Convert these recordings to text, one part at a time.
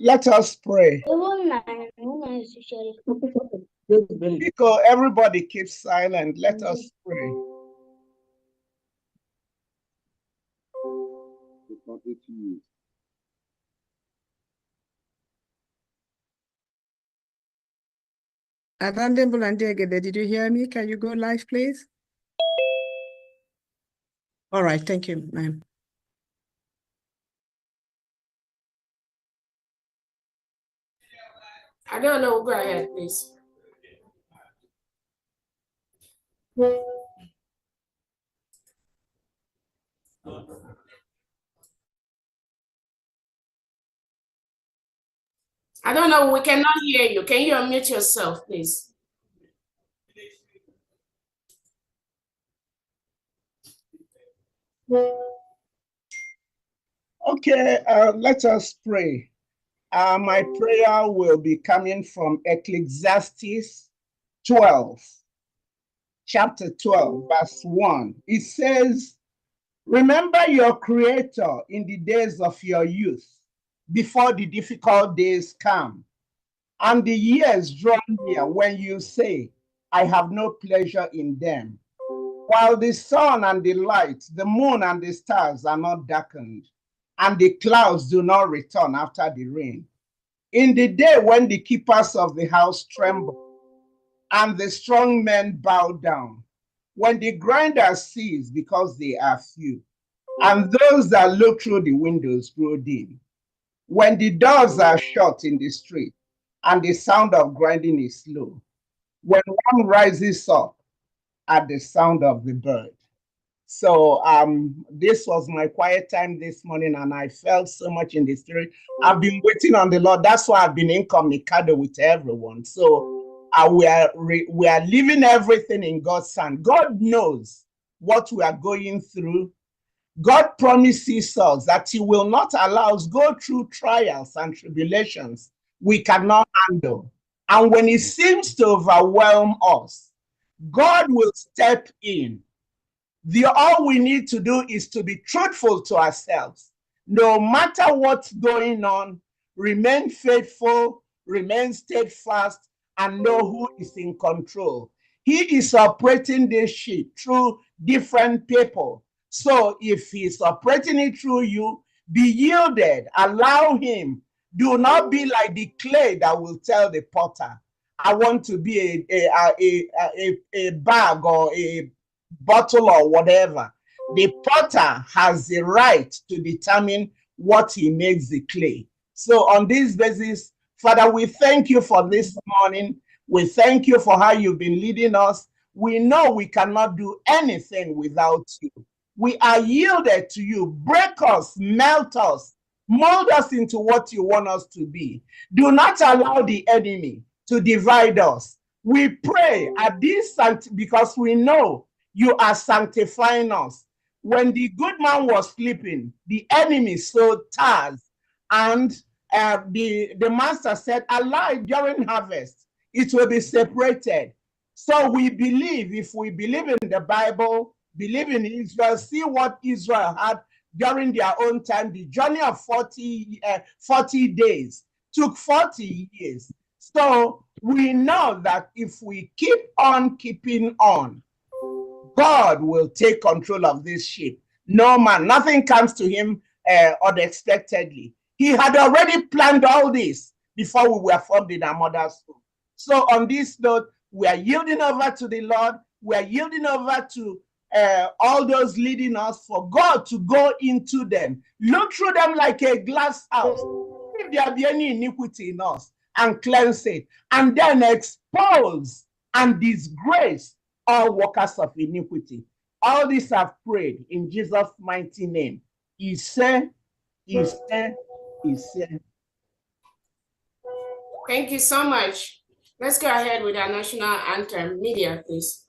Let us pray. Because everybody keeps silent, let us pray. Did you hear me? Can you go live, please? All right, thank you, ma'am. I don't know. Go ahead, please. I don't know. We cannot hear you. Can you unmute yourself, please? Okay, let us pray. My prayer will be coming from Ecclesiastes 12, chapter 12, verse 1. It says, remember your Creator in the days of your youth, before the difficult days come, and the years draw near when you say, I have no pleasure in them. While the sun and the light, the moon and the stars are not darkened, and the clouds do not return after the rain. In the day when the keepers of the house tremble, and the strong men bow down, when the grinders cease because they are few, and those that look through the windows grow dim, when the doors are shut in the street, and the sound of grinding is slow, when one rises up at the sound of the bird. So this was my quiet time this morning, and I felt so much in the spirit. I've been waiting on the Lord. That's why I've been incommunicado with everyone. So we are leaving everything in God's hand. God knows what we are going through. God promises us that He will not allow us go through trials and tribulations we cannot handle. And when it seems to overwhelm us, God will step in. All we need to do is to be truthful to ourselves. No matter what's going on, remain faithful, remain steadfast, and know who is in control. He is operating this ship through different people. So if he's operating it through you, be yielded, allow him. Do not be like the clay that will tell the potter, I want to be a bag or a bottle or whatever. The potter has the right to determine what he makes the clay. So on this basis, Father, we thank you for this morning. We thank you for how you've been leading us. We know we cannot do anything without you. We are yielded to you. Break us, melt us, mold us into what you want us to be. Do not allow the enemy to divide us. We pray at this because we know you are sanctifying us. When the good man was sleeping, the enemy sowed tares, and the master said, allow it during harvest, it will be separated. So we believe, if we believe in the Bible, believe in Israel, see what Israel had during their own time. The journey of 40 days took 40 years. So we know that if we keep on keeping on, God will take control of this ship. No man, nothing comes to him unexpectedly. He had already planned all this before we were formed in our mother's womb. So on this note, we are yielding over to the Lord. We are yielding over to all those leading us, for God to go into them, look through them like a glass house, if there be any iniquity in us, and cleanse it, and then expose and disgrace all workers of iniquity. All this I've prayed in Jesus' mighty name. He said. Thank you so much. Let's go ahead with our national anthem. Media, please.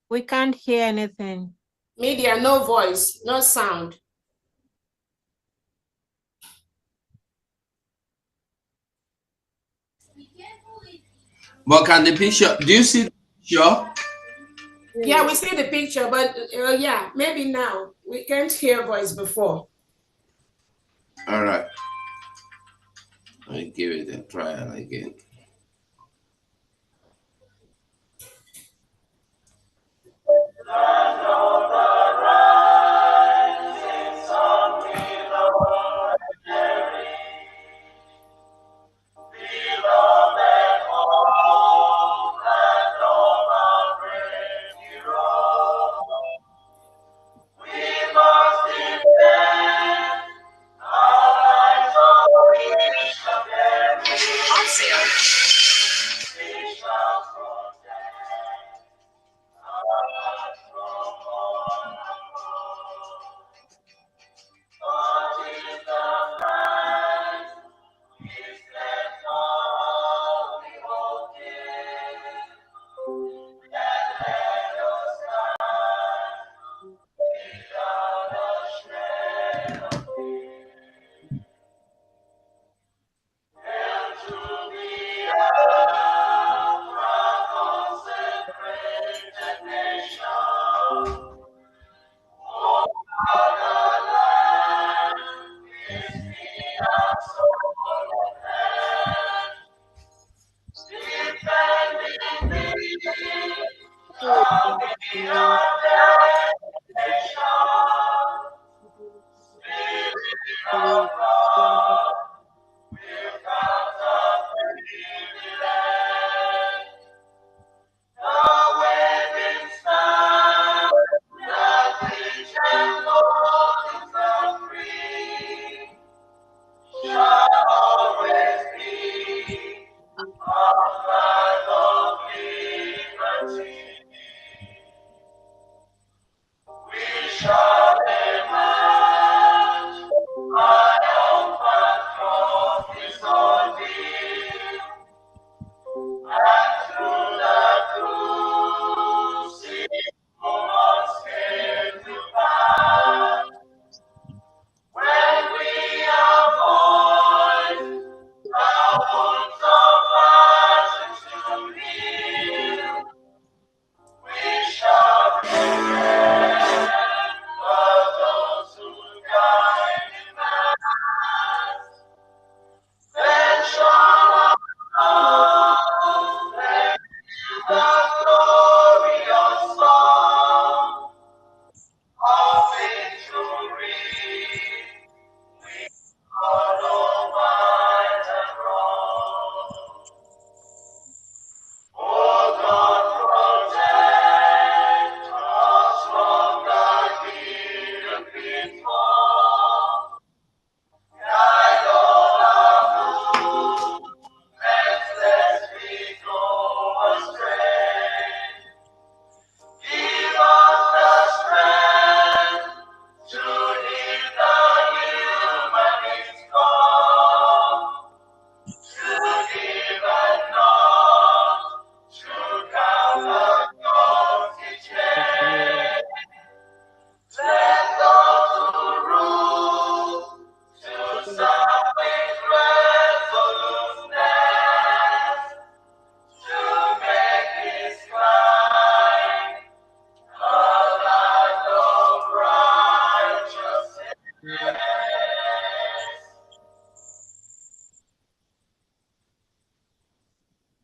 We can't hear anything. Media, no voice, no sound. But can the picture, do you see the picture? Yeah, we see the picture, but yeah, maybe now. We can't hear voice before. All right. I give it a trial again.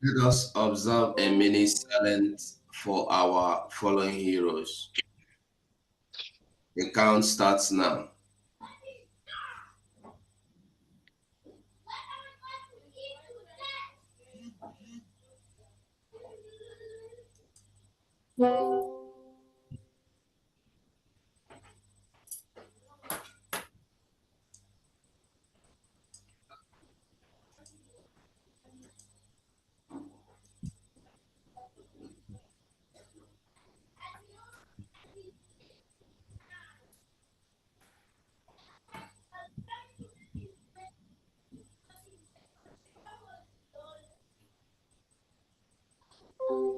Let us observe a minute silence for our fallen heroes. The count starts now.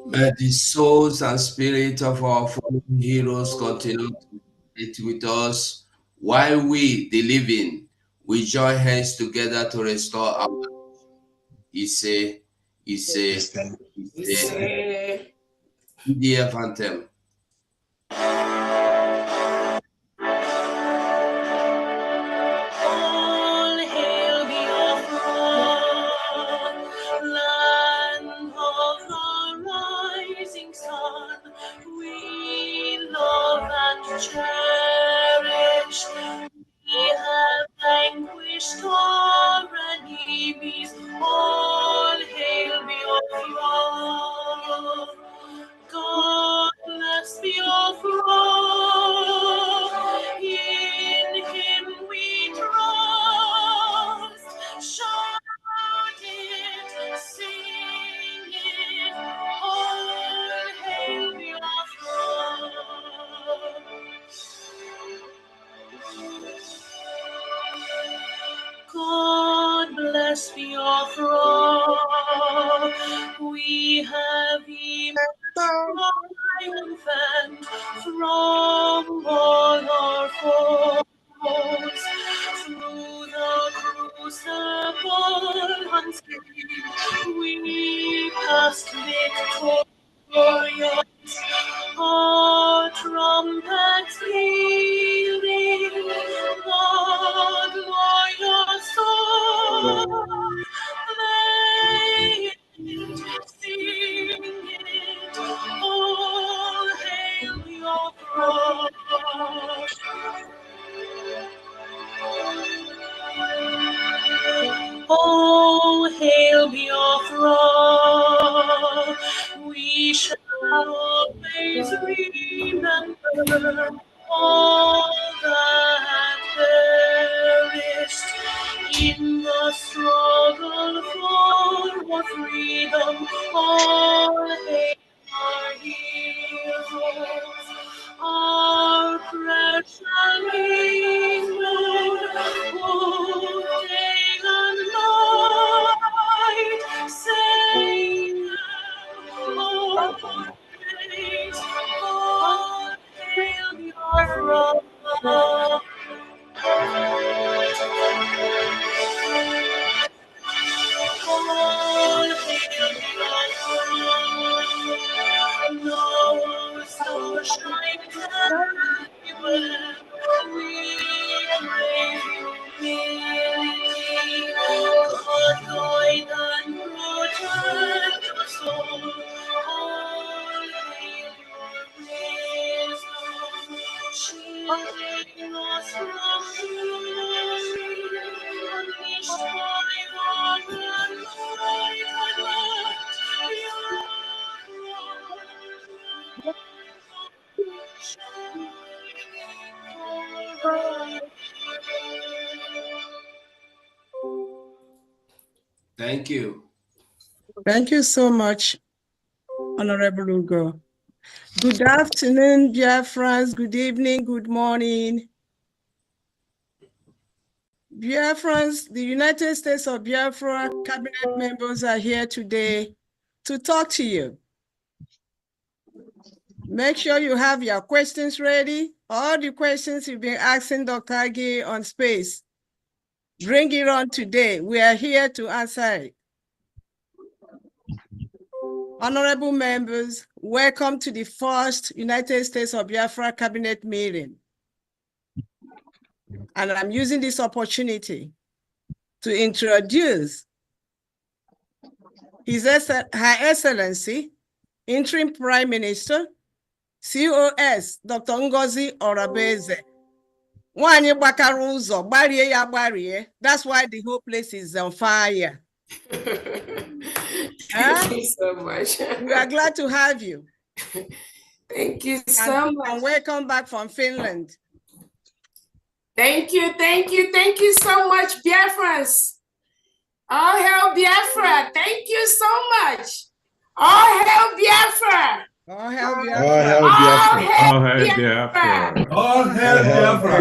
May the souls and spirit of our fallen heroes continue to be with us while we, the living, we join hands together to restore our Ise, EDF anthem. All hail Biafra, land of the rising sun. We love and cherish. We have vanquished our enemies. All hail Biafra. God bless Biafra. In Him we trust. Shout it, sing it. All hail Biafra. God bless Biafra. We have triumphant from all our foes. Through the crucible unscathed, we passed victorious. Our trumpets pealing, the glorious song. Play it, sing it, all hail your cross. Oh, hail Biafra, we shall always remember all that perished in the struggle for freedom. All hail our heroes, our precious England, who day and night sing all praise, all hail Biafra. All hail Biafra. No star shines everywhere. We crave humility. God guide and protect us all. All hail your wisdom, shielding us from glory, unleashed by God and light and light. Thank you. Thank you so much, Honorable Ugo. Good afternoon, Biafrans. Good evening, good morning. Biafrans, the United States of Biafra Cabinet members are here today to talk to you. Make sure you have your questions ready. All the questions you've been asking Dr. Agi on space. Bring it on today. We are here to answer it. Honorable members, welcome to the first United States of Biafra Cabinet meeting. And I'm using this opportunity to introduce Her Excellency, Interim Prime Minister, COS, Dr. Ngozi Orabeze. That's why the whole place is on fire. Thank you so much. We are glad to have you. Thank you so much. And welcome back from Finland. Thank you so much, Biafrans. All hail Biafra. Thank you so much. All hail Biafra. All hail Biafra. All hail Biafra. All hail Biafra. All hail Biafra.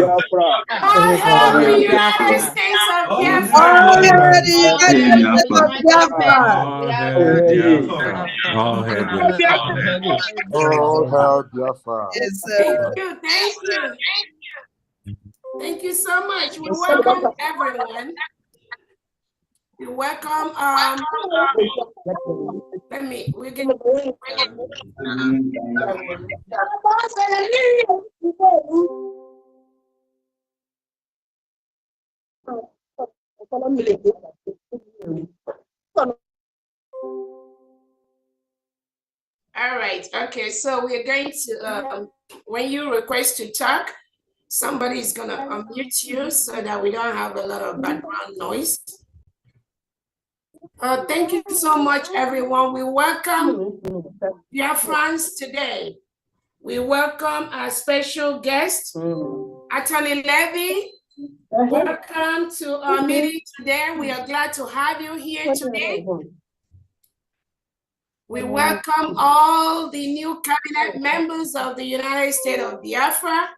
All hail the United States of Biafra. All hail the United States of Biafra. All hail Biafra. All hail Biafra. All hail Biafra. Yes, Thank you, thank you. Thank you so much. We welcome everyone. We welcome, we're going all right, okay, so we're going to, when you request to talk, somebody is gonna unmute you so that we don't have a lot of background noise. Thank you so much, everyone. We welcome Biafrans today. We welcome our special guest, Attorney Levy. Welcome to our meeting today. We are glad to have you here today. We welcome all the new cabinet members of the United States of Biafra.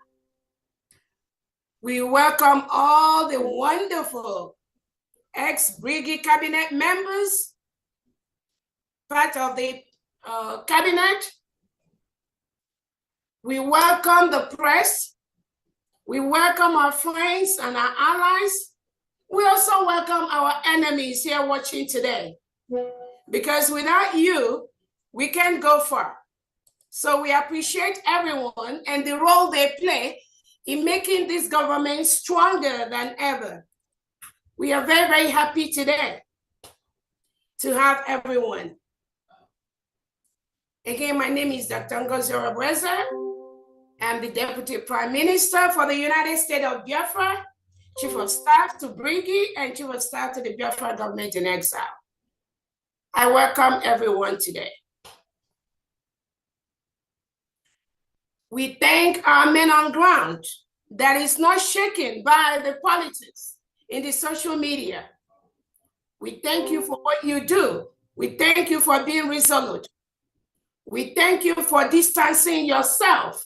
We welcome all the wonderful ex-Brigade cabinet members, part of the cabinet. We welcome the press. We welcome our friends and our allies. We also welcome our enemies here watching today. Because without you, we can't go far. So we appreciate everyone and the role they play in making this government stronger than ever. We are very, very happy today to have everyone. Again, my name is Dr. Ngozi Orobweze. I'm the Deputy Prime Minister for the United States of Biafra, Chief of Staff to Brigade, and Chief of Staff to the Biafra government in exile. I welcome everyone today. We thank our men on ground that is not shaken by the politics in the social media. We thank you for what you do. We thank you for being resolute. We thank you for distancing yourself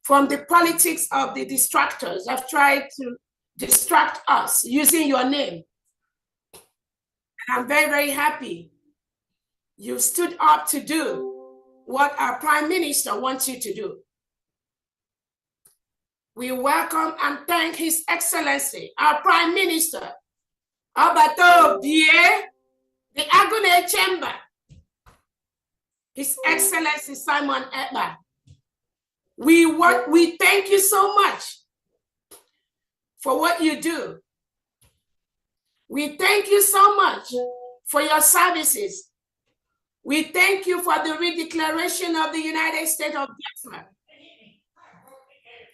from the politics of the distractors that have tried to distract us using your name. And I'm very, very happy you stood up to do what our Prime Minister wants you to do. We welcome and thank His Excellency, our Prime Minister, Abato Bie, the Agune Chamber, His Excellency Simon Ekpa. We thank you so much for what you do. We thank you so much for your services. We thank you for the redeclaration of the United States of Biafra.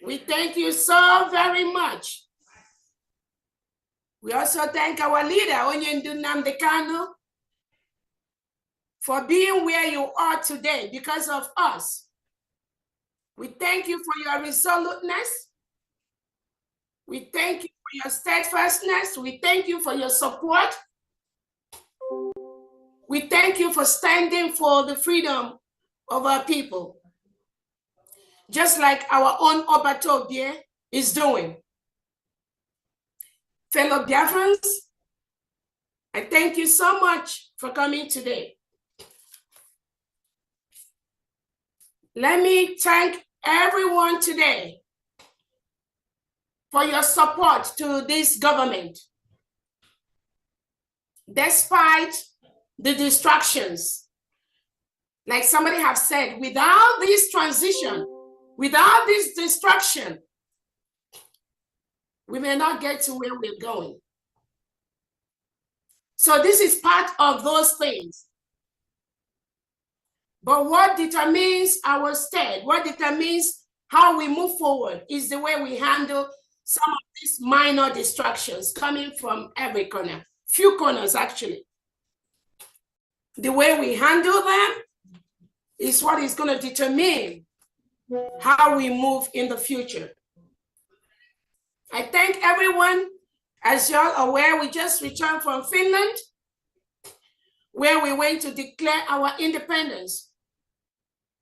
We thank you so very much. We also thank our leader, Onyendu Nnamdi Kanu, for being where you are today because of us. We thank you for your resoluteness. We thank you for your steadfastness. We thank you for your support. We thank you for standing for the freedom of our people, just like our own Obato Bie is doing. Fellow Biafrans, I thank you so much for coming today. Let me thank everyone today for your support to this government. Despite the distractions, like somebody have said, without this transition, without this distraction, we may not get to where we're going. So this is part of those things. But what determines our state, what determines how we move forward is the way we handle some of these minor distractions coming from every corner, few corners actually. The way we handle them is what is going to determine how we move in the future. I thank everyone. As you're aware, we just returned from Finland, where we went to declare our independence.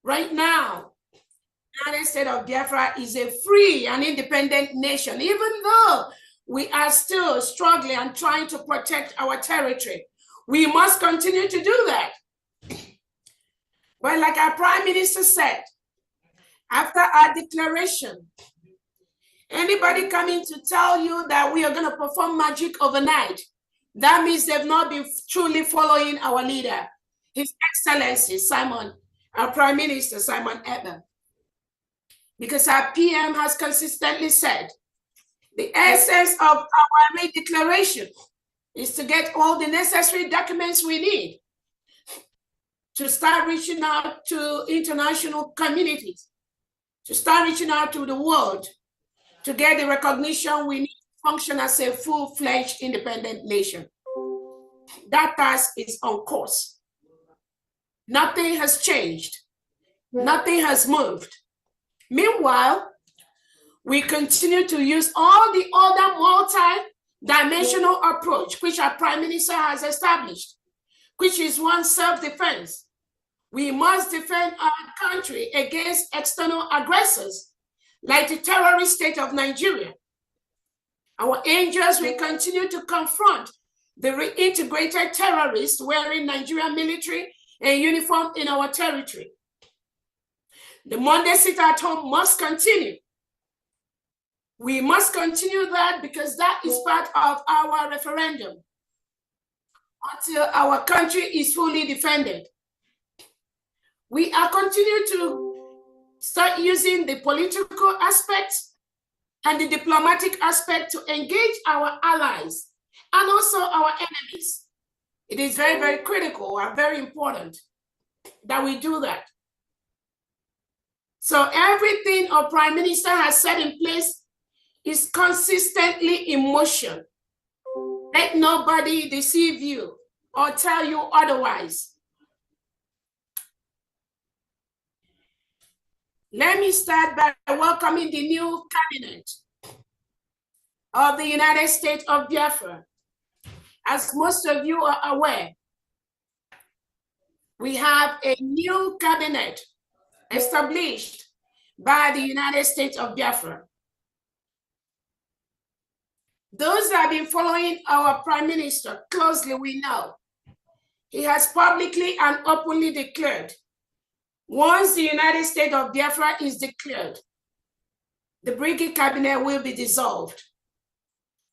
Right now, the United States of Biafra is a free and independent nation, even though we are still struggling and trying to protect our territory. We must continue to do that. But like our Prime Minister said, after our declaration, anybody coming to tell you that we are going to perform magic overnight, that means they've not been truly following our leader, His Excellency Simon, our Prime Minister Simon Ekpa. Because our PM has consistently said, the essence of our declaration is to get all the necessary documents we need to start reaching out to international communities, to start reaching out to the world, to get the recognition we need to function as a full-fledged independent nation. That task is on course. Nothing has changed. Nothing has moved. Meanwhile, we continue to use all the other multi-dimensional approach which our Prime Minister has established, which is one, self-defense. We must defend our country against external aggressors, like the terrorist state of Nigeria. Our angels will continue to confront the reintegrated terrorists wearing Nigerian military and uniform in our territory. The Monday sit-at-home must continue. We must continue that because that is part of our referendum until our country is fully defended. We are continuing to start using the political aspect and the diplomatic aspect to engage our allies and also our enemies. It is very, very critical and very important that we do that. So everything our Prime Minister has set in place is consistently in motion. Let nobody deceive you or tell you otherwise. Let me start by welcoming the new cabinet of the United States of Biafra. As most of you are aware, we have a new cabinet established by the United States of Biafra. Those that have been following our Prime Minister closely, we know he has publicly and openly declared, once the United States of Biafra is declared, the Brigade Cabinet will be dissolved.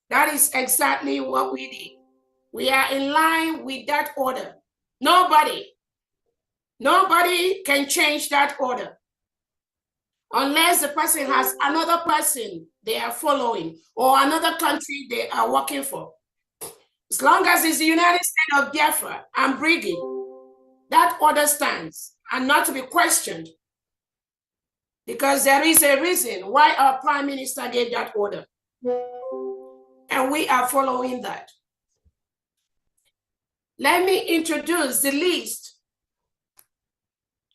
That is exactly what we did. We are in line with that order. Nobody can change that order unless the person has another person they are following or another country they are working for. As long as it's the United States of Biafra and Brigade, that order stands and not to be questioned, because there is a reason why our Prime Minister gave that order. And we are following that. Let me introduce the list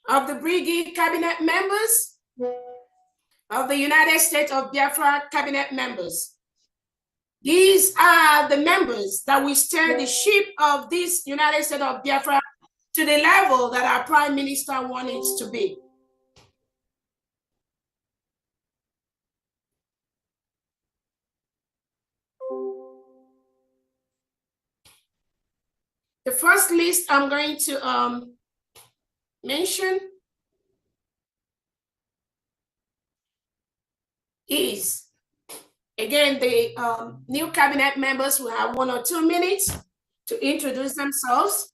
of the Brigade Cabinet members, of the United States of Biafra Cabinet members. These are the members that will steer the ship of this United States of Biafra to the level that our Prime Minister wants it to be. The first list I'm going to mention is, again, the new cabinet members will have 1 or 2 minutes to introduce themselves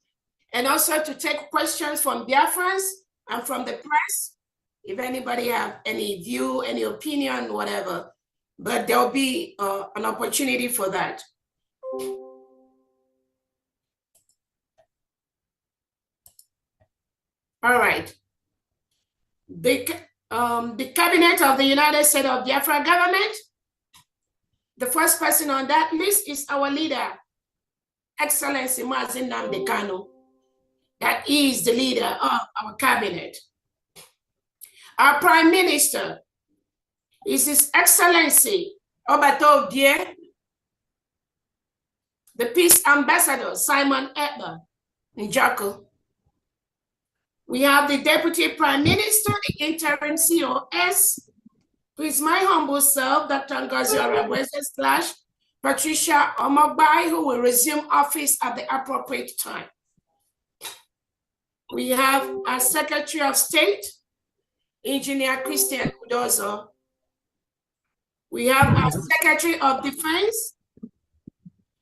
and also to take questions from Biafrans and from the press, if anybody have any view, any opinion, whatever. But there'll be an opportunity for that. All right. The cabinet of the United States of Biafra government, the first person on that list is our leader, Excellency Mazi Nnamdi Kanu. That is the leader of our cabinet. Our Prime Minister is His Excellency Obato Obie, the Peace Ambassador Simon Ekpa Njako. We have the Deputy Prime Minister, the interim COS, who is my humble self, Dr. Ngozi Oregweze / Patricia Omogbai, who will resume office at the appropriate time. We have our Secretary of State, Engineer Christian Udozo. We have our Secretary of Defense,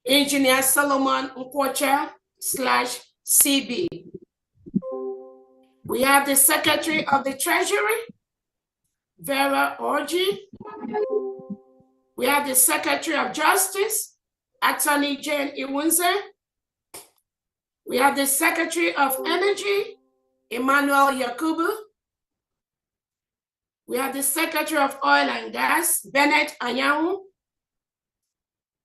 Engineer Solomon Nkwocha /CB. We have the Secretary of the Treasury, Vera Orji. We have the Secretary of Justice, Attorney Jane Iwunze. We have the Secretary of Energy, Emmanuel Yakubu. We have the Secretary of Oil and Gas, Bennett Anyanwu.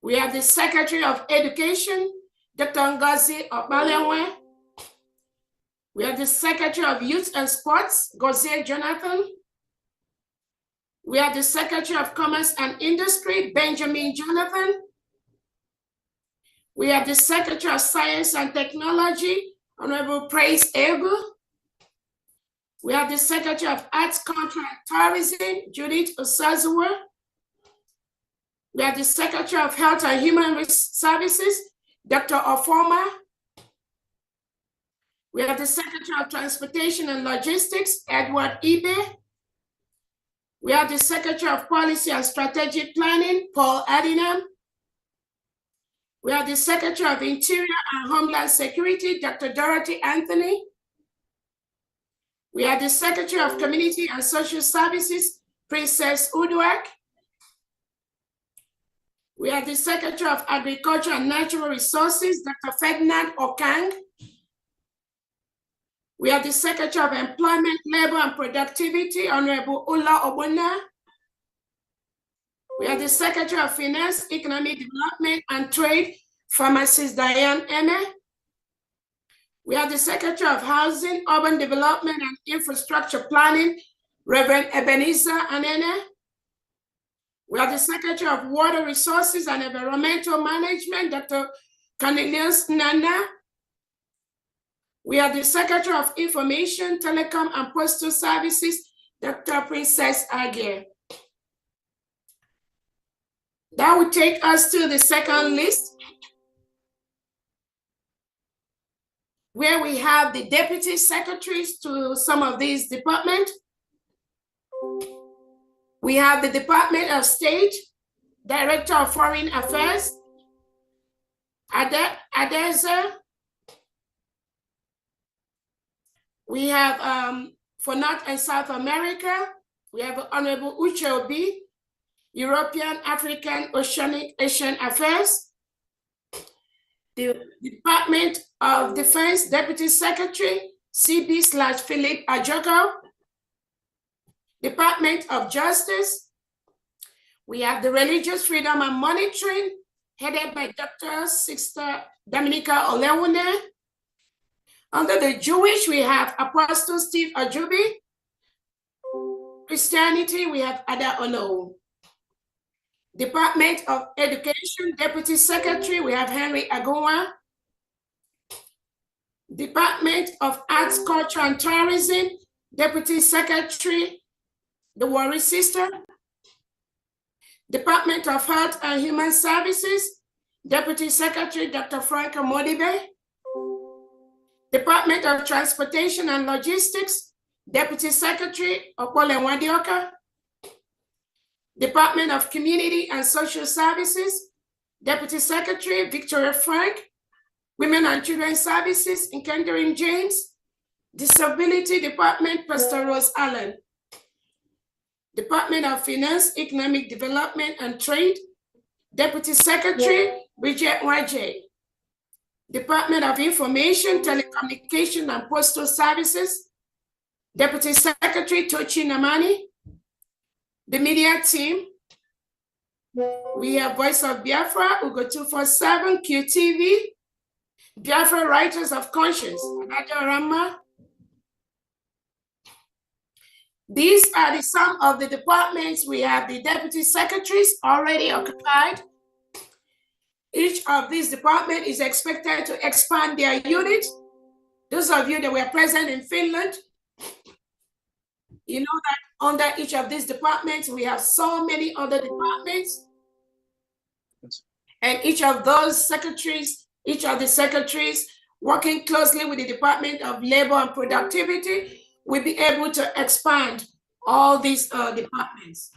We have the Secretary of Education, Dr. Ngozi Okpalewe. We have the Secretary of Youth and Sports, Gozie Jonathan. We have the Secretary of Commerce and Industry, Benjamin Jonathan. We have the Secretary of Science and Technology, Honorable Praise Egu. We have the Secretary of Arts, Culture, and Tourism, Judith Osazuwa. We have the Secretary of Health and Human Services, Dr. Ofoma. We have the Secretary of Transportation and Logistics, Edward Ibe. We have the Secretary of Policy and Strategic Planning, Paul Adinam. We have the Secretary of Interior and Homeland Security, Dr. Dorothy Anthony. We have the Secretary of Community and Social Services, Princess Udwak. We have the Secretary of Agriculture and Natural Resources, Dr. Ferdinand Okang. We have the Secretary of Employment, Labor and Productivity, Honorable Ula Obuna. We have the Secretary of Finance, Economic Development and Trade, Pharmacist Diane Eme. We have the Secretary of Housing, Urban Development and Infrastructure Planning, Reverend Ebenezer Anene. We have the Secretary of Water Resources and Environmental Management, Dr. Cornelius Nana. We have the Secretary of Information, Telecom and Postal Services, Dr. Princess Aguirre. That would take us to the second list, where we have the deputy secretaries to some of these departments. We have the Department of State, Director of Foreign Affairs, Adeza. We have for North and South America, we have Honorable Uche Obi, European, African, Oceanic, Asian Affairs. The Department of Defense, Deputy Secretary, CB/Philip Ajogo. Department of Justice, we have the Religious Freedom and Monitoring, headed by Dr. Sister Dominica Olewune. Under the Jewish, we have Apostle Steve Ajubi. Christianity, we have Ada Ono. Department of Education, Deputy Secretary, we have Henry Agowa. Department of Arts, Culture, and Tourism, Deputy Secretary, the Warri Sister. Department of Health and Human Services, Deputy Secretary, Dr. Frank Modibe. Department of Transportation and Logistics, Deputy Secretary, Okole Wadioka. Department of Community and Social Services, Deputy Secretary, Victoria Frank. Women and Children Services, Nkendering James. Disability Department, Pastor Rose Allen. Department of Finance, Economic Development and Trade, Deputy Secretary, Bridget Waje. Department of Information, Telecommunication and Postal Services, Deputy Secretary, Tochi Namani. The media team, we have Voice of Biafra, Ugo 247, QTV, Biafra Writers of Conscience, Anadio Rama. These are some of the departments. We have the deputy secretaries already occupied. Each of these departments is expected to expand their unit. Those of you that were present in Finland, you know that under each of these departments, we have so many other departments. And each of those secretaries, each of the secretaries working closely with the Department of Labor and Productivity, we'll be able to expand all these departments.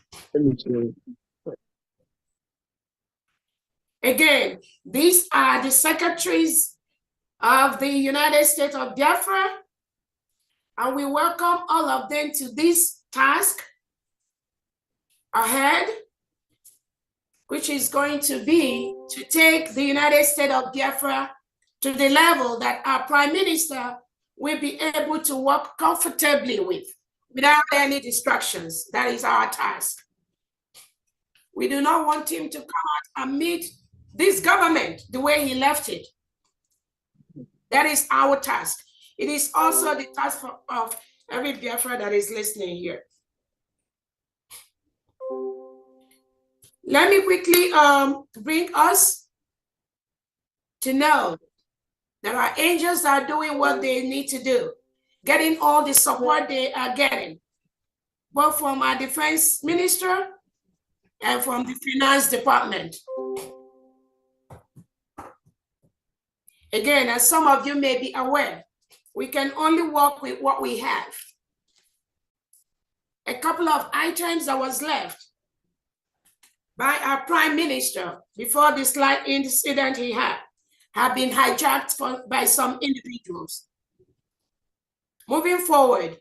Again, these are the secretaries of the United States of Biafra, and we welcome all of them to this task ahead, which is going to be to take the United States of Biafra to the level that our Prime Minister will be able to work comfortably with, without any distractions. That is our task. We do not want him to come out and meet this government the way he left it. That is our task. It is also the task of every Biafra that is listening here. Let me quickly bring us to know that our angels are doing what they need to do, getting all the support they are getting, both from our defense minister and from the finance department. Again, as some of you may be aware, we can only work with what we have. A couple of items that was left by our prime minister before this slight incident he had have been hijacked by some individuals. Moving forward,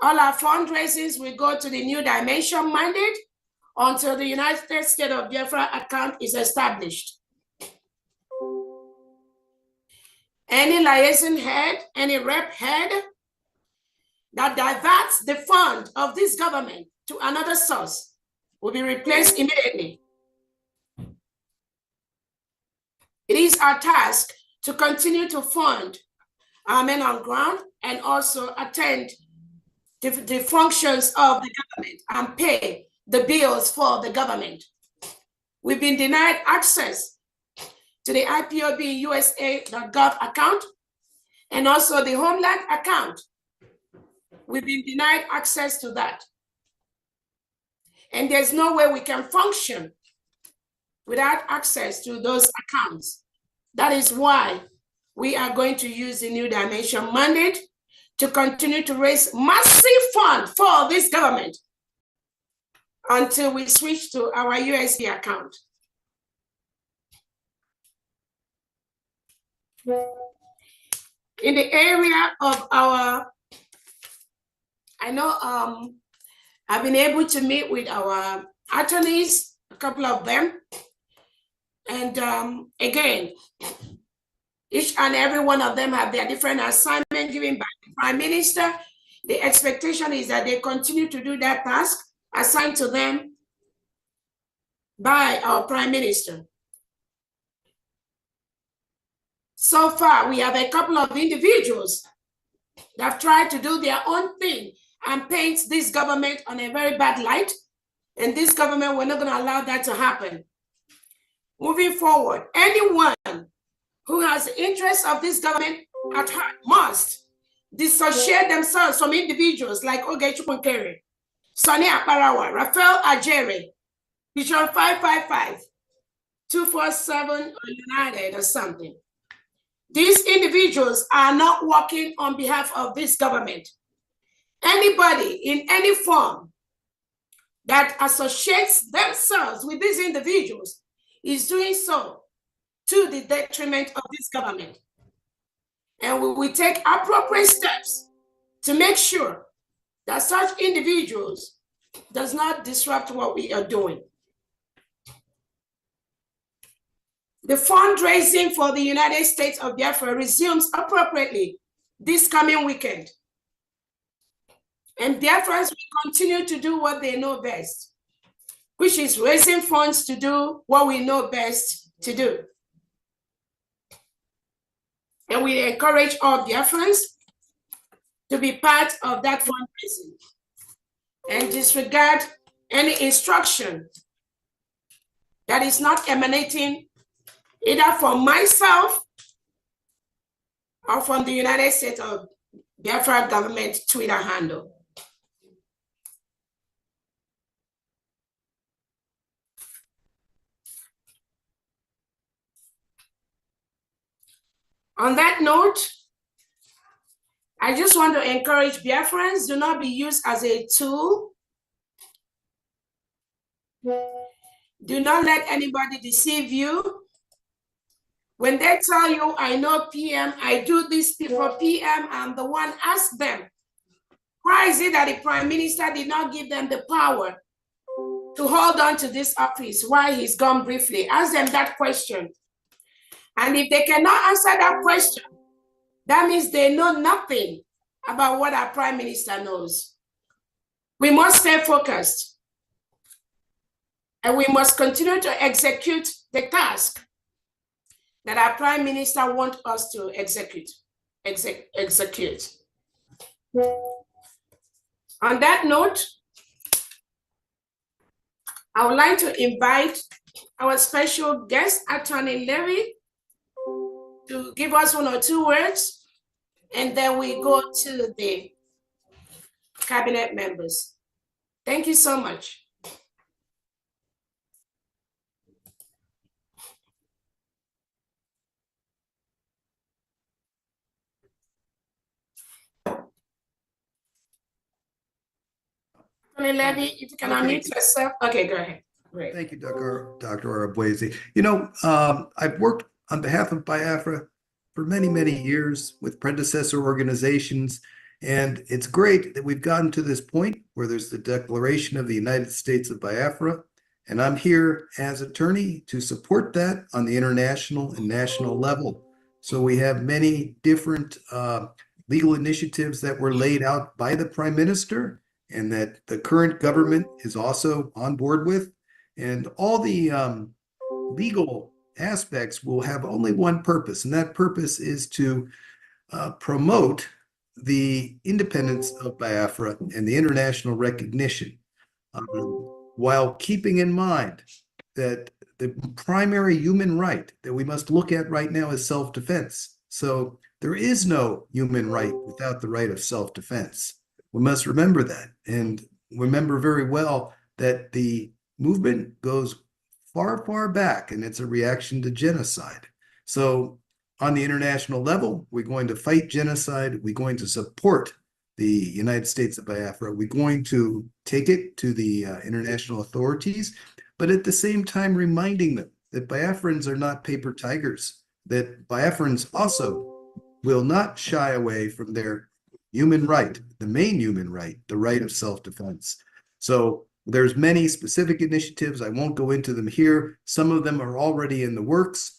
all our fundraisings will go to the New Dimension mandate until the United States of Biafra account is established. Any liaison head, any rep head that diverts the fund of this government to another source will be replaced immediately. It is our task to continue to fund our men on ground and also attend the functions of the government and pay the bills for the government. We've been denied access to the IPOB-USA.gov account and also the Homeland account. We've been denied access to that. And there's no way we can function without access to those accounts. That is why we are going to use the New Dimension mandate to continue to raise massive funds for this government until we switch to our USD account. In the area of our, I know I've been able to meet with our attorneys, a couple of them. And again, each and every one of them have their different assignment given by the Prime Minister. The expectation is that they continue to do that task assigned to them by our Prime Minister. So far, we have a couple of individuals that have tried to do their own thing and paint this government on a very bad light. And this government, we're not going to allow that to happen. Moving forward, anyone who has the interests of this government at heart must dissociate themselves from individuals like Oge Chukwunkere, Sonny Aparawa, Raphael Ajere, Bishop 555, 247 United or something. These individuals are not working on behalf of this government. Anybody in any form that associates themselves with these individuals is doing so to the detriment of this government. And we will take appropriate steps to make sure that such individuals does not disrupt what we are doing. The fundraising for the United States of Biafra resumes appropriately this coming weekend. And Biafrans will continue to do what they know best, which is raising funds to do what we know best to do. And we encourage all Biafrans to be part of that fundraising and disregard any instruction that is not emanating either from myself or from the United States of Biafra government Twitter handle. On that note, I just want to encourage Biafrans, do not be used as a tool. Do not let anybody deceive you. When they tell you, I know PM, I do this before PM, I'm the one, ask them, why is it that the Prime Minister did not give them the power to hold on to this office? Why he's gone briefly? Ask them that question. And if they cannot answer that question, that means they know nothing about what our Prime Minister knows. We must stay focused. And we must continue to execute the task that our Prime Minister wants us to execute. On that note, I would like to invite our special guest, Attorney Levy, to give us 1 or 2 words, and then we go to the cabinet members. Thank you so much. Attorney Levy, if you can unmute yourself. Okay, go ahead. Great. Thank you, Dr. Arabwezi. You know, I've worked on behalf of Biafra for many, many years with predecessor organizations, and it's great that we've gotten to this point where there's the Declaration of the United States of Biafra, and I'm here as attorney to support that on the international and national level. So we have many different legal initiatives that were laid out by the Prime Minister and that the current government is also on board with. And all the legal aspects will have only one purpose, and that purpose is to promote the independence of Biafra and the international recognition, while keeping in mind that the primary human right that we must look at right now is self-defense. So there is no human right without the right of self-defense. We must remember that, and remember very well that the movement goes far, far back, and it's a reaction to genocide. So on the international level, we're going to fight genocide. We're going to support the United States of Biafra. We're going to take it to the international authorities, but at the same time reminding them that Biafrans are not paper tigers, that Biafrans also will not shy away from their human right, the main human right, the right of self-defense. So there's many specific initiatives. I won't go into them here. Some of them are already in the works.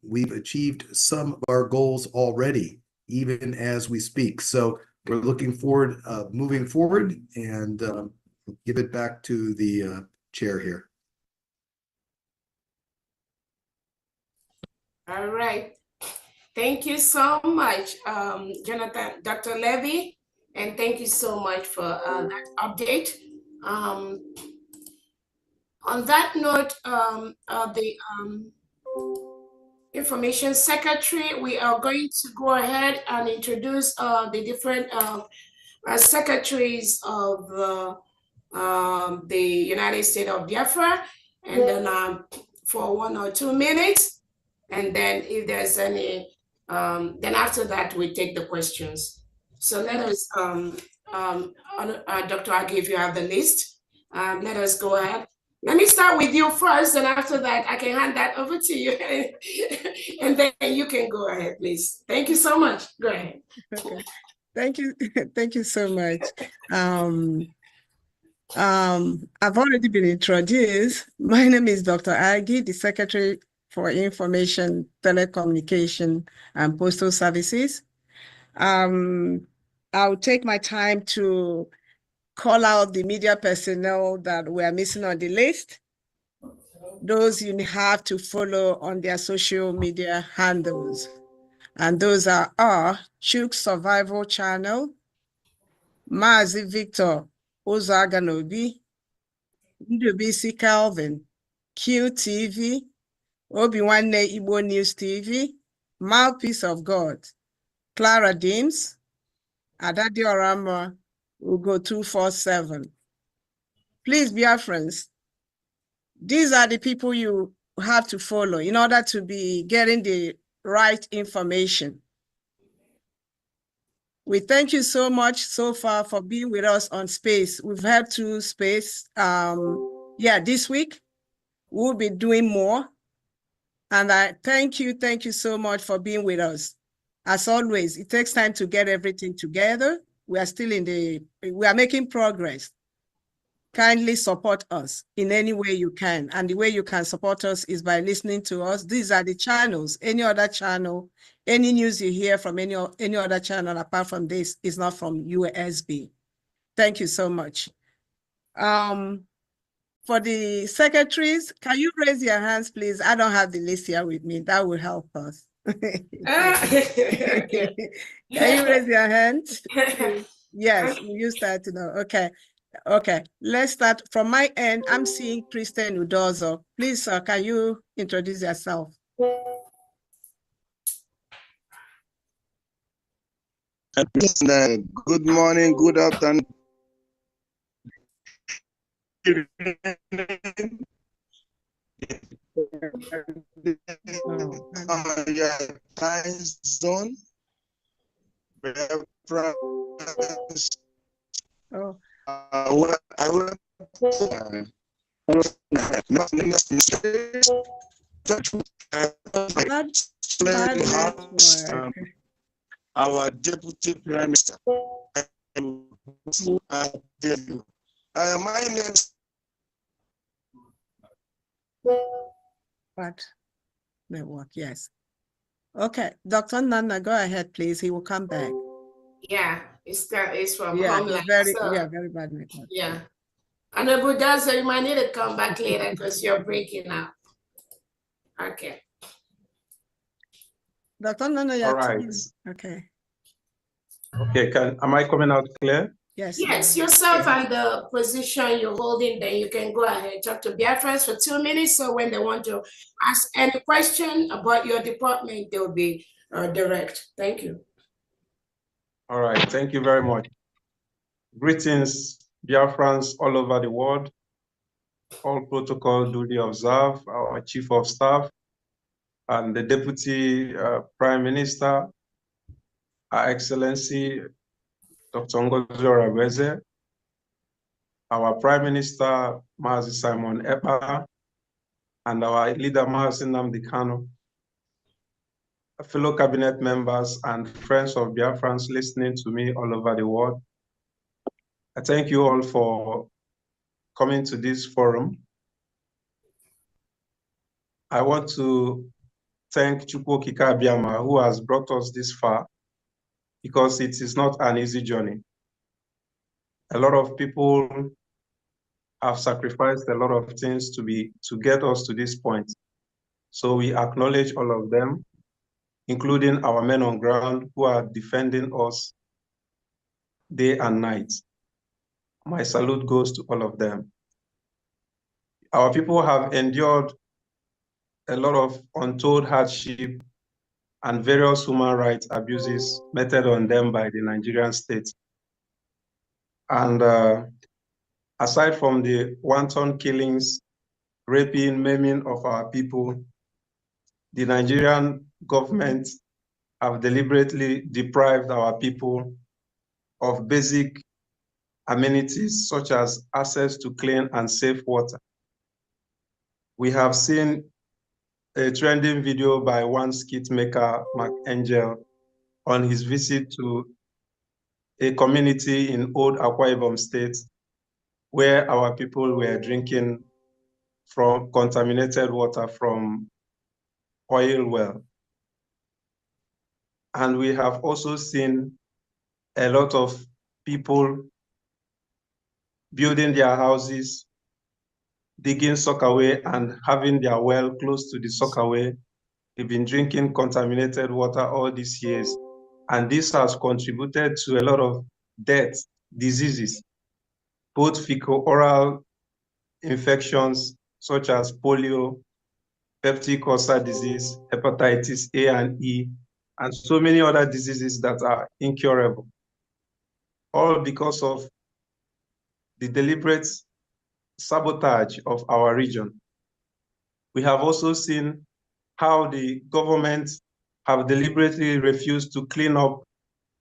We've achieved some of our goals already, even as we speak. So we're looking forward, moving forward, and give it back to the chair here. All right. Thank you so much, Jonathan, Dr. Levy, and thank you so much for that update. On that note, the Information Secretary, we are going to go ahead and introduce the different secretaries of the United States of Biafra, and then for 1 or 2 minutes, and then if there's any, then after that we take the questions. So let us, Dr. Agi, if you have the list, let us go ahead. Let me start with you first, and after that I can hand that over to you, and then you can go ahead, please. Thank you so much. Go ahead. Okay. Thank you. Thank you so much. I've already been introduced. My name is Dr. Agi, the Secretary for Information, Telecommunication, and Postal Services. I'll take my time to call out the media personnel that we're missing on the list. Those you have to follow on their social media handles. And those are Chuk Survival Channel, Mazi Victor Ozaganobi, Ndubisi Calvin, QTV, Obiwanne Igbo News TV, Mouthpiece of God, Clara Deems, Adadi Orama, Ugo 247. Please, Biafrans, these are the people you have to follow in order to be getting the right information. We thank you so much so far for being with us on Space. We've had 2 Space. This week we'll be doing more. And I thank you so much for being with us. As always, it takes time to get everything together. We are making progress. Kindly support us in any way you can. And the way you can support us is by listening to us. These are the channels. Any other channel, any news you hear from any other channel apart from this is not from USB. Thank you so much. For the secretaries, can you raise your hands, please? I don't have the list here with me. That will help us. Can you raise your hand? Yes, you start to know. Okay, let's start. From my end, I'm seeing Kristen Udozo. Please, sir, can you introduce yourself? Good morning, good afternoon. Time zone. Oh. I will our Deputy Prime Minister. My name is What? Network, yes. Okay, Dr. Nana, go ahead, please. He will come back. Yeah, it's from Homeland. Very bad network. Yeah. And Budaza, you might need to come back later because you're breaking up. Okay. Dr. Nana, All right. Okay. Okay, am I coming out clear? Yes, yourself and the position you're holding, then you can go ahead, talk to Biafrans for 2 minutes. So when they want to ask any question about your department, they'll be direct. Thank you. All right, thank you very much. Greetings, Biafrans all over the world. All protocol duly observed, our Chief of Staff and the Deputy Prime Minister, Our Excellency Dr. Ngozi Orebeze, our Prime Minister, Mazi Simon Ekpa, and our leader, Mazi Nnamdi Kanu, fellow cabinet members and friends of Biafrans listening to me all over the world. I thank you all for coming to this forum. I want to thank Chukwu Okike Abiama, who has brought us this far, because it is not an easy journey. A lot of people have sacrificed a lot of things to get us to this point. So we acknowledge all of them, including our men on ground who are defending us day and night. My salute goes to all of them. Our people have endured a lot of untold hardship and various human rights abuses meted on them by the Nigerian state. And aside from the wanton killings, raping, maiming of our people, the Nigerian government have deliberately deprived our people of basic amenities such as access to clean and safe water. We have seen a trending video by one skit maker, Mark Angel, on his visit to a community in Old Akwa Ibom State, where our people were drinking from contaminated water from oil well. And we have also seen a lot of people building their houses, digging sockaway and having their well close to the sockaway. They've been drinking contaminated water all these years. And this has contributed to a lot of deaths, diseases, both fecal-oral infections such as polio, peptic ulcer disease, hepatitis A and E, and so many other diseases that are incurable, all because of the deliberate sabotage of our region. We have also seen how the government have deliberately refused to clean up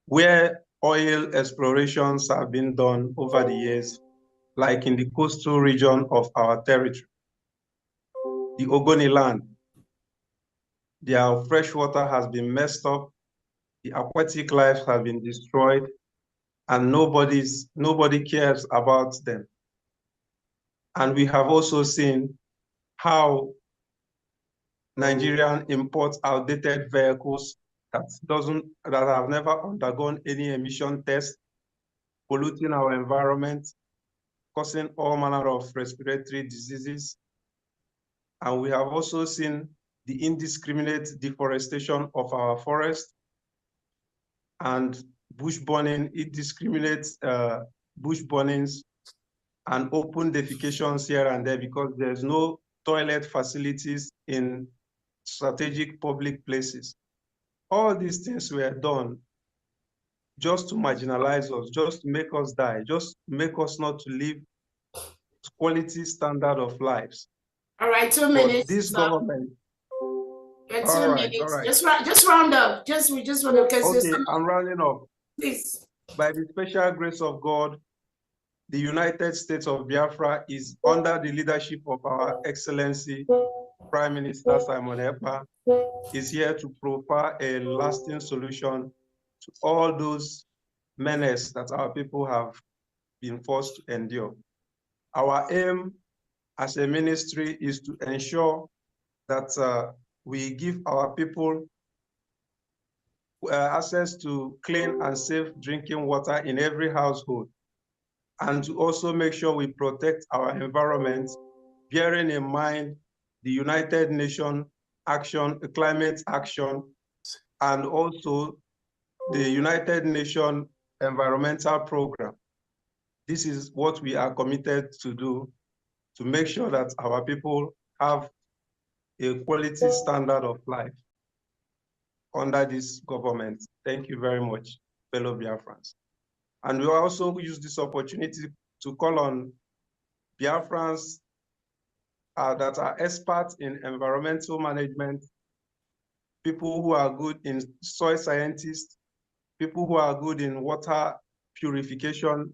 where oil explorations have been done over the years, like in the coastal region of our territory, the Ogoni land. Their fresh water has been messed up, the aquatic life has been destroyed, and nobody cares about them. And we have also seen how Nigerian imports outdated vehicles that have never undergone any emission test, polluting our environment, causing all manner of respiratory diseases. And we have also seen the indiscriminate deforestation of our forests and bush burning, indiscriminate bush burnings and open defecations here and there because there's no toilet facilities in strategic public places. All these things were done just to marginalize us, just to make us die, just to make us not to live quality standard of lives. All right, 2 But minutes. this government. Yeah, 2 All right, minutes. all right. Just round up. We just want to because Okay, I'm rounding up. Please. By the special grace of God, the United States of Biafra is under the leadership of Our Excellency Prime Minister Simon Ekpa, is here to provide a lasting solution to all those menaces that our people have been forced to endure. Our aim as a ministry is to ensure that we give our people access to clean and safe drinking water in every household, and to also make sure we protect our environment, bearing in mind the United Nations action, climate action, and also the United Nations environmental program. This is what we are committed to do to make sure that our people have a quality standard of life under this government. Thank you very much, fellow Biafrans. And we also use this opportunity to call on Biafrans that are experts in environmental management, people who are good in soil scientists, people who are good in water purification,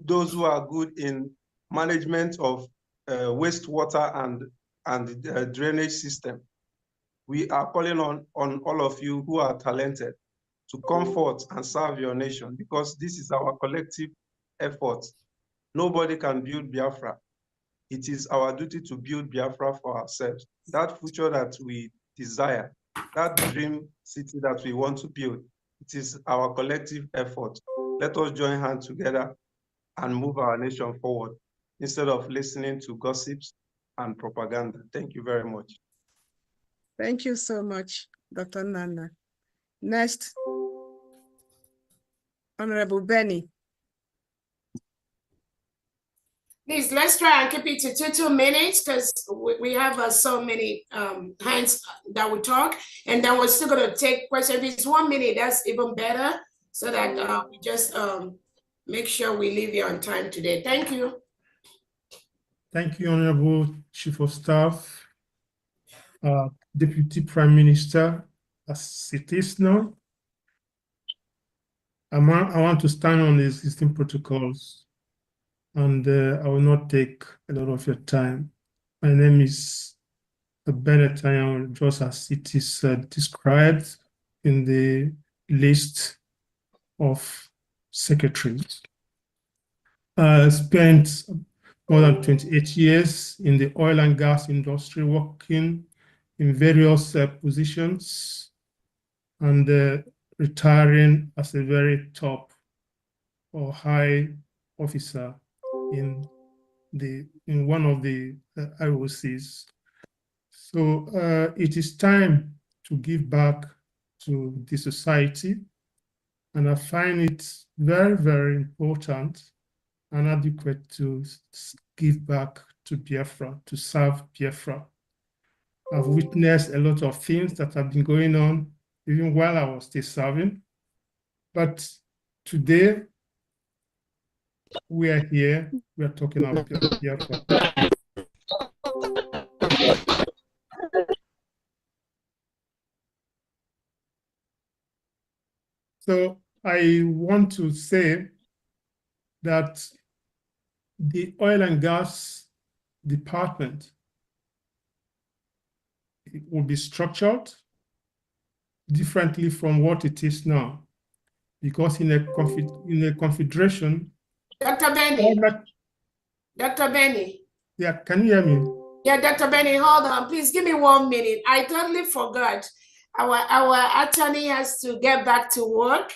those who are good in management of wastewater and drainage system. We are calling on all of you who are talented to comfort and serve your nation, because this is our collective effort. Nobody can build Biafra. It is our duty to build Biafra for ourselves. That future that we desire, that dream city that we want to build, it is our collective effort. Let us join hands together and move our nation forward instead of listening to gossips and propaganda. Thank you very much. Thank you so much, Dr. Nana. Next, Honorable Benny. Please, let's try and keep it to 2 minutes because we have so many hands that will talk, and then we're still going to take questions. If it's 1 minute, that's even better, so that we just make sure we leave you on time today. Thank you. Thank you, Honorable Chief of Staff, Deputy Prime Minister, as it is now. I want to stand on the existing protocols, and I will not take a lot of your time. My name is Bennett, just as it is described in the list of secretaries. I spent more than 28 years in the oil and gas industry, working in various positions, and retiring as a very top or high officer in one of the IOCs. So it is time to give back to the society, and I find it very, very important and adequate to give back to Biafra, to serve Biafra. I've witnessed a lot of things that have been going on even while I was still serving, but today we are here, we are talking about Biafra. So I want to say that the oil and gas department will be structured differently from what it is now, because in a confederation. Dr. Benny. Dr. Benny. Yeah, can you hear me? Yeah, Dr. Benny, hold on. Please give me 1 minute. I totally forgot. Our attorney has to get back to work.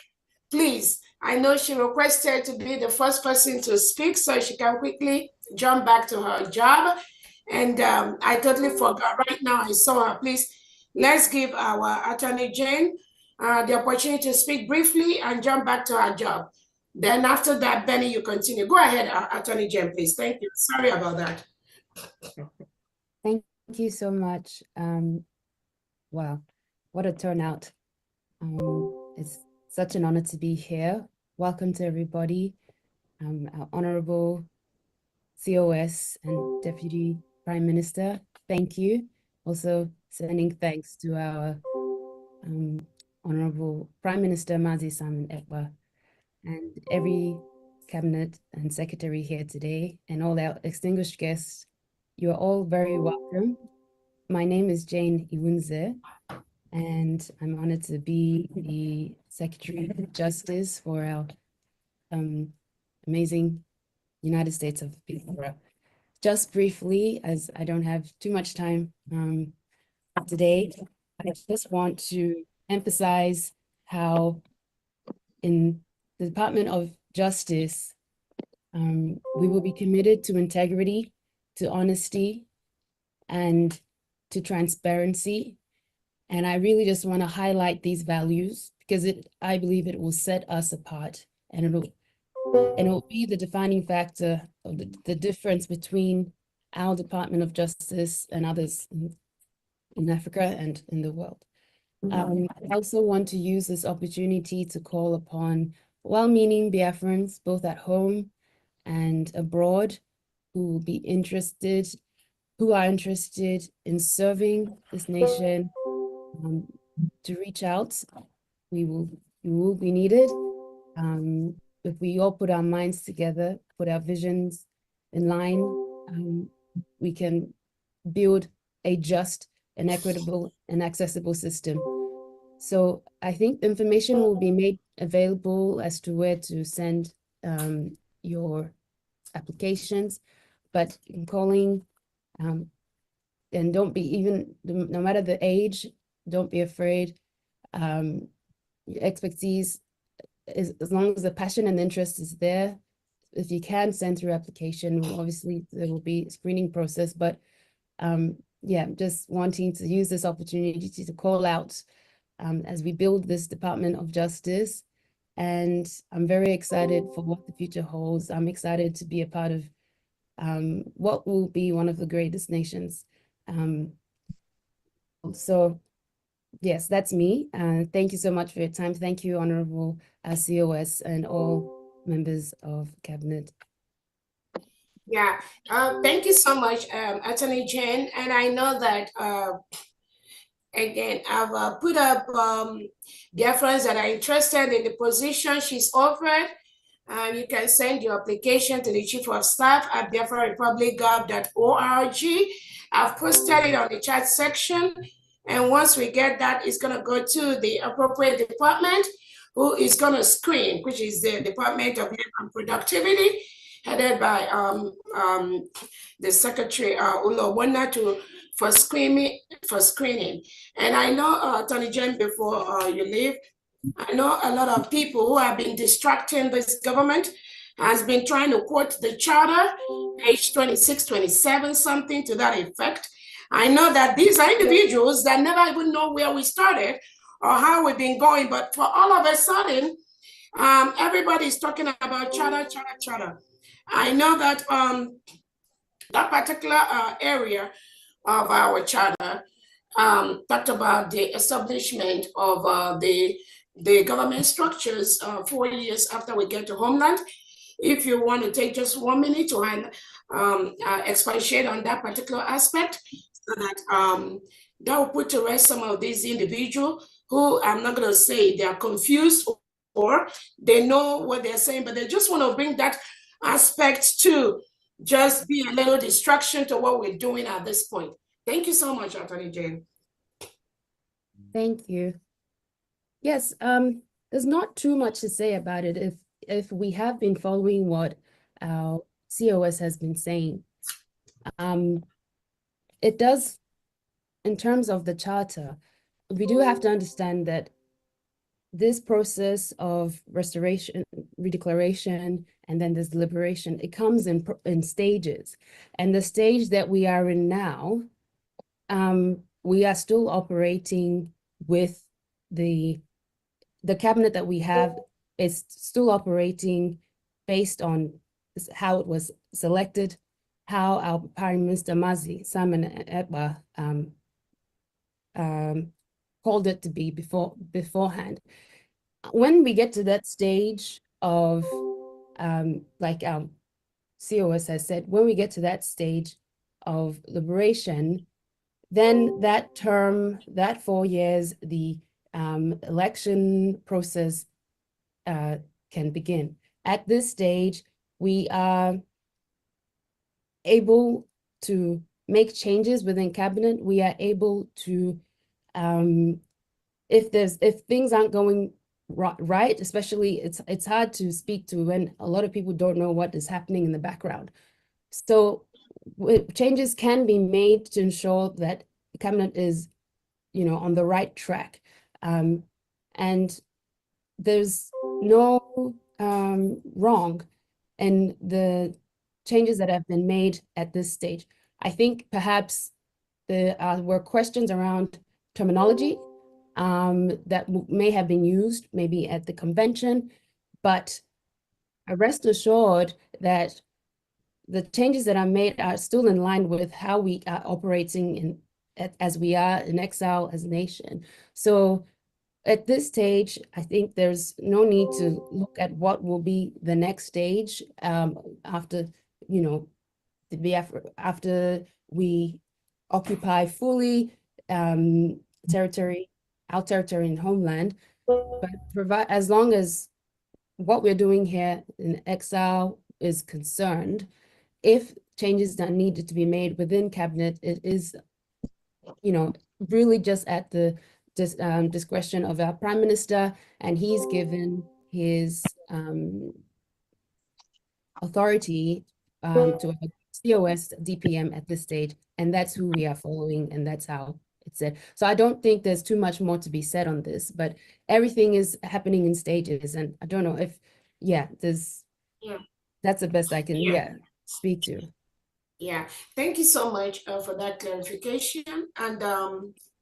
Please, I know she requested to be the first person to speak so she can quickly jump back to her job. And I totally forgot. Right now, I saw her. Please, let's give our attorney Jane the opportunity to speak briefly and jump back to her job. Then after that, Benny, you continue. Go ahead, Attorney Jane, please. Thank you. Sorry about that. Thank you so much. Wow, what a turnout. It's such an honor to be here. Welcome to everybody. Our Honorable COS and Deputy Prime Minister, thank you. Also sending thanks to our Honorable Prime Minister Mazi Simon Ekpa and every cabinet and secretary here today, and all our distinguished guests. You are all very welcome. My name is Jane Iwunze, and I'm honored to be the Secretary of Justice for our amazing United States of Biafra. Just briefly, as I don't have too much time today, I just want to emphasize how in the Department of Justice, we will be committed to integrity, to honesty, and to transparency. And I really just want to highlight these values because I believe it will set us apart, and it will be the defining factor of the difference between our Department of Justice and others in Africa and in the world. I also want to use this opportunity to call upon well-meaning Biafrans, both at home and abroad, who are interested in serving this nation, to reach out. We will be needed. If we all put our minds together, put our visions in line, we can build a just and equitable and accessible system. So I think information will be made available as to where to send your applications, but in calling, and don't be no matter the age, don't be afraid. Expertise, as long as the passion and interest is there, if you can send through application, obviously there will be a screening process, but yeah, just wanting to use this opportunity to call out as we build this Department of Justice. And I'm very excited for what the future holds. I'm excited to be a part of what will be one of the greatest nations. So yes, that's me. Thank you so much for your time. Thank you, Honorable COS and all members of Cabinet. Yeah, thank you so much, Attorney Jane. And I know that, again, I've put up Biafrans that are interested in the position she's offered. You can send your application to the Chief of Staff at biafrarepublic.gov.org. I've posted it on the chat section. And once we get that, it's going to go to the appropriate department, who is going to screen, which is the Department of Labor and Productivity, headed by the Secretary Ulo Wona for screening. And I know, Attorney Jane, before you leave, I know a lot of people who have been distracting this government has been trying to quote the charter, page 26, 27, something to that effect. I know that these are individuals that never even know where we started or how we've been going, but for all of a sudden, everybody's talking about charter. I know that that particular area of our charter talked about the establishment of the government structures 4 years after we get to Homeland. If you want to take just 1 minute to expatiate on that particular aspect, so that that will put to rest some of these individuals who, I'm not going to say they are confused or they know what they're saying, but they just want to bring that aspect to just be a little distraction to what we're doing at this point. Thank you so much, Attorney Jane. Thank you. Yes, there's not too much to say about it if we have been following what our COS has been saying. It does, in terms of the charter, we do have to understand that this process of restoration, redeclaration, and then this deliberation, it comes in stages. And the stage that we are in now, we are still operating with the cabinet that we have is still operating based on how it was selected, how our Prime Minister Mazi Simon Ekpa called it to be beforehand. When we get to that stage of, like our COS has said, when we get to that stage of liberation, then that term, that 4 years, the election process can begin. At this stage, we are able to make changes within cabinet. We are able to, if things aren't going right, especially it's hard to speak to when a lot of people don't know what is happening in the background. So changes can be made to ensure that the cabinet is, on the right track. And there's no wrong in the changes that have been made at this stage. I think perhaps there were questions around terminology that may have been used maybe at the convention, but rest assured that the changes that are made are still in line with how we are operating as we are in exile as a nation. So at this stage, I think there's no need to look at what will be the next stage after, the Biafra, after we occupy fully territory, our territory and homeland, but as long as what we're doing here in exile is concerned, if changes that needed to be made within cabinet, it is, really just at the discretion of our Prime Minister, and he's given his authority to a COS DPM at this stage, and that's who we are following, and that's how it's said. So I don't think there's too much more to be said on this, but everything is happening in stages, and I don't know if, that's the best I can, speak to. Yeah, thank you so much for that clarification. And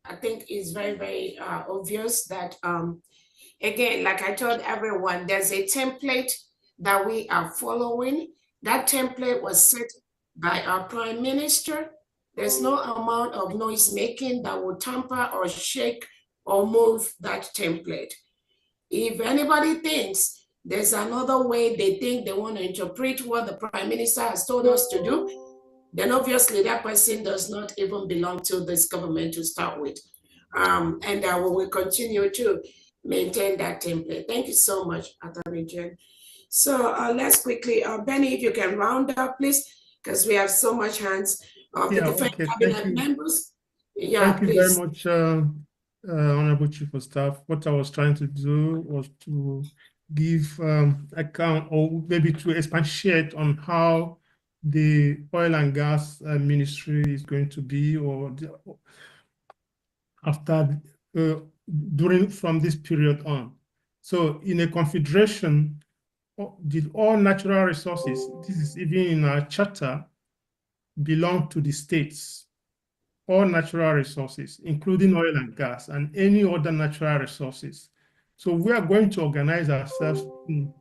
I think it's very, very obvious that, again, like I told everyone, there's a template that we are following. That template was set by our Prime Minister. There's no amount of noise making that will tamper or shake or move that template. If anybody thinks there's another way they think they want to interpret what the Prime Minister has told us to do, then obviously that person does not even belong to this government to start with. And we will continue to maintain that template. Thank you so much, Attorney Jane. So let's quickly, Benny, if you can round up, please, because we have so much hands of the different cabinet members. Thank you very much, Honorable Chief of Staff. What I was trying to do was to give account, or maybe to expatiate on how the oil and gas ministry is going to be, or after from this period on. So in a confederation, all natural resources, this is even in our charter, belong to the states. All natural resources, including oil and gas and any other natural resources. So we are going to organize ourselves in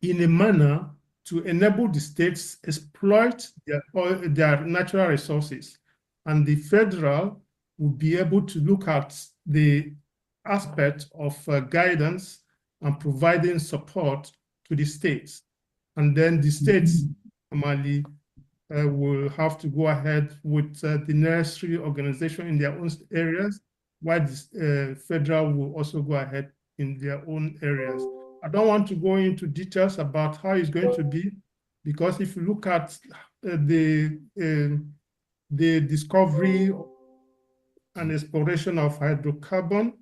a manner to enable the states exploit their natural resources, and the federal will be able to look at the aspect of guidance and providing support to the states. And then the states normally will have to go ahead with the necessary organization in their own areas, while the federal will also go ahead in their own areas. I don't want to go into details about how it's going to be, because if you look at the discovery and exploration of hydrocarbon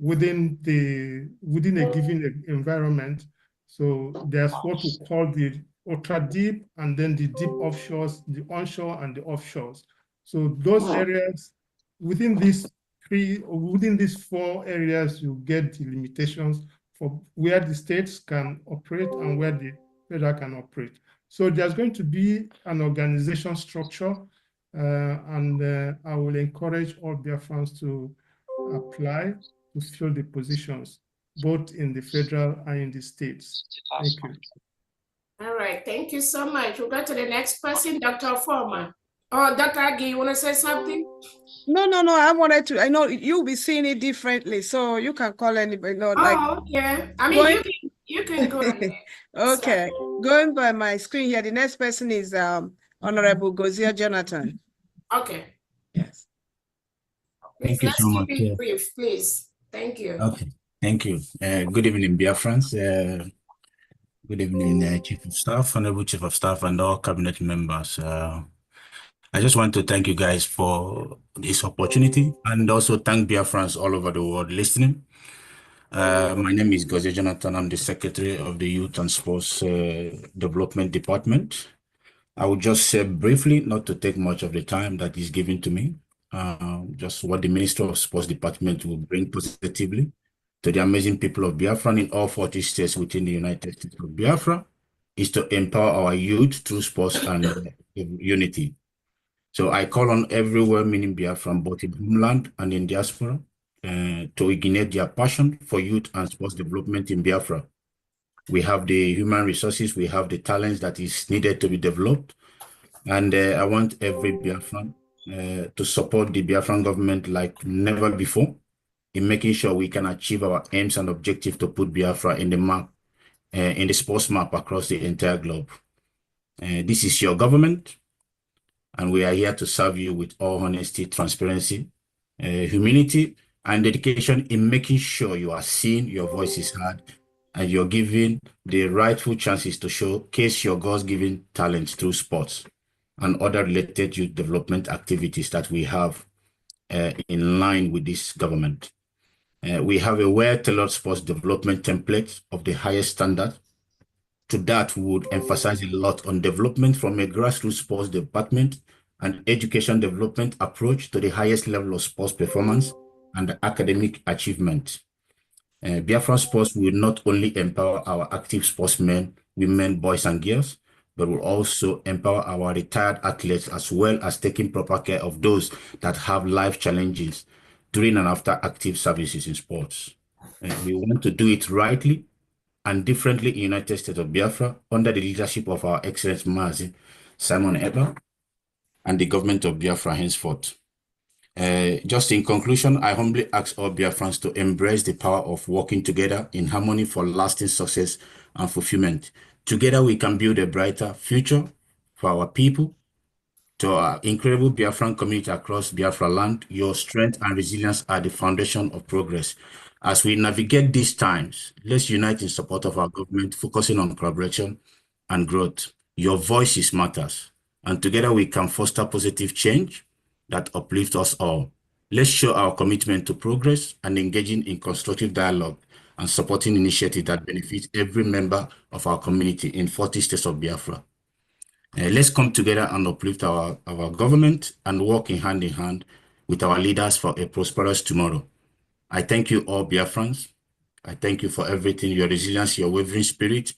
within a given environment, so there's what we call the ultra deep, and then the deep offshores, the onshore and the offshores. So those areas within these four areas, you get the limitations for where the states can operate and where the federal can operate. So there's going to be an organization structure, and I will encourage all Biafrans to apply to fill the positions, both in the federal and in the states. Thank you. All right, thank you so much. We'll go to the next person, Dr. Foreman. Oh, Dr. Agi, you want to say something? No. I know you'll be seeing it differently, so you can call anybody. No, Yeah. I mean, you can go ahead. Okay. Going by my screen here, the next person is Honorable Gozia Jonathan. Okay. Yes. Thank you so much. Keep it brief, please. Thank you. Okay. Thank you. Good evening, Biafrans. Good evening, Chief of Staff, Honorable Chief of Staff, and all cabinet members. I just want to thank you guys for this opportunity, and also thank Biafrans all over the world listening. My name is Gozia Jonathan. I'm the Secretary of the Youth and Sports Development Department. I will just say briefly, not to take much of the time that is given to me, just what the Minister of Sports Department will bring positively to the amazing people of Biafra in all 40 states within the United States of Biafra is to empower our youth through sports and unity. So I call on every well-meaning Biafran, both in homeland and in diaspora, to ignite their passion for youth and sports development in Biafra. We have the human resources, we have the talents that is needed to be developed. And I want every Biafran to support the Biafran government like never before in making sure we can achieve our aims and objectives to put Biafra in the map, in the sports map across the entire globe. This is your government, and we are here to serve you with all honesty, transparency, humility, and dedication in making sure you are seen, your voice is heard, and you're given the rightful chances to showcase your God's-given talents through sports and other related youth development activities that we have in line with this government. We have a well-tailored sports development template of the highest standard. To that, we would emphasize a lot on development from a grassroots sports department and education development approach to the highest level of sports performance and academic achievement. Biafran Sports will not only empower our active sportsmen, women, boys, and girls, but will also empower our retired athletes as well as taking proper care of those that have life challenges during and after active services in sports. We want to do it rightly and differently in United States of Biafra under the leadership of our excellent Mazi Simon Eber and the government of Biafra henceforth. Just in conclusion, I humbly ask all Biafrans to embrace the power of working together in harmony for lasting success and fulfillment. Together, we can build a brighter future for our people. To our incredible Biafran community across Biafra land, your strength and resilience are the foundation of progress. As we navigate these times, let's unite in support of our government, focusing on collaboration and growth. Your voices matters, and together we can foster positive change that uplifts us all. Let's show our commitment to progress and engaging in constructive dialogue and supporting initiatives that benefit every member of our community in 40 states of Biafra. Let's come together and uplift our government and work in hand with our leaders for a prosperous tomorrow. I thank you all, Biafrans. I thank you for everything, your resilience, your wavering spirit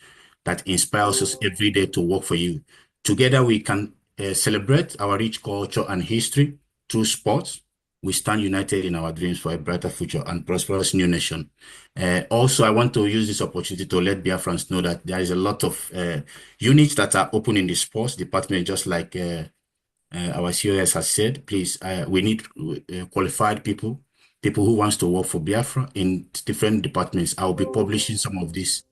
that inspires us every day to work for you. Together, we can celebrate our rich culture and history through sports. We stand united in our dreams for a brighter future and prosperous new nation. Also, I want to use this opportunity to let Biafrans know that there is a lot of units that are open in the sports department, just like our COS has said. Please, we need qualified people who wants to work for Biafra in different departments. I will be publishing some of this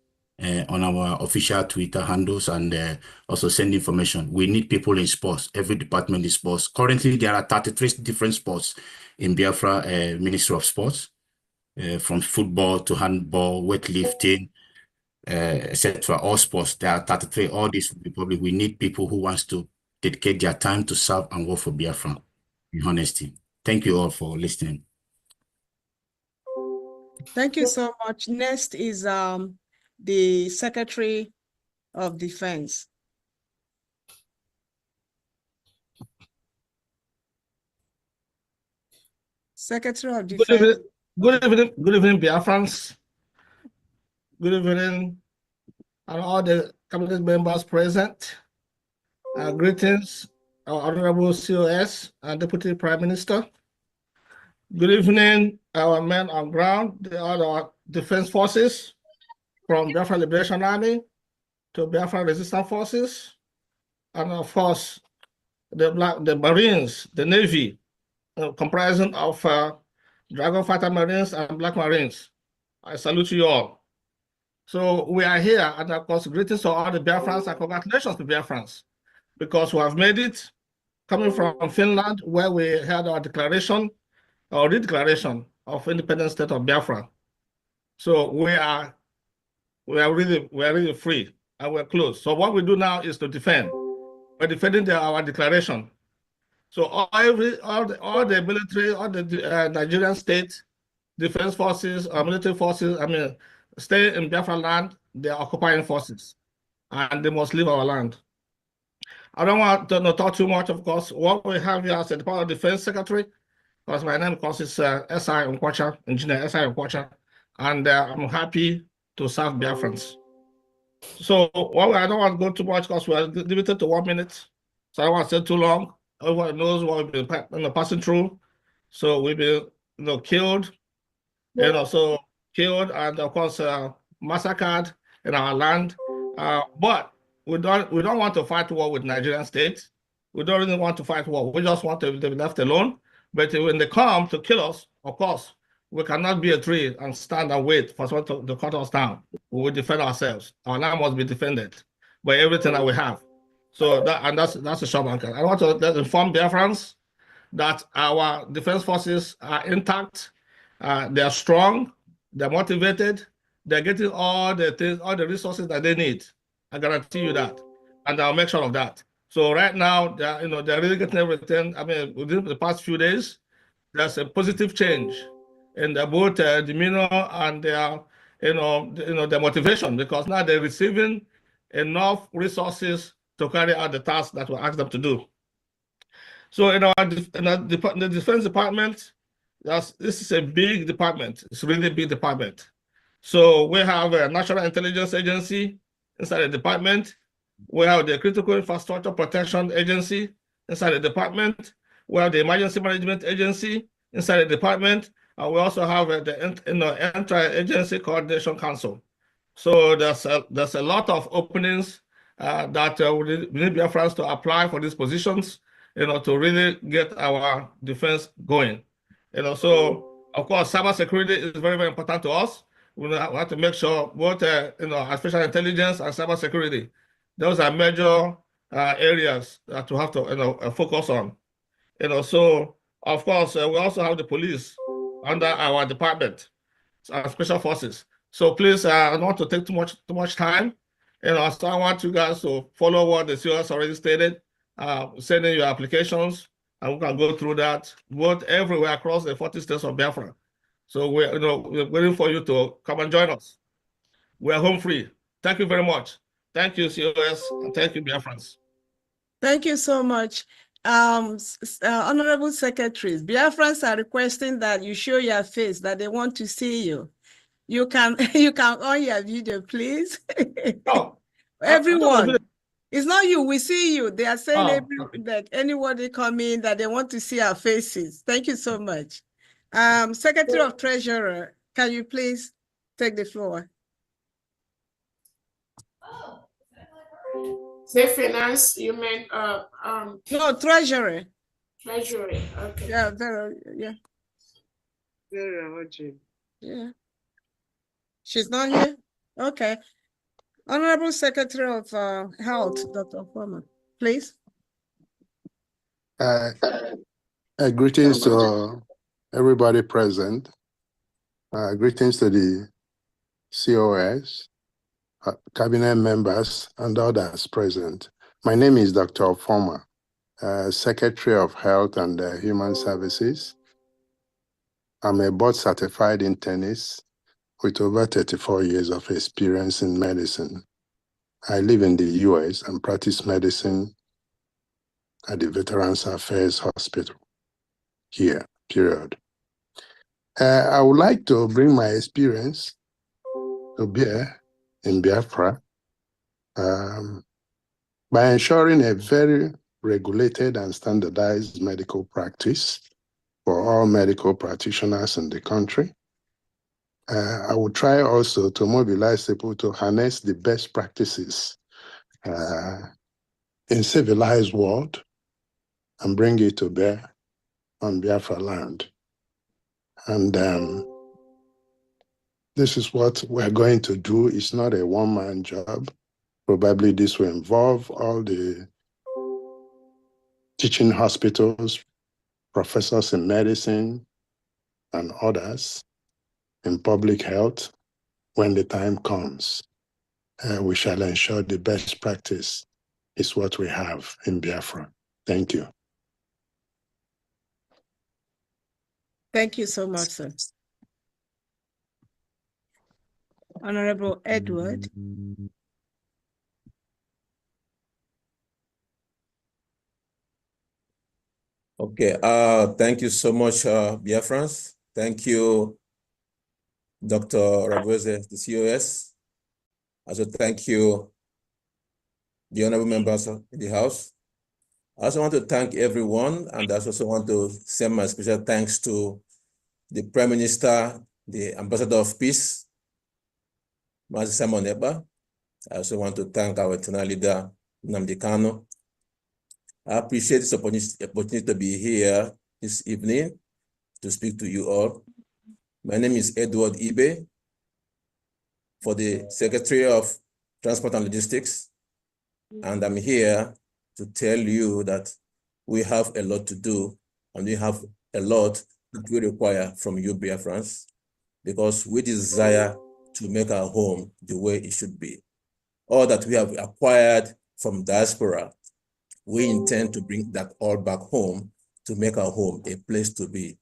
on our official Twitter handles and also send information. We need people in sports. Every department is sports. Currently, there are 33 different sports in Biafra Ministry of Sports. from football to handball, weightlifting, etc. All sports. There are 33. All these republic. We need people who wants to dedicate their time to serve and work for Biafra. In honesty, thank you all for listening. Thank you so much. Next is the Secretary of Defense. Secretary of Defense. Good evening, Biafrans. Good evening, and all the cabinet members present. Greetings, our Honorable COS and Deputy Prime Minister. Good evening, our men on ground, the other defense forces, from Biafra Liberation Army to Biafra Resistance Forces, and of course, the Marines, the Navy, comprising of Dragon Fighter Marines and Black Marines. I salute you all. So we are here, and of course, greetings to all the Biafrans and congratulations to Biafrans, because we have made it, coming from Finland, where we had our declaration, or redeclaration of independent state of Biafra. So we are really free, and we're close. So what we do now is to defend. We're defending our declaration. So all the military, all the Nigerian state defense forces or military forces, stay in Biafra land, they are occupying forces, and they must leave our land. I don't want to talk too much, of course. What we have here as the Department of Defense Secretary, because my name, of course, is S.I. Nkwacha, Engineer S.I. Nkwacha, and I'm happy to serve Biafrans. So I don't want to go too much because we are limited to 1 minute, so I don't want to say too long. Everyone knows what we've been passing through. So we've been killed, killed and of course massacred in our land. But we don't want to fight war with Nigerian state. We don't really want to fight war. We just want to be left alone. But when they come to kill us, of course, we cannot be a tree and stand and wait for someone to cut us down. We will defend ourselves. Our land must be defended by everything that we have. So that's a short answer. I want to inform Biafrans that our defense forces are intact. They are strong. They're motivated. They're getting all the resources that they need. I guarantee you that, and I'll make sure of that. So right now, they're really getting everything. Within the past few days, there's a positive change in both demeanor and their motivation, because now they're receiving enough resources to carry out the tasks that we asked them to do. So in the Defense Department, this is a big department. It's really a big department. So we have a National Intelligence Agency inside the department. We have the Critical Infrastructure Protection Agency inside the department. We have the Emergency Management Agency inside the department. And we also have the Inter-Agency Coordination Council. So there's a lot of openings that we need Biafrans to apply for these positions, to really get our defense going. So of course, cybersecurity is very, very important to us. We have to make sure both artificial intelligence and cybersecurity, those are major areas that we have to focus on. So of course, we also have the police under our department, special forces. So please, I don't want to take too much time. So I want you guys to follow what the COS already stated. Send in your applications, and we can go through that both everywhere across the 40 states of Biafra. So we're waiting for you to come and join us. We're home free. Thank you very much. Thank you, COS, and thank you, Biafrans. Thank you so much. Honorable Secretaries, Biafrans are requesting that you show your face, that they want to see you. You can on your video, please. Oh, everyone. It's not you, we see you. They are saying okay. that anybody come in that they want to see our faces. Thank you so much. Secretary of Treasurer, can you please take the floor? Say finance, you mean no, treasury. Treasury, okay. Yeah, yeah. She's not here? Okay. Honorable Secretary of Health, Dr. Foreman, please. Greetings to everybody present. Greetings to the COS, cabinet members, and others present. My name is Dr. Former, Secretary of Health and Human Services. I'm a board-certified internist with over 34 years of experience in medicine. I live in the US and practice medicine at the Veterans Affairs Hospital here, period. I would like to bring my experience to bear in Biafra by ensuring a very regulated and standardized medical practice for all medical practitioners in the country. I will try also to mobilize people to harness the best practices in civilized world and bring it to bear on Biafra land. And this is what we're going to do. It's not a one-man job. Probably this will involve all the teaching hospitals, professors in medicine, and others in public health. When the time comes, we shall ensure the best practice is what we have in Biafra. Thank you. Thank you so much, sir. Honorable Edward. Okay, thank you so much, Biafrans. Thank you, Dr. Rabueze, the COS. Also, thank you, the honorable members in the House. I also want to thank everyone, and I also want to send my special thanks to the Prime Minister, the Ambassador of Peace, Mazi Simon Eba. I also want to thank our internal leader, Nnamdi Kanu. I appreciate this opportunity to be here this evening to speak to you all. My name is Edward Ibe, for the Secretary of Transport and Logistics, and I'm here to tell you that we have a lot to do, and we have a lot that we require from you, Biafrans, because we desire to make our home the way it should be. All that we have acquired from diaspora, we intend to bring that all back home to make our home a place to be.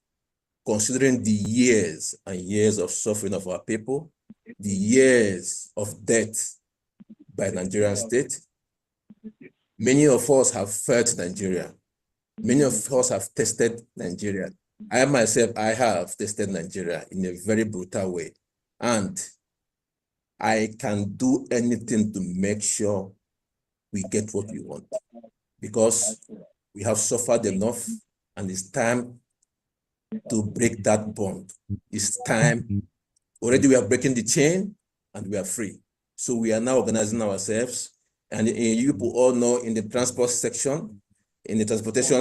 Considering the years and years of suffering of our people, the years of death by Nigerian state, many of us have felt Nigeria. Many of us have tested Nigeria. I myself, I have tested Nigeria in a very brutal way. And I can do anything to make sure we get what we want, because we have suffered enough, and it's time to break that bond. It's time. Already we are breaking the chain and we are free. So we are now organizing ourselves. And you people all know, in the transport section, in the transportation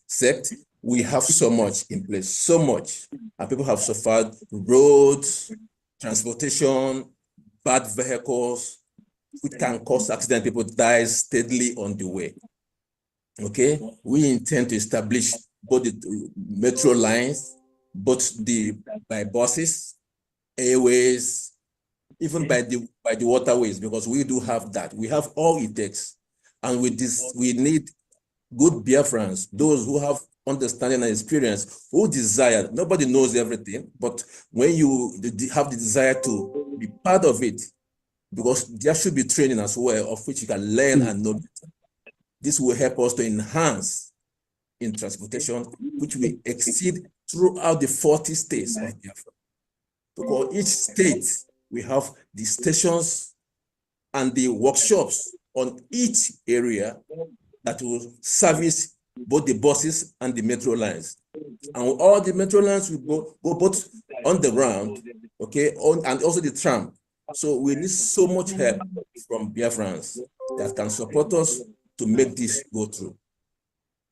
sector, we have so much in place, so much. And people have suffered roads, transportation, bad vehicles, which can cause accident. People die steadily on the way. Okay, we intend to establish both the metro lines, both by buses, airways, even by the waterways, because we do have that. We have all it takes. And with this, we need good Biafrans, those who have understanding and experience, who desire. Nobody knows everything, but when you have the desire to be part of it, because there should be training as well, of which you can learn and know. This will help us to enhance in transportation, which will exceed throughout the 40 states of Biafra. Because each state, we have the stations and the workshops on each area that will service both the buses and the metro lines. And all the metro lines will go both on the ground, okay, and also the tram. So we need so much help from Biafrans that can support us to make this go through.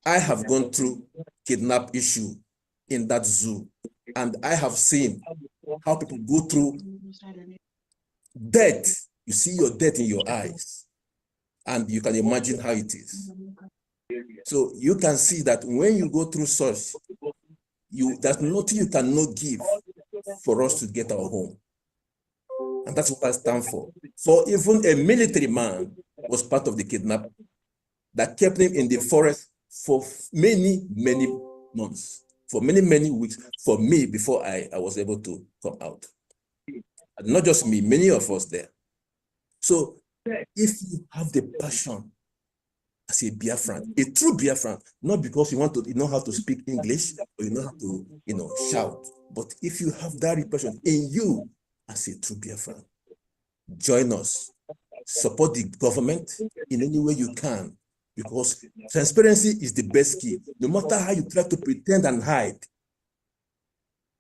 I have gone through kidnap issue in that zoo, and I have seen how people go through death. You see your death in your eyes, and you can imagine how it is. So you can see that when you go through such, there's nothing you cannot give for us to get our home. And that's what I stand for. For even a military man was part of the kidnap that kept him in the forest for many, many months, for many, many weeks, for me before I was able to come out. And not just me, many of us there. So if you have the passion as a Biafran, a true Biafran, not because you know how to speak English or you know how to, shout, but if you have that passion in you as a true Biafran, join us, support the government in any way you can, because transparency is the best key. No matter how you try to pretend and hide,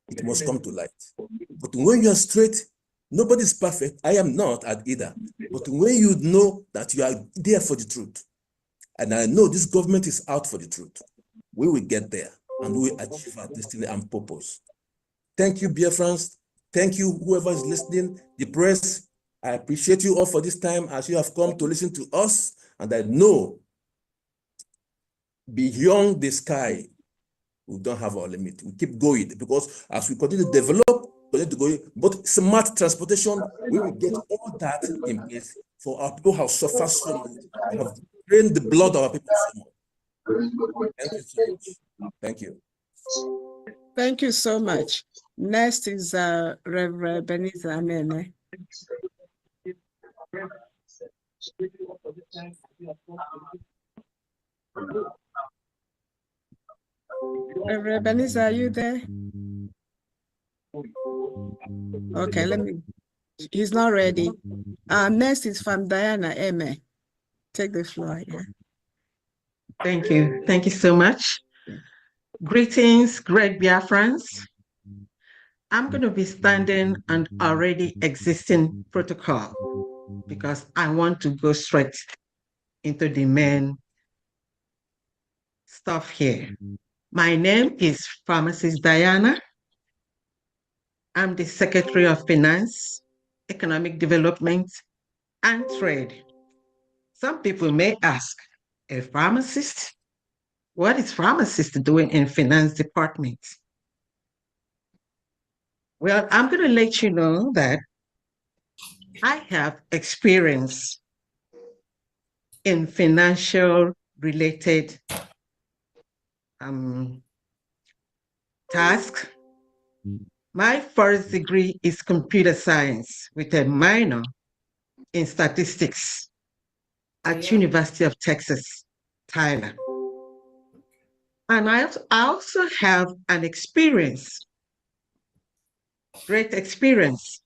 it must come to light. But when you are straight, nobody's perfect. I am not at either. But when you know that you are there for the truth, and I know this government is out for the truth, we will get there and we will achieve our destiny and purpose. Thank you, Biafrans. Thank you, whoever is listening, the press. I appreciate you all for this time as you have come to listen to us. And I know beyond the sky, we don't have our limit. We keep going because as we continue to develop, but smart transportation, we will get all that in place for our people who have suffered so much. We have drained the blood of our people so much. Thank you so much. Thank you. Thank you so much. Next is Reverend Benita Amene. Reverend Benita, are you there? Okay, he's not ready. Next is from Diana Eme. Take the floor. Yeah. Thank you. Thank you so much. Greetings, great Biafrans. I'm going to be standing on already existing protocol because I want to go straight into the main stuff here. My name is Pharmacist Diana. I'm the Secretary of Finance, Economic Development, and Trade. Some people may ask, a pharmacist? What is pharmacist doing in finance department? Well, I'm going to let you know that I have experience in financial related tasks. My first degree is computer science with a minor in statistics at University of Texas, Tyler. And I also have an experience, great experience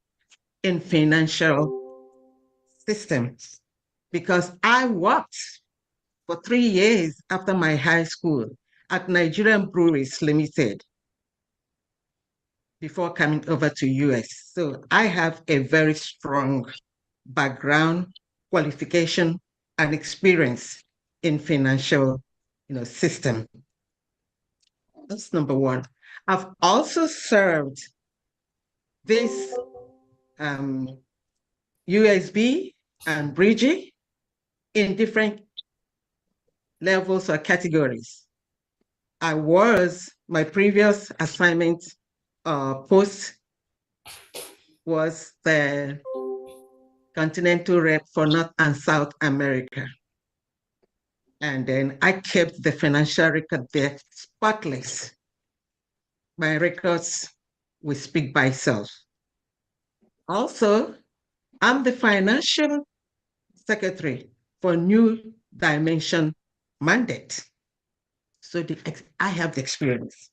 in financial systems because I worked for 3 years after my high school at Nigerian Breweries Limited before coming over to US. So I have a very strong background, qualification, and experience in financial system. That's number one. I've also served this USB and Bridgie in different levels or categories. My previous assignment post was the Continental Rep for North and South America. And then I kept the financial record there spotless. My records will speak by itself. Also, I'm the financial secretary for New Dimension mandate. So I have the experience.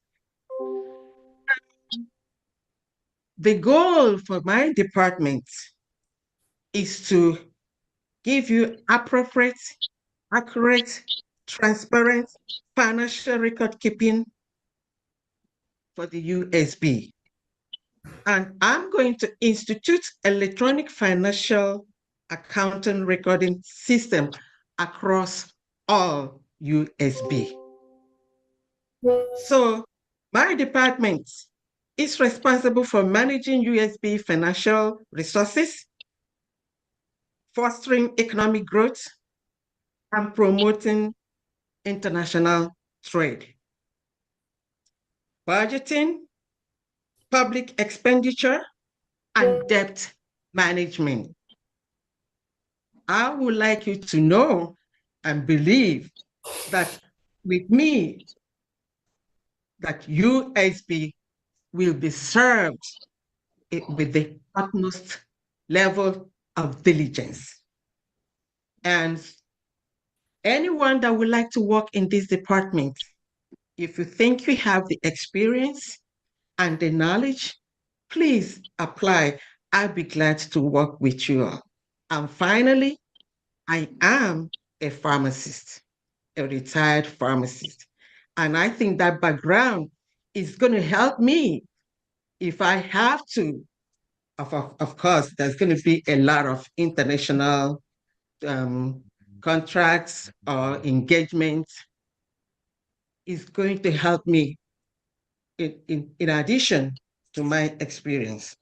The goal for my department is to give you appropriate, accurate, transparent financial record keeping for the USB. And I'm going to institute electronic financial accounting recording system across all USB. So my department is responsible for managing USB financial resources, fostering economic growth, and promoting international trade. Budgeting, public expenditure, and debt management. I would like you to know and believe that with me, that USB will be served with the utmost level of diligence. And anyone that would like to work in this department, if you think you have the experience and the knowledge, please apply. I'll be glad to work with you all. And finally, I am a pharmacist, a retired pharmacist. And I think that background is going to help me if I have to. Of course, there's going to be a lot of international contracts or engagements. Is going to help me in addition to my experience.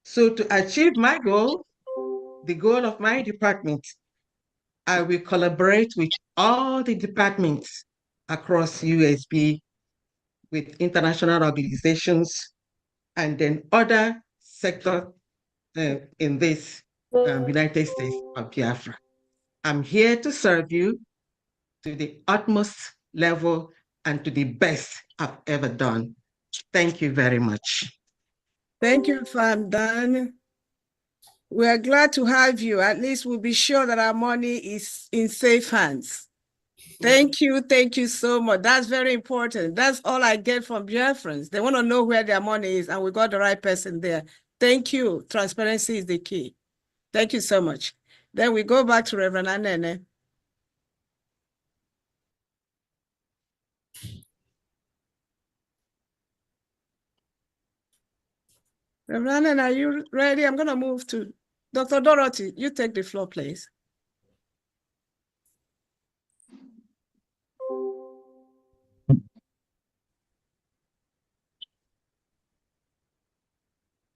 So to achieve my goal, the goal of my department, I will collaborate with all the departments across USB, with international organizations, and then other sectors in this United States of Biafra. I'm here to serve you to the utmost level and to the best I've ever done. Thank you very much. Thank you, Fan Dan. We are glad to have you. At least we'll be sure that our money is in safe hands. Thank you so much. That's very important. That's all I get from Biafrans. They want to know where their money is, and we got the right person there. Thank you. Transparency is the key. Thank you so much. Then we go back to Reverend Anene. Reverend Anene, are you ready? I'm going to move to Dr. Dorothy. You take the floor, please.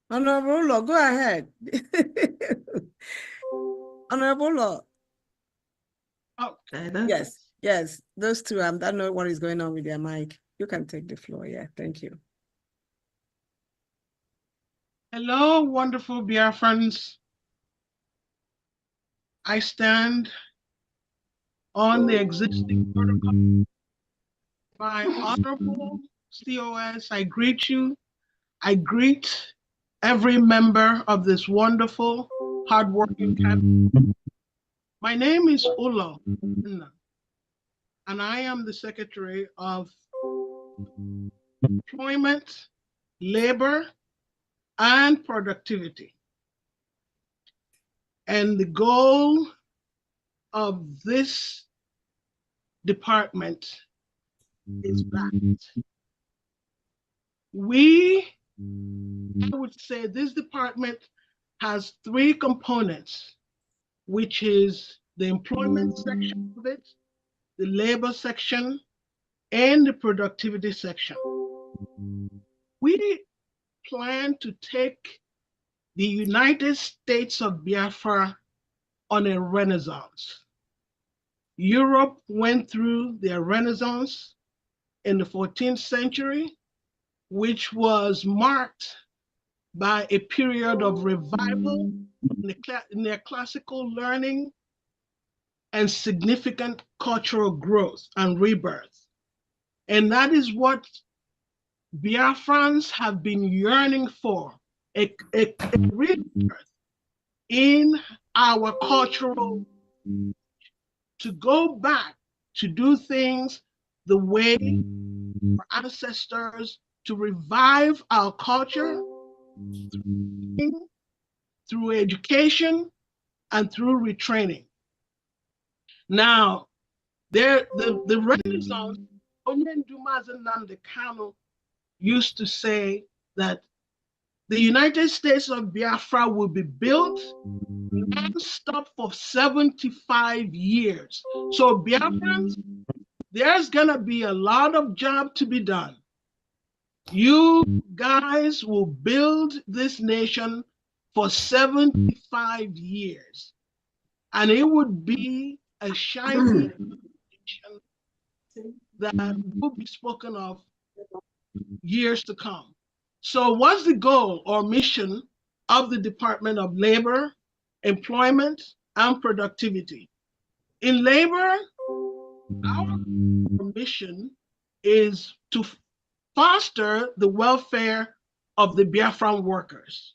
Honorable Law, go ahead. Honorable Law. Oh, yes, those two, I don't know what is going on with their mic. You can take the floor, yeah, thank you. Hello, wonderful Biafrans. I stand on the existing protocol. My honorable COS, I greet you. I greet every member of this wonderful, hardworking cabinet. My name is Ulo, and I am the Secretary of Employment, Labor, and Productivity. And the goal of this department is that I would say this department has three components, which is the employment section of it, the labor section, and the productivity section. We plan to take the United States of Biafra on a renaissance. Europe went through their renaissance in the 14th century, which was marked by a period of revival in their classical learning and significant cultural growth and rebirth. And that is what Biafrans have been yearning for, a rebirth in our cultural, to go back to do things the way our ancestors, to revive our culture through education and through retraining. Now, the Renaissance, Onyendumazi Nnamdi Kanu used to say that the United States of Biafra will be built non-stop for 75 years. So Biafrans, there's gonna be a lot of job to be done. You guys will build this nation for 75 years. And it would be a shining nation that will be spoken of years to come. So what's the goal or mission of the Department of Labor, Employment, and Productivity? In labor, our mission is to foster the welfare of the Biafran workers.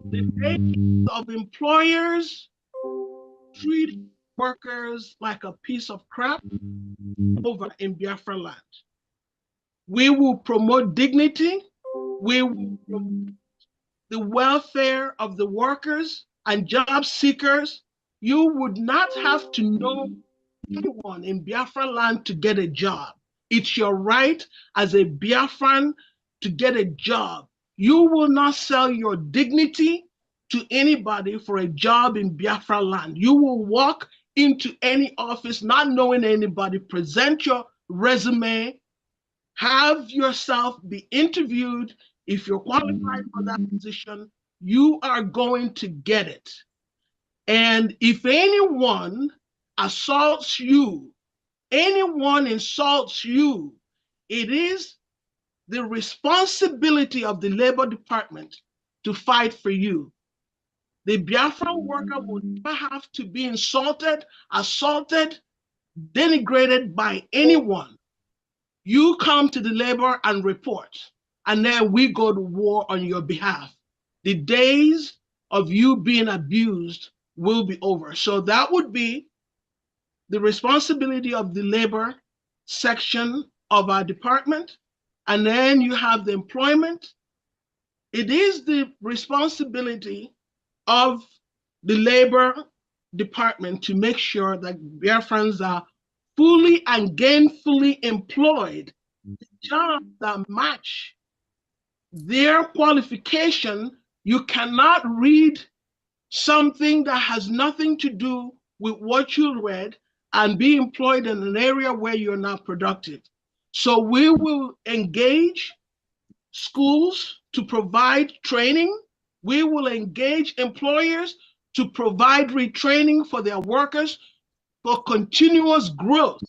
The nature of employers treat workers like a piece of crap over in Biafra land. We will promote dignity. We will promote the welfare of the workers and job seekers. You would not have to know anyone in Biafra land to get a job. It's your right as a Biafran to get a job. You will not sell your dignity to anybody for a job in Biafra land. You will walk into any office not knowing anybody, present your resume, have yourself be interviewed. If you're qualified for that position, you are going to get it. And if anyone assaults you, anyone insults you, it is the responsibility of the Labor Department to fight for you. The Biafran worker will never have to be insulted, assaulted, denigrated by anyone. You come to the labor and report, and then we go to war on your behalf. The days of you being abused will be over. So that would be the responsibility of the labor section of our department. And then you have the employment. It is the responsibility of the labor department to make sure that Biafrans are fully and gainfully employed, jobs that match their qualification. You cannot read something that has nothing to do with what you read and be employed in an area where you're not productive. So we will engage schools to provide training. We will engage employers to provide retraining for their workers for continuous growth.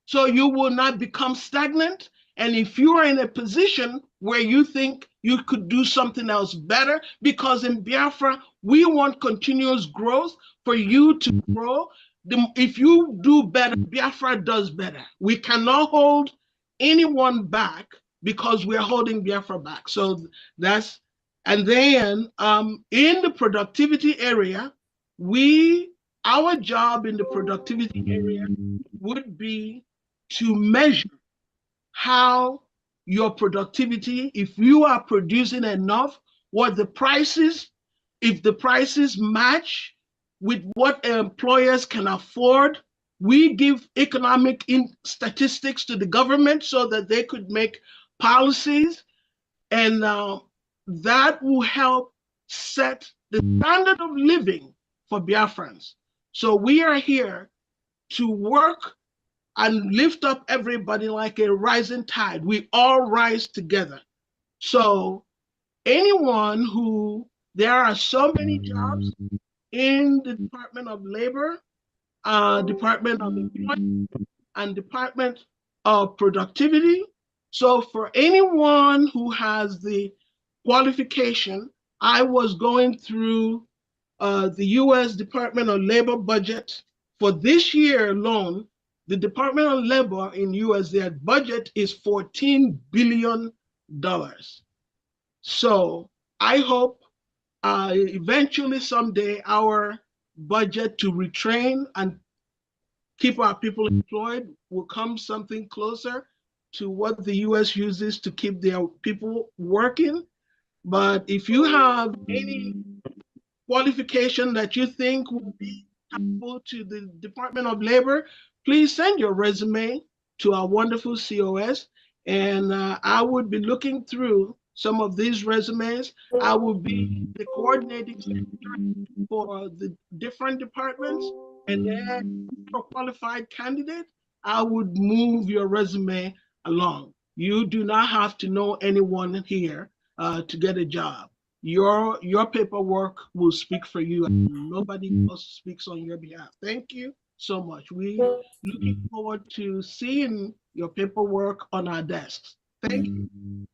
So you will not become stagnant. And if you are in a position where you think you could do something else better, because in Biafra, we want continuous growth for you to grow. If you do better, Biafra does better. We cannot hold anyone back because we're holding Biafra back. So that's, and then in the productivity area, our job in the productivity area would be to measure how your productivity, if you are producing enough, what the prices, if the prices match with what employers can afford. We give economic statistics to the government so that they could make policies, and that will help set the standard of living for Biafrans. So we are here to work and lift up everybody like a rising tide. We all rise together. So anyone who, there are so many jobs in the Department of Labor, Department of Employment, and Department of Productivity. So for anyone who has the qualification, I was going through the US Department of Labor budget. For this year alone, the Department of Labor in US, their budget is $14 billion. So I hope eventually someday our budget to retrain and keep our people employed will come something closer to what the US uses to keep their people working. But if you have any qualification that you think would be helpful to the Department of Labor, please send your resume to our wonderful COS, and I would be looking through some of these resumes. I will be the coordinating secretary for the different departments, and then for a qualified candidate, I would move your resume along. You do not have to know anyone here to get a job. Your paperwork will speak for you, and nobody else speaks on your behalf. Thank you so much. We looking forward to seeing your paperwork on our desks. Thank you.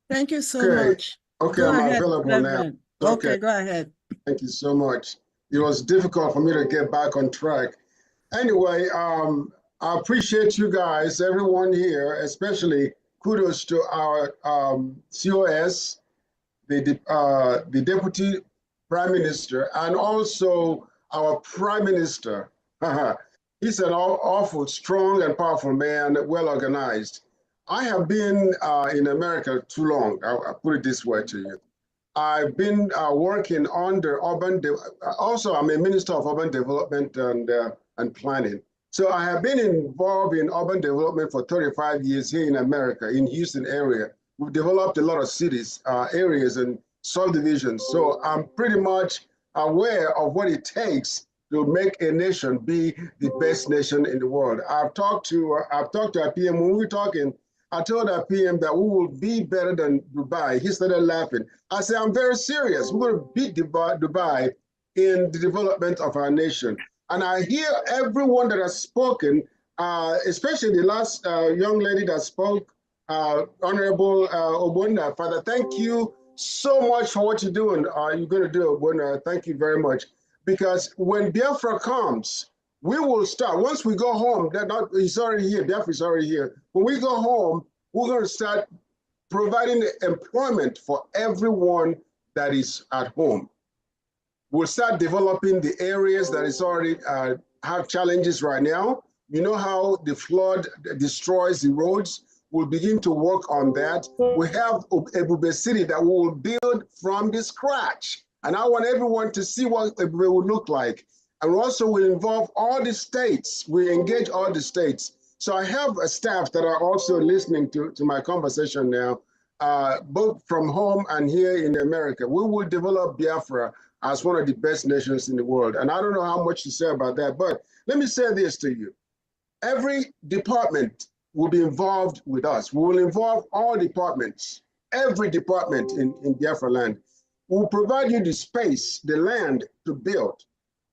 Thank you so Good. much. Okay, Go I'm ahead, available now. Reverend. Okay, Okay, go ahead. thank you so much. It was difficult for me to get back on track. Anyway, I appreciate you guys, everyone here, especially kudos to our COS, the Deputy Prime Minister, and also our Prime Minister. He's an awful, strong and powerful man, well organized. I have been in America too long. I'll put it this way to you. I've been working under also I'm a Minister of Urban Development and Planning. So I have been involved in urban development for 35 years here in America, in Houston area. We've developed a lot of cities, areas and subdivisions. So I'm pretty much aware of what it takes to make a nation be the best nation in the world. I've talked to our PM when we were talking. I told our PM that we will be better than Dubai. He started laughing. I said, I'm very serious. We're going to beat Dubai in the development of our nation. And I hear everyone that has spoken, especially the last young lady that spoke, Honorable Obunda. Father, thank you so much for what you're doing. You're going to do, Obunda. Thank you very much. Because when Biafra comes, we will start. Once we go home, he's already here, Biafra is already here. When we go home, we're going to start providing employment for everyone that is at home. We'll start developing the areas that is already have challenges right now. You know how the flood destroys the roads? We'll begin to work on that. We have Ebube City that we will build from the scratch. And I want everyone to see what Ebube would look like. And also will involve all the states. We engage all the states. So I have a staff that are also listening to my conversation now, both from home and here in America. We will develop Biafra as one of the best nations in the world. And I don't know how much to say about that, but let me say this to you. Every department will be involved with us. We will involve all departments, every department in Biafra land. We will provide you the space, the land to build,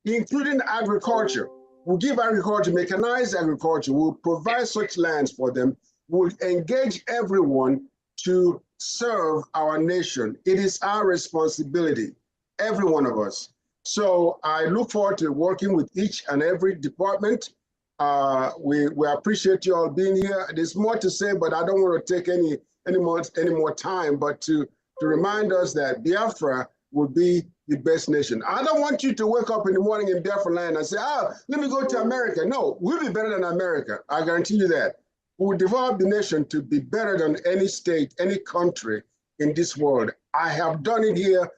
including agriculture. We'll give agriculture, mechanized agriculture. We'll provide such lands for them. We'll engage everyone to serve our nation. It is our responsibility, every one of us. So I look forward to working with each and every department. We appreciate you all being here. There's more to say, but I don't want to take any more time, but to remind us that Biafra will be the best nation. I don't want you to wake up in the morning in Biafra land and say, let me go to America. No, we'll be better than America. I guarantee you that. We will develop the nation to be better than any state, any country in this world. I have done it here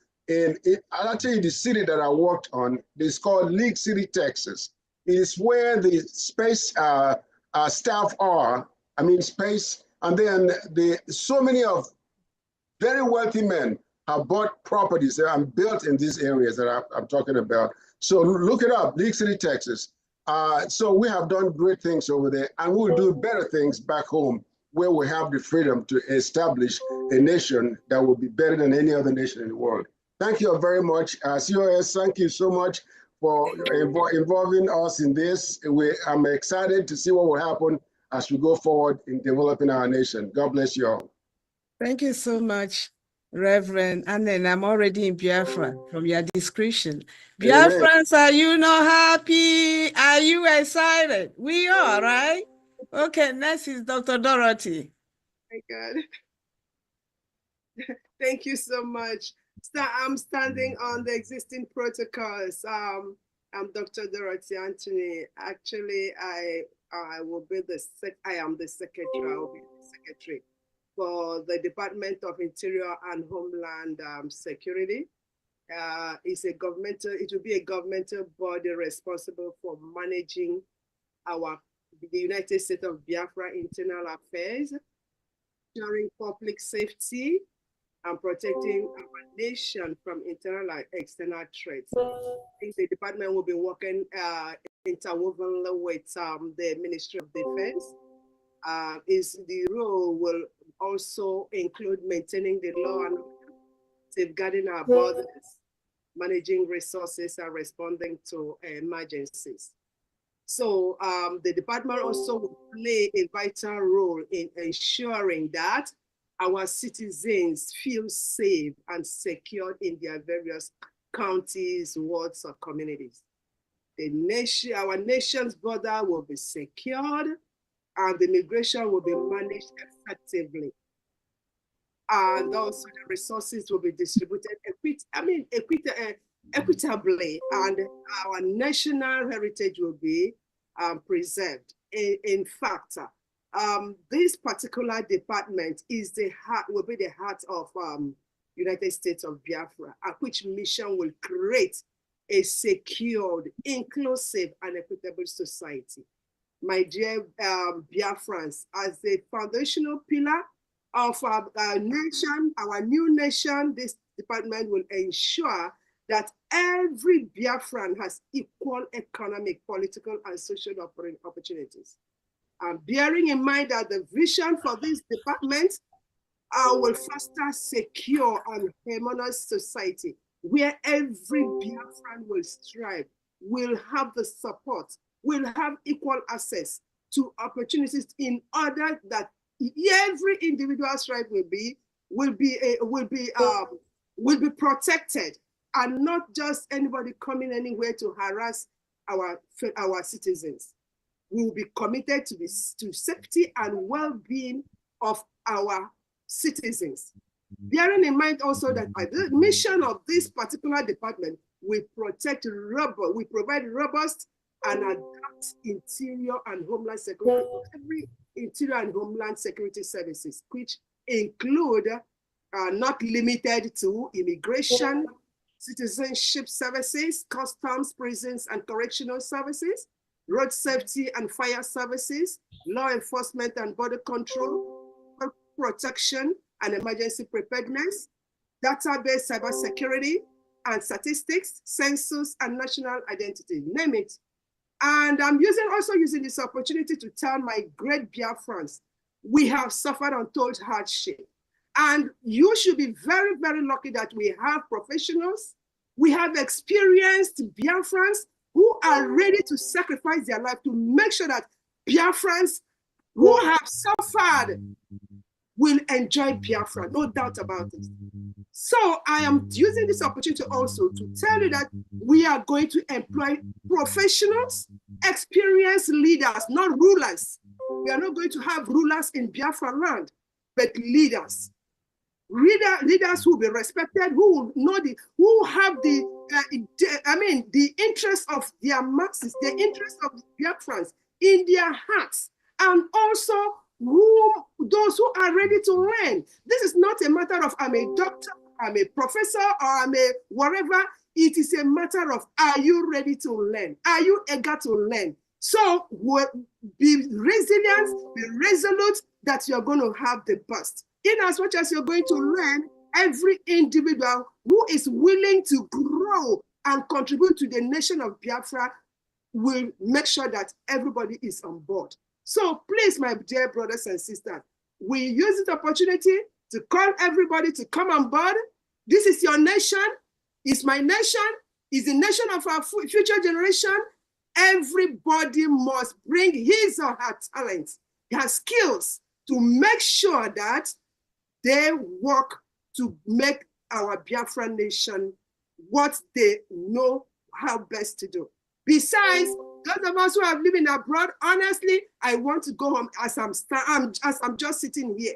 I'll tell you the city that I worked on. It's called League City, Texas. It is where the space staff are, space, and then so many of very wealthy men have bought properties there and built in these areas that I'm talking about. So look it up, League City, Texas. So we have done great things over there, and we'll do better things back home where we have the freedom to establish a nation that will be better than any other nation in the world. Thank you very much. COS, thank you so much for involving us in this. I'm excited to see what will happen as we go forward in developing our nation. God bless you all. Thank you so much, Reverend. And then I'm already in Biafra from your description. Biafrans, are you not happy? Are you excited? We are, right? Okay, next is Dr. Dorothy. My God. Thank you so much. I'm standing on the existing protocols. I'm Dr. Dorothy Anthony. Actually, I will be I am the secretary. I will be the secretary for the Department of Interior and Homeland Security. It will be a governmental body responsible for managing the United States of Biafra internal affairs, ensuring public safety, and protecting our nation from internal and external threats. I think the department will be working interwovenly with the Ministry of Defense. The role will also include maintaining the law and safeguarding our borders, managing resources, and responding to emergencies. So the department also will play a vital role in ensuring that our citizens feel safe and secure in their various counties, wards, or communities. Our nation's border will be secured and the migration will be managed effectively. And also the resources will be distributed equitably, and our national heritage will be preserved. In fact, this particular department will be the heart of United States of Biafra, at which mission will create a secured, inclusive, and equitable society. My dear Biafrans, as the foundational pillar of our nation, our new nation, this department will ensure that every Biafran has equal economic, political, and social opportunities. Bearing in mind that the vision for this department will foster secure and harmonious society where every Biafran will strive, will have the support, will have equal access to opportunities in order that every individual's right will be protected, and not just anybody coming anywhere to harass our citizens. We will be committed to safety and well-being of our citizens. Bearing in mind also that the mission of this particular department will provide robust and adapt interior and homeland security, every interior and homeland security services, which include not limited to immigration, citizenship services, customs, prisons, and correctional services, road safety and fire services, law enforcement and border control, protection and emergency preparedness, database cybersecurity and statistics, census and national identity, name it. And I'm also using this opportunity to tell my great Biafrans, we have suffered untold hardship. And you should be very, very lucky that we have professionals, we have experienced Biafrans who are ready to sacrifice their life to make sure that Biafrans who have suffered will enjoy Biafra, no doubt about it. So I am using this opportunity also to tell you that we are going to employ professionals, experienced leaders, not rulers. We are not going to have rulers in Biafra land, but leaders. Leaders who will be respected, who will know who have the interest of their masses, the interest of Biafrans in their hearts, and also those who are ready to learn. This is not a matter of I'm a doctor, I'm a professor, or I'm a whatever. It is a matter of, are you ready to learn? Are you eager to learn? So be resilient, be resolute that you're going to have the best. In as much as you're going to learn, every individual who is willing to grow and contribute to the nation of Biafra will make sure that everybody is on board. So please, my dear brothers and sisters, we use this opportunity to call everybody to come on board. This is your nation, it's my nation, it's the nation of our future generation. Everybody must bring his or her talents, their skills, to make sure that they work to make our Biafran nation what they know how best to do. Besides, those of us who are living abroad, honestly, I want to go home as I'm just sitting here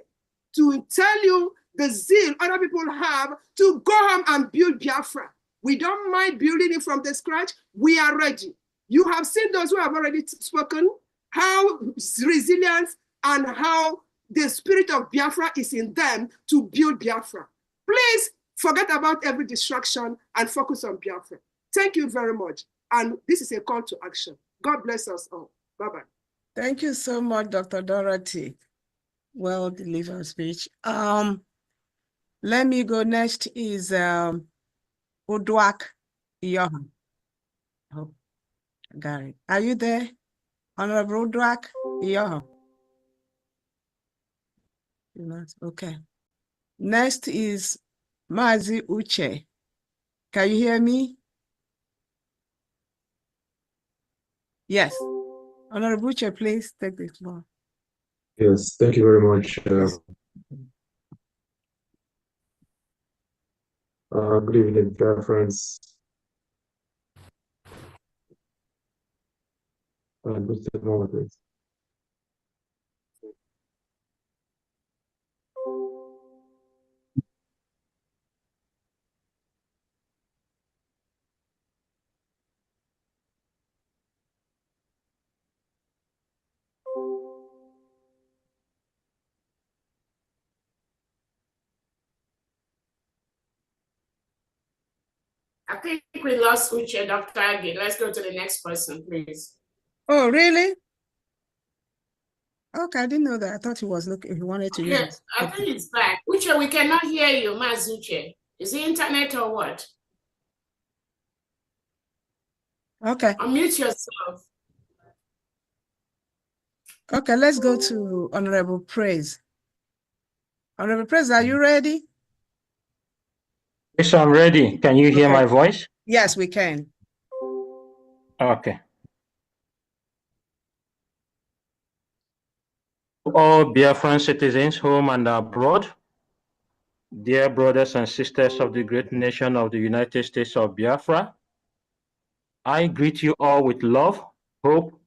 to tell you the zeal other people have to go home and build Biafra. We don't mind building it from the scratch. We are ready. You have seen those who have already spoken, how resilient and how the spirit of Biafra is in them to build Biafra. Please forget about every distraction and focus on Biafra. Thank you very much. And this is a call to action. God bless us all. Bye-bye. Thank you so much, Dr. Dorothy. Well delivered speech. Let me go next is Udwak Johan. Oh, Gary, are you there? Honorable Udwak Johan. Okay. Next is Mazi Uche. Can you hear me? Yes. Honorable Uche, please take the floor. Yes, thank you very much. Good evening, Biafrans. Good technologies. I think we lost Uche, Dr. Agi. Let's go to the next person, please. Oh, really? Okay, I didn't know that. I thought he was looking, he wanted to use Yeah, it. I think it's back. Uche, we cannot hear you, Maz Uche. Is it internet or what? Okay. Unmute yourself. Okay, let's go to Honorable Praise. Honorable Praise, are you ready? Yes, I'm ready. Can you hear Okay. my voice? Yes, we can. Okay. All Biafran citizens, home and abroad, dear brothers and sisters of the great nation of the United States of Biafra, I greet you all with love, hope,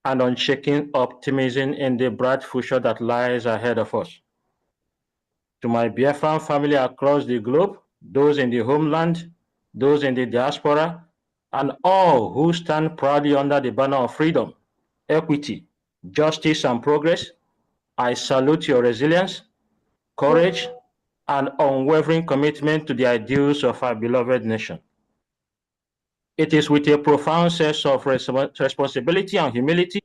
and unshaken optimism in the bright future that lies ahead of us. To my Biafran family across the globe, those in the homeland, those in the diaspora, and all who stand proudly under the banner of freedom, equity, justice, and progress, I salute your resilience, courage, and unwavering commitment to the ideals of our beloved nation. It is with a profound sense of responsibility and humility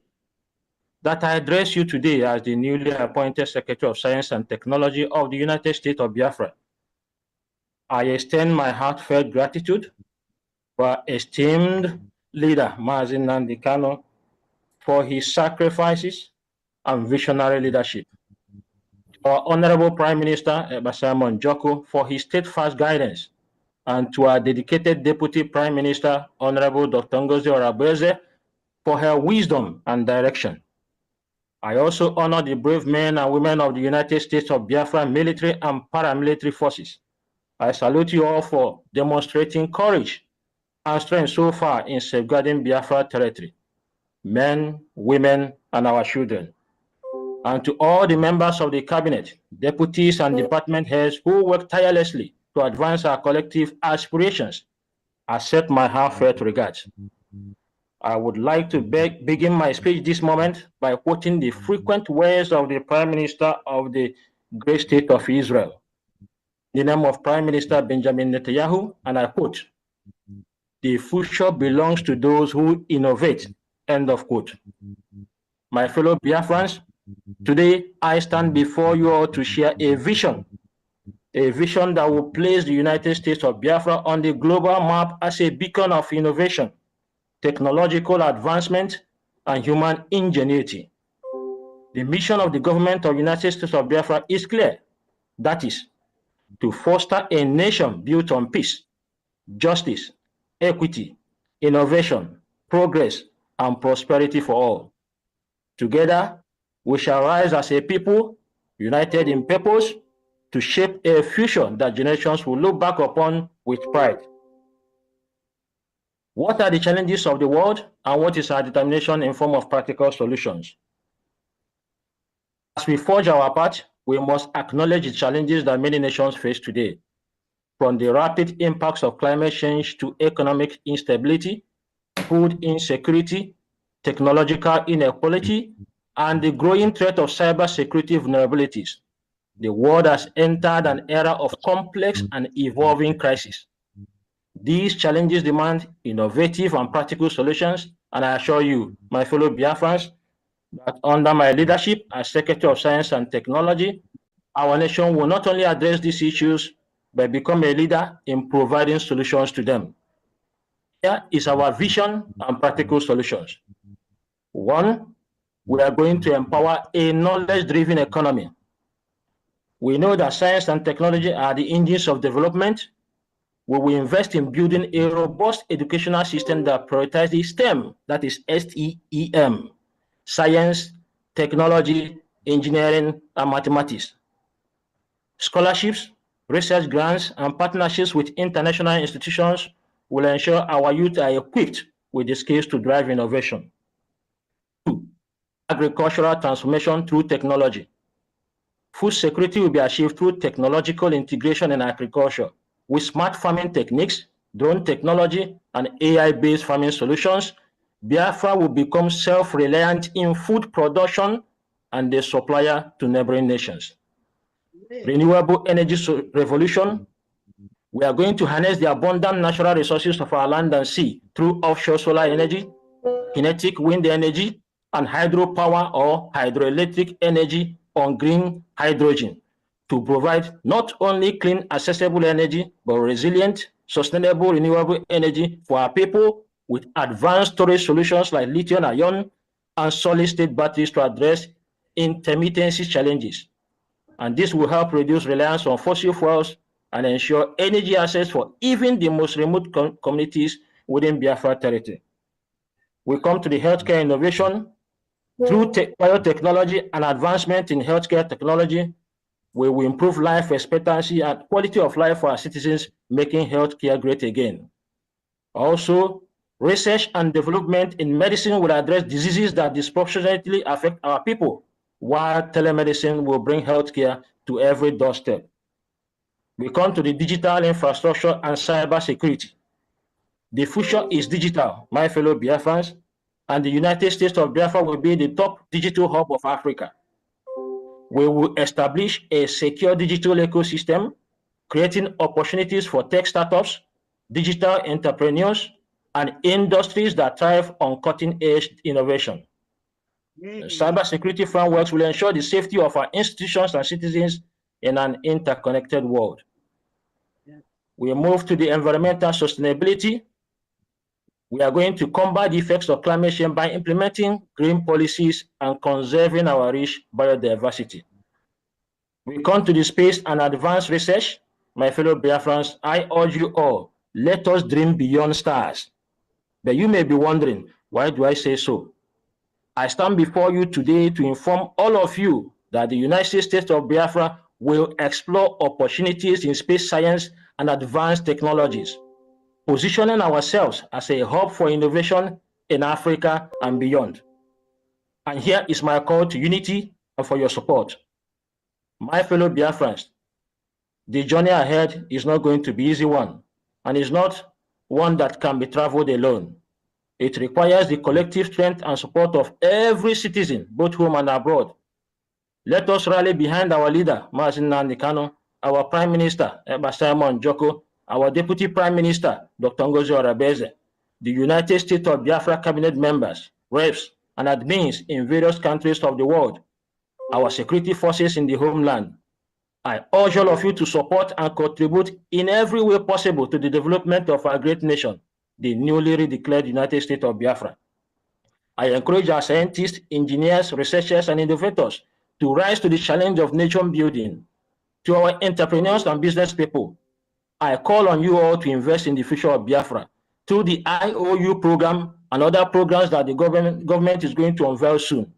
that I address you today as the newly appointed Secretary of Science and Technology of the United States of Biafra. I extend my heartfelt gratitude to our esteemed leader, Mazin Nnamdi Kanu, for his sacrifices and visionary leadership. Our Honorable Prime Minister, Simon Joko, for his steadfast guidance, and to our dedicated Deputy Prime Minister, Honorable Dr. Ngozi Orabueze, for her wisdom and direction. I also honor the brave men and women of the United States of Biafra military and paramilitary forces. I salute you all for demonstrating courage and strength so far in safeguarding Biafra territory, men, women, and our children. And to all the members of the cabinet, deputies, and department heads who work tirelessly to advance our collective aspirations, I accept my heartfelt regards. I would like to begin my speech this moment by quoting the frequent words of the Prime Minister of the great state of Israel. In the name of Prime Minister Benjamin Netanyahu, and I quote, "The future belongs to those who innovate," end of quote. My fellow Biafrans, today I stand before you all to share a vision that will place the United States of Biafra on the global map as a beacon of innovation, technological advancement, and human ingenuity. The mission of the government of the United States of Biafra is clear. That is, to foster a nation built on peace, justice, equity, innovation, progress, and prosperity for all. Together, we shall rise as a people, united in purpose, to shape a future that generations will look back upon with pride. What are the challenges of the world, and what is our determination in form of practical solutions? As we forge our path, we must acknowledge the challenges that many nations face today, from the rapid impacts of climate change to economic instability, food insecurity, technological inequality, and the growing threat of cybersecurity vulnerabilities. The world has entered an era of complex and evolving crises. These challenges demand innovative and practical solutions, and I assure you, my fellow Biafrans, that under my leadership as Secretary of Science and Technology, our nation will not only address these issues, but become a leader in providing solutions to them. Here is our vision and practical solutions. One, we are going to empower a knowledge-driven economy. We know that science and technology are the engines of development. We will invest in building a robust educational system that prioritizes STEM, that is STEM, science, technology, engineering, and mathematics. Scholarships, research grants, and partnerships with international institutions will ensure our youth are equipped with the skills to drive innovation. 2. Agricultural transformation through technology. Food security will be achieved through technological integration in agriculture. With smart farming techniques, drone technology, and AI-based farming solutions, Biafra will become self-reliant in food production and a supplier to neighboring nations. Renewable energy revolution. We are going to harness the abundant natural resources of our land and sea through offshore solar energy, kinetic wind energy, and hydropower or hydroelectric energy on green hydrogen to provide not only clean, accessible energy, but resilient, sustainable, renewable energy for our people with advanced storage solutions like lithium-ion and solid-state batteries to address intermittency challenges. And this will help reduce reliance on fossil fuels and ensure energy access for even the most remote communities within Biafra territory. We come to the healthcare innovation. Through biotechnology and advancement in healthcare technology, we will improve life expectancy and quality of life for our citizens, making healthcare great again. Also, research and development in medicine will address diseases that disproportionately affect our people, while telemedicine will bring healthcare to every doorstep. We come to the digital infrastructure and cybersecurity. The future is digital, my fellow Biafrans, and the United States of Biafra will be the top digital hub of Africa. We will establish a secure digital ecosystem, creating opportunities for tech startups, digital entrepreneurs, and industries that thrive on cutting-edge innovation. Cybersecurity frameworks will ensure the safety of our institutions and citizens in an interconnected world. We move to the environmental sustainability. We are going to combat the effects of climate change by implementing green policies and conserving our rich biodiversity. We come to the space and advanced research. My fellow Biafrans, I urge you all, let us dream beyond stars. But you may be wondering, why do I say so? I stand before you today to inform all of you that the United States of Biafra will explore opportunities in space science and advanced technologies, positioning ourselves as a hub for innovation in Africa and beyond. And here is my call to unity and for your support. My fellow Biafrans, the journey ahead is not going to be an easy one, and is not one that can be traveled alone. It requires the collective strength and support of every citizen, both home and abroad. Let us rally behind our leader, Mazi Nnamdi Kanu, our Prime Minister, Simon Joko, our Deputy Prime Minister, Dr. Ngozi Orebeze, the United States of Biafra Cabinet members, reps, and admins in various countries of the world, our security forces in the homeland. I urge all of you to support and contribute in every way possible to the development of our great nation, the newly redeclared United States of Biafra. I encourage our scientists, engineers, researchers, and innovators to rise to the challenge of nation building. To our entrepreneurs and business people, I call on you all to invest in the future of Biafra through the IOU program and other programs that the government is going to unveil soon.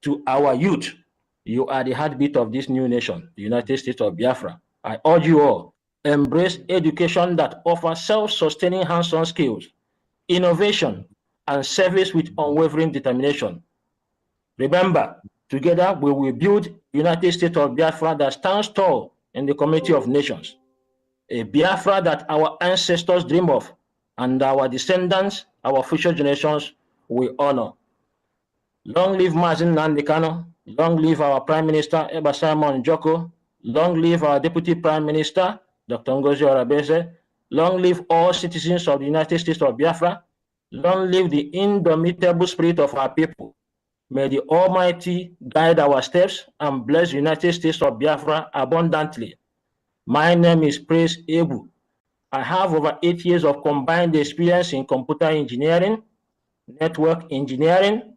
To our youth, you are the heartbeat of this new nation, the United States of Biafra. I urge you all, embrace education that offers self-sustaining hands-on skills, innovation, and service with unwavering determination. Remember, together we will build the United States of Biafra that stands tall in the community of nations, a Biafra that our ancestors dream of, and our descendants, our future generations, will honor. Long live Mazi Nnamdi Kanu, long live our Prime Minister, Simon Joko, long live our Deputy Prime Minister, Dr. Ngozi Orebeze, long live all citizens of the United States of Biafra, long live the indomitable spirit of our people. May the Almighty guide our steps and bless the United States of Biafra abundantly. My name is Praise Ebu. I have over 8 years of combined experience in computer engineering, network engineering,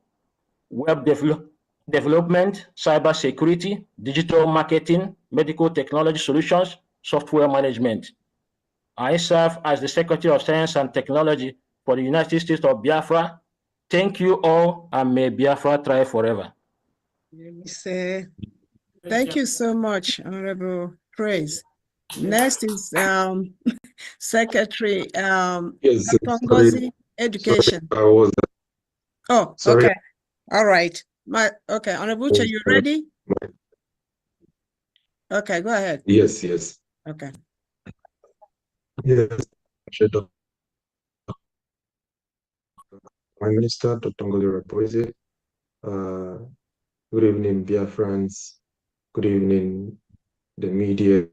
web development, cybersecurity, digital marketing, medical technology solutions, software management. I serve as the Secretary of Science and Technology for the United States of Biafra. Thank you all, and may Biafra thrive forever. Thank you so much, Honorable Praise. Next is Secretary Yes, sorry, Ngozi, Education. I was Oh, sorry. okay. All right. Okay, Honorable Chair, you ready? Okay, go ahead. Yes, yes. Okay. Yes. Prime Minister, Dr. Ngoli Rapoise. Good evening, Biafrans. Good evening, the media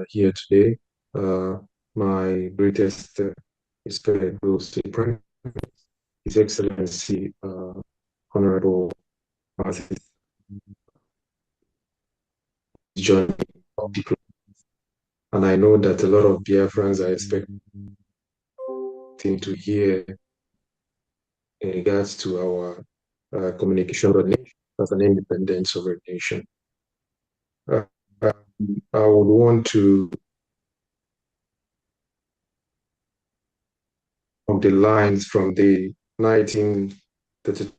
here today. My greatest respect goes to His Excellency, Honorable Martin, joining people. And I know that a lot of Biafrans are expecting to hear in regards to our communication of nation as an independent sovereign nation. I would want to of the lines from the 1933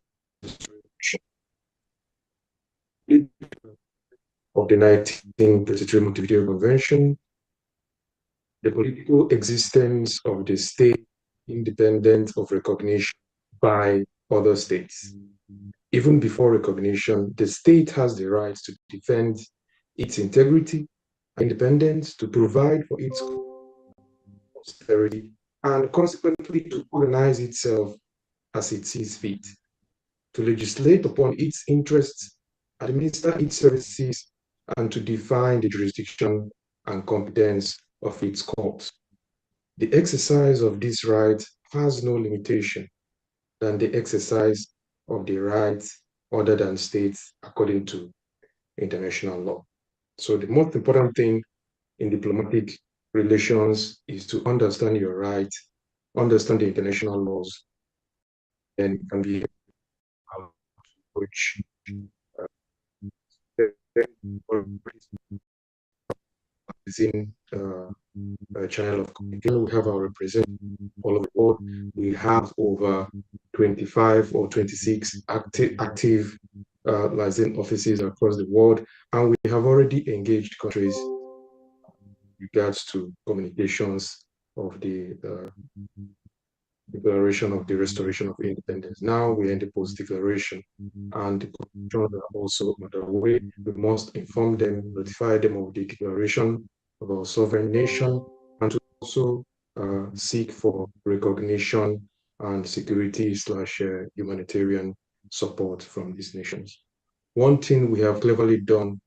of the 1933 Montevideo Convention, the political existence of the state independent of recognition by other states. Even before recognition, the state has the right to defend its integrity and independence, to provide for its prosperity, and consequently to organize itself as it sees fit, to legislate upon its interests, administer its services, and to define the jurisdiction and competence of its courts. The exercise of this right has no limitation than the exercise of the rights other than states according to international law. So the most important thing in diplomatic relations is to understand your rights, understand the international laws, and you can be which within a channel of communication. We have our representatives all over the world. We have over 25 or 26 active liaison offices across the world, and we have already engaged countries in regards to communications of the declaration of the restoration of independence. Now we're in the post-declaration, and the commissions are also underway. We must inform them, notify them of the declaration of our sovereign nation, and to also seek for recognition and security/humanitarian support from these nations. One thing we have cleverly done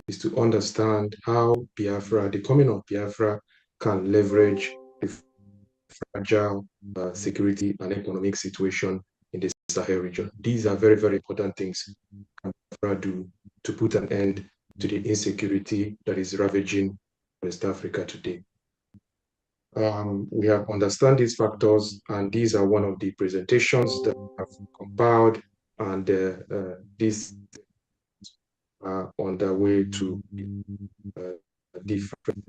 is to understand how Biafra, the coming of Biafra, can leverage the fragile security and economic situation in the Sahel region. These are very, very important things Biafra do to put an end to the insecurity that is ravaging West Africa today. We have understand these factors, and these are one of the presentations that we have compiled, and these are on their way to different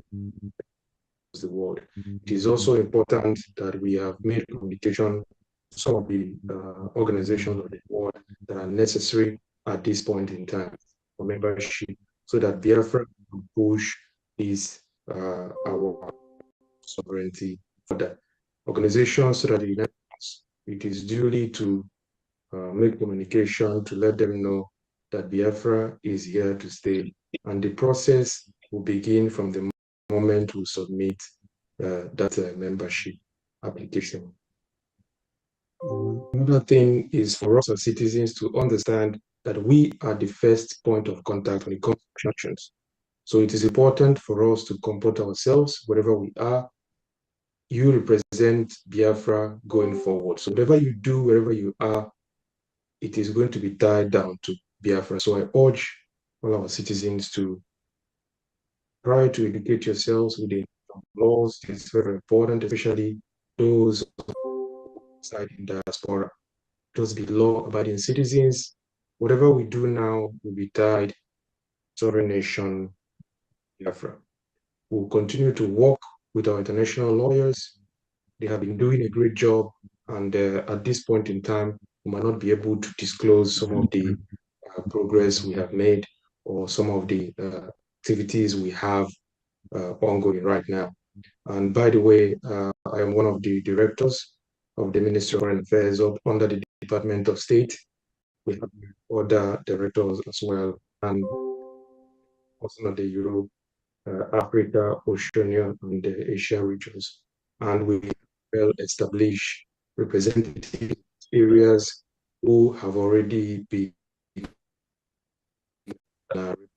the world. It is also important that we have made communication to some of the organizations of the world that are necessary at this point in time for membership, so that Biafra can push this our sovereignty for the organizations, so that the United States, it is duly to make communication to let them know that Biafra is here to stay, and the process will begin from the moment we submit that membership application. Another thing is for us as citizens to understand that we are the first point of contact when it comes to sanctions. So it is important for us to comport ourselves wherever we are. You represent Biafra going forward. So whatever you do, wherever you are, it is going to be tied down to Biafra. So I urge all our citizens to try to educate yourselves with the laws. It's very important, especially those outside in diaspora. Those be law-abiding citizens. Whatever we do now will be tied to sovereign nation Biafra. We'll continue to work with our international lawyers. They have been doing a great job, and at this point in time, we might not be able to disclose some of the progress we have made, or some of the activities we have ongoing right now. And by the way, I am one of the directors of the Ministry of Foreign Affairs under the Department of State. We have other directors as well, and also the Europe, Africa, Oceania, and the Asia regions. And we well established representative areas who have already been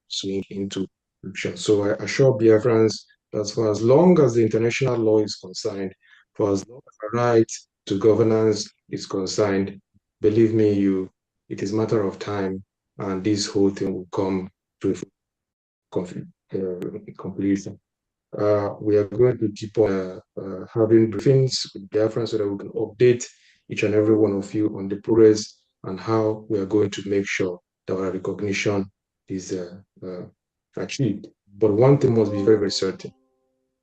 swing into action. So I assure Biafrans that for as long as the international law is concerned, for as long as the right to governance is concerned, believe me, it is a matter of time, and this whole thing will come to completion. We are going to keep on having briefings with Biafrans so that we can update each and every one of you on the progress and how we are going to make sure that our recognition is achieved. But one thing must be very, very certain.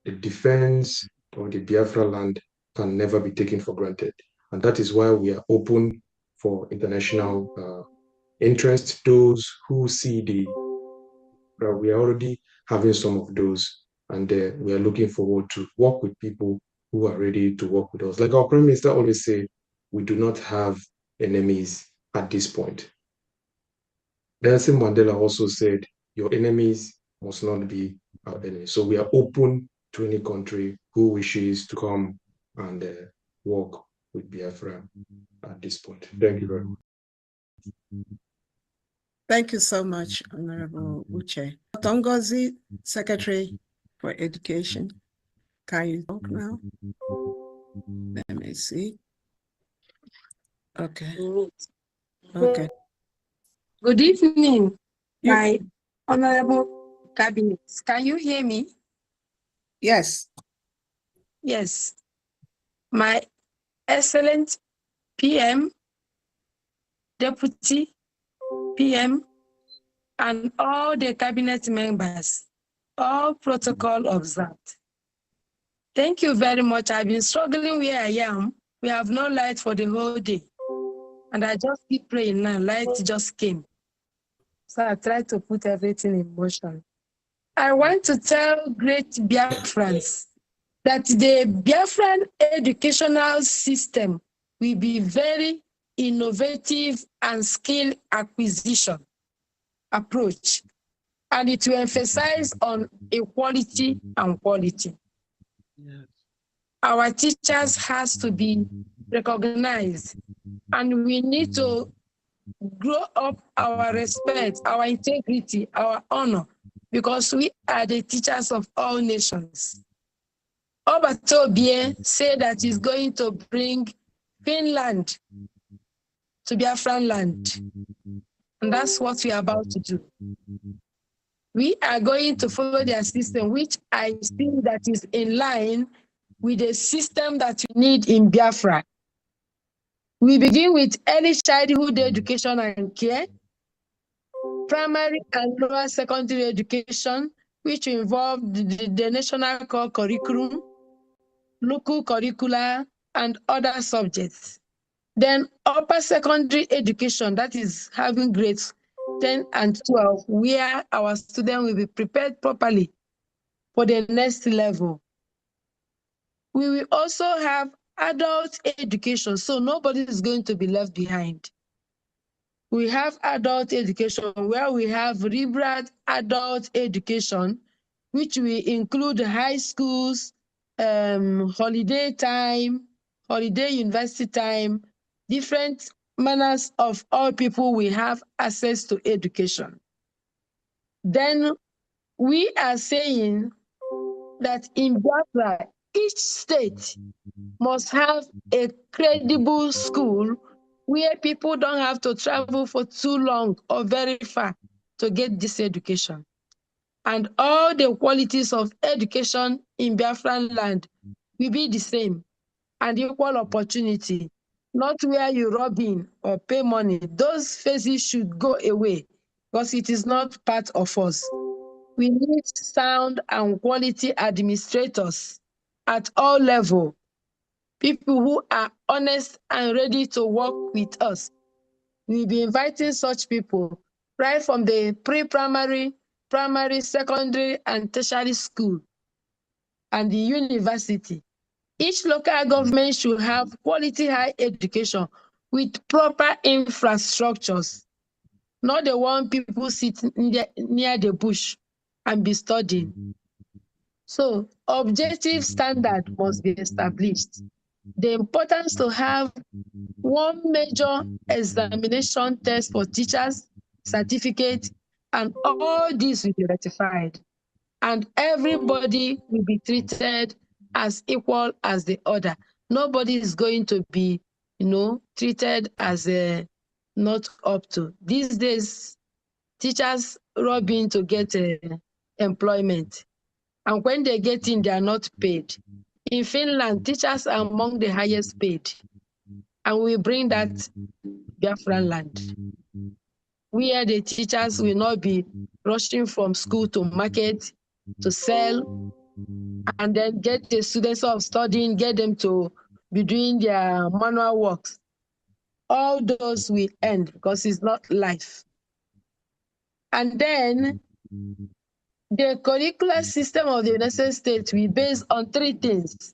The defense of the Biafra land can never be taken for granted. And that is why we are open for international interest, those who see we are already having some of those, and we are looking forward to work with people who are ready to work with us. Like our Prime Minister always say, we do not have enemies at this point. Nelson Mandela also said, your enemies must not be our enemies. So we are open to any country who wishes to come and work with Biafra at this point. Thank you very much. Thank you so much, Honorable Uche. Dr. Ngozi, Secretary for Education. Can you talk now? Let me see. Okay. Okay. Good evening, my Honorable Cabinet. Can you hear me? Yes. Yes. My excellent PM, Deputy PM, and all the Cabinet members, all protocol observed. Thank you very much. I've been struggling where I am. We have no light for the whole day. And I just keep praying now. Light just came. So I try to put everything in motion. I want to tell great Biafrans that the Biafran educational system will be very innovative and skill acquisition approach. And it will emphasize on equality and quality. Yes. Our teachers has to be recognized, and we need to grow up our respect, our integrity, our honor, because we are the teachers of all nations. Obatobie said that he's going to bring Finland to Biafran land. And that's what we are about to do. We are going to follow their system, which I think that is in line with the system that we need in Biafra. We begin with early childhood education and care, primary and lower secondary education, which involve the national core curriculum, local curricula, and other subjects. Then upper secondary education, that is having grades 10 and 12, where our students will be prepared properly for the next level. We will also have adult education, so nobody is going to be left behind. We have adult education where we have liberal adult education, which will include high schools, holiday time, holiday university time, different manners of all people will have access to education. Then we are saying that in Biafra, each state must have a credible school where people don't have to travel for too long or very far to get this education. And all the qualities of education in Biafran land will be the same and equal opportunity, not where you rob in or pay money. Those phases should go away because it is not part of us. We need sound and quality administrators at all levels, people who are honest and ready to work with us. We'll be inviting such people right from the pre-primary primary, secondary, and tertiary school, and the university. Each local government should have quality higher education with proper infrastructures, not the one people sit near the bush and be studying. So objective standard must be established. The importance to have one major examination test for teachers, certificate, and all these will be ratified. And everybody will be treated as equal as the other. Nobody is going to be, treated as not up to. These days, teachers rob in to get employment. And when they get in, they are not paid. In Finland, teachers are among the highest paid. And we bring that Biafran land, where the teachers will not be rushing from school to market to sell, and then get the students of studying, get them to be doing their manual works. All those will end because it's not life. And then the curricular system of the United States will be based on three things.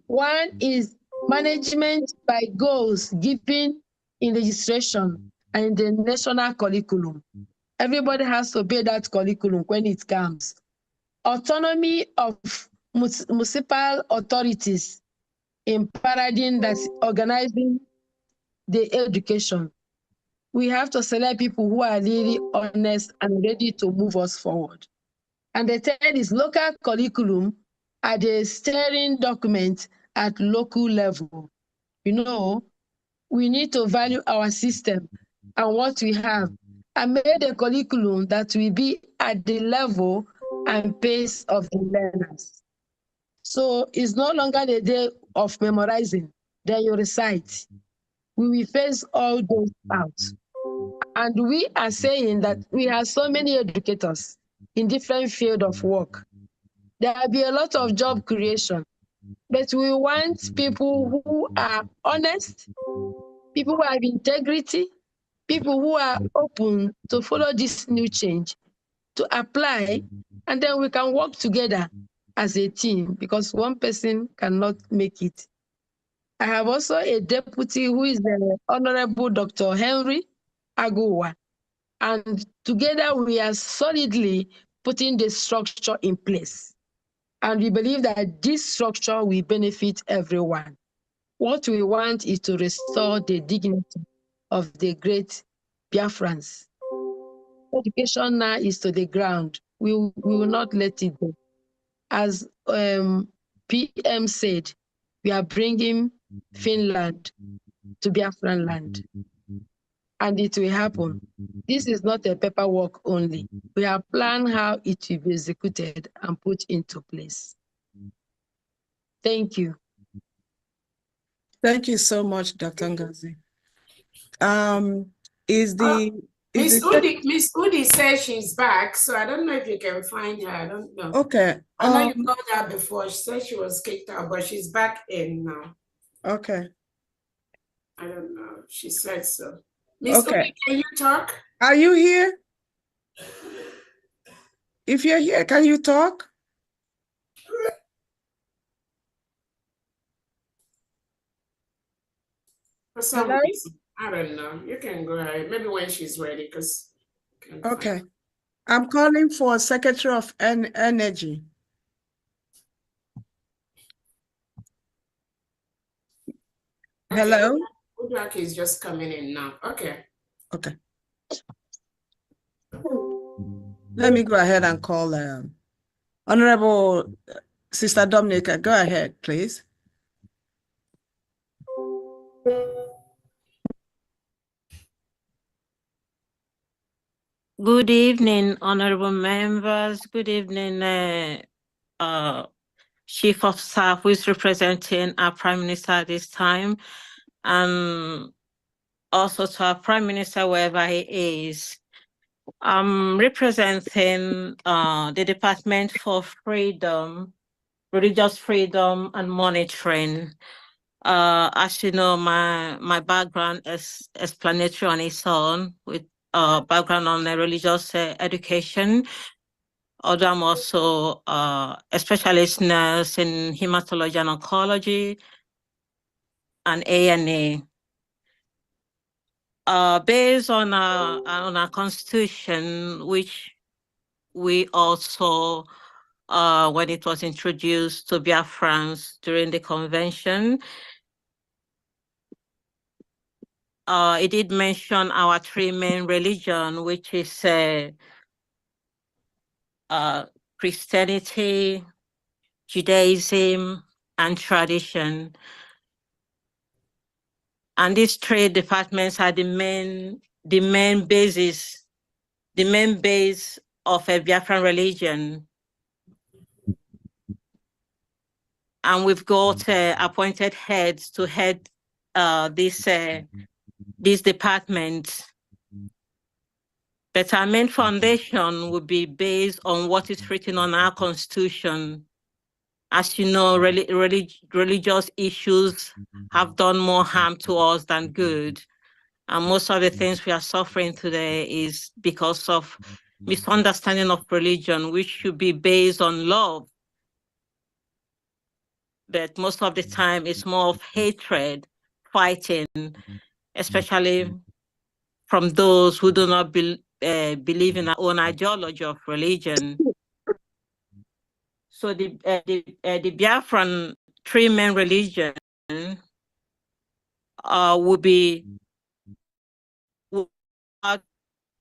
One is management by goals given in registration and the national curriculum. Everybody has to obey that curriculum when it comes. Autonomy of municipal authorities in paradigm that's organizing the education. We have to select people who are really honest and ready to move us forward. And the third is local curriculum are the steering document at local level. We need to value our system and what we have and make a curriculum that will be at the level and pace of the learners. So it's no longer the day of memorizing, then you recite. We will phase all those out. And we are saying that we have so many educators in different fields of work. There will be a lot of job creation, but we want people who are honest, people who have integrity, people who are open to follow this new change, to apply, and then we can work together as a team because one person cannot make it. I have also a deputy who is the Honorable Dr. Henry Aguwa, and together we are solidly putting the structure in place. And we believe that this structure will benefit everyone. What we want is to restore the dignity of the great Biafrans. Education now is to the ground. We will not let it go. As PM said, we are bringing Finland to Biafran land. And it will happen. This is not a paperwork only. We have planned how it will be executed and put into place. Thank you. Thank you so much, Dr. Ngozi. Miss Udi says she's back, so I don't know if you can find her. I don't know. Okay. I know you called her before. She said she was kicked out, but she's back in now. Okay. I don't know. She said so. Miss Udi, can you talk? Are you here? If you're here, can you talk? For some reason, I don't know. You can go ahead. Maybe when she's ready, because. Okay. I'm calling for Secretary of Energy. Okay. Hello? Goodluck is just coming in now. Okay. Okay. Let me go ahead and call Honorable Sister Dominica. Go ahead, please. Good evening, honorable members. Good evening, Chief of Staff who is representing our Prime Minister at this time, and also to our Prime Minister wherever he is. I'm representing the Department for Freedom, Religious Freedom and Monitoring. As you know, my background is explanatory on its own, with background on religious education. although I'm also a specialist nurse in hematology and oncology and A&E. Based on our constitution, which we also, when it was introduced to Biafrans during the convention, it did mention our three main religion, which is Christianity, Judaism, and tradition. And these three departments are the main base of a Biafran religion. And we've got appointed heads to head these departments. But our main foundation will be based on what is written on our constitution. As you know, religious issues have done more harm to us than good. And most of the things we are suffering today is because of misunderstanding of religion, which should be based on love. But most of the time, it's more of hatred, fighting, especially from those who do not believe in our own ideology of religion. So the Biafran three main religion would be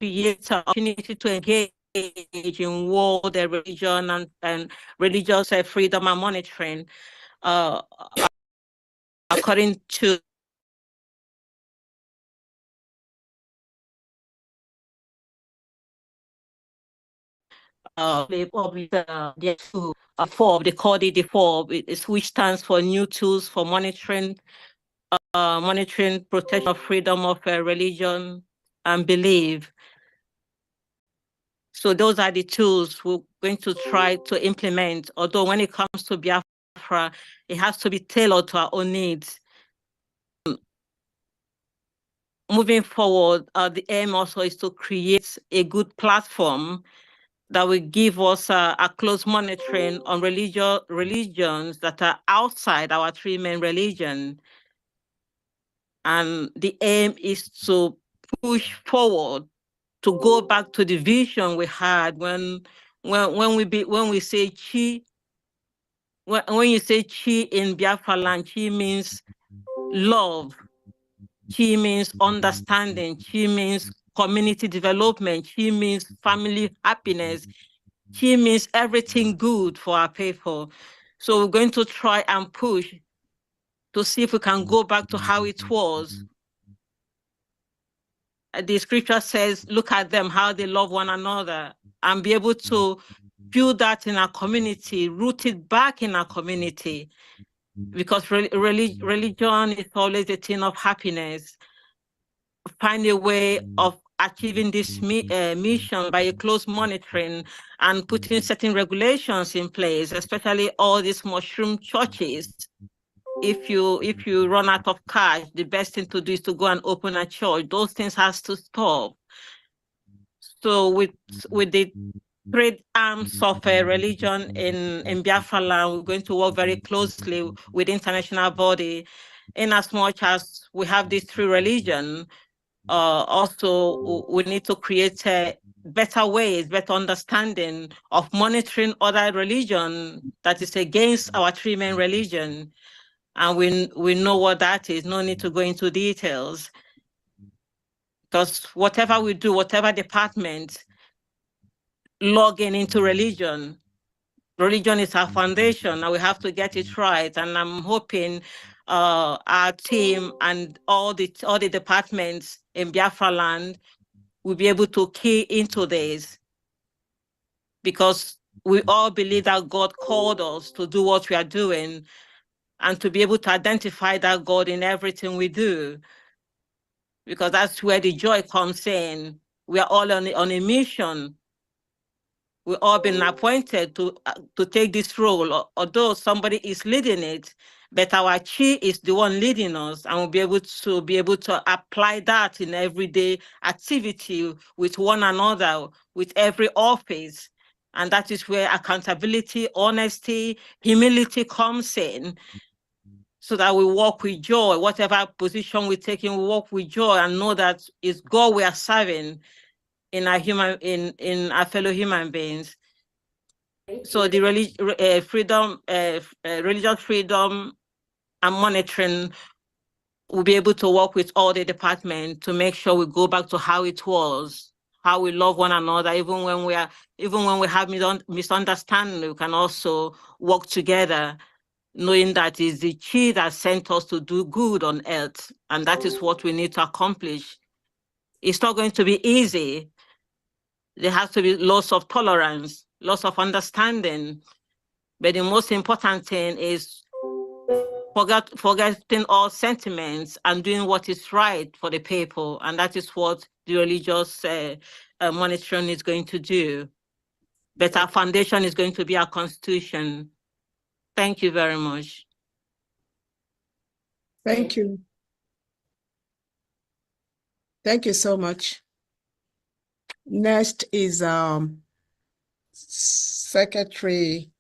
create an opportunity to engage in world religion and religious freedom and monitoring according to they call it the FOB, which stands for New Tools for Monitoring Protection of Freedom of Religion and Belief. So those are the tools we're going to try to implement, although when it comes to Biafra, it has to be tailored to our own needs. Moving forward, the aim also is to create a good platform that will give us a close monitoring on religions that are outside our three main religions. And the aim is to push forward, to go back to the vision we had when we say Chi. When you say Chi in Biafra land, Chi means love. Chi means understanding. Chi means community development. Chi means family happiness. Chi means everything good for our people. So we're going to try and push to see if we can go back to how it was. The scripture says, look at them, how they love one another, and be able to build that in our community, root it back in our community. Because religion is always a thing of happiness. Find a way of achieving this mission by a close monitoring and putting certain regulations in place, especially all these mushroom churches. If you run out of cash, the best thing to do is to go and open a church. Those things has to stop. So with the great arms of a religion in Biafra land, we're going to work very closely with international body, in as much as we have these three religions. Also, we need to create better ways, better understanding of monitoring other religion that is against our three main religion. And we know what that is, no need to go into details. Because whatever we do, whatever department, logging into religion is our foundation, and we have to get it right. And I'm hoping our team and all the departments in Biafra land will be able to key into this, because we all believe that God called us to do what we are doing and to be able to identify that God in everything we do, because that's where the joy comes in. We are all on a mission. We've all been appointed to take this role, although somebody is leading it, but our Chi is the one leading us, and we'll be able to apply that in everyday activity with one another, with every office, And that is where accountability, honesty, humility comes in, so that we walk with joy. Whatever position we take in, we walk with joy and know that it's God we are serving in our fellow human beings. So the religious freedom and monitoring, we'll be able to work with all the departments to make sure we go back to how it was, how we love one another, even when we have misunderstanding, we can also work together, knowing that it's the Chi that sent us to do good on earth, and that is what we need to accomplish. It's not going to be easy. There has to be lots of tolerance, lots of understanding, but the most important thing is forgetting all sentiments and doing what is right for the people. And that is what the religious monitoring is going to do. But our foundation is going to be our constitution. Thank you very much. Thank you. Thank you so much. Next is Secretary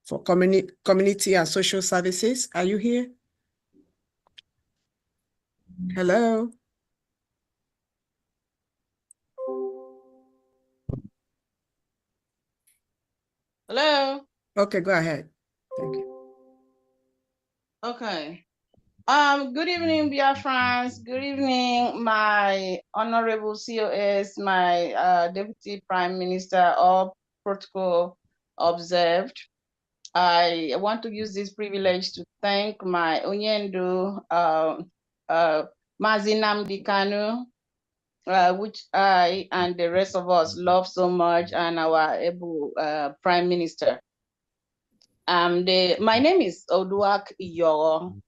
for Community and Social Services. Are you here? Hello? Hello. Okay, go ahead. Thank you. Okay. Good evening, Biafrans. Good evening, my honorable COS, my Deputy Prime Minister, all protocol observed. I want to use this privilege to thank my Onyendo, Mazi Nnamdi Kanu, which I and the rest of us love so much, and our able Prime Minister. My name is Oduak Iyoro.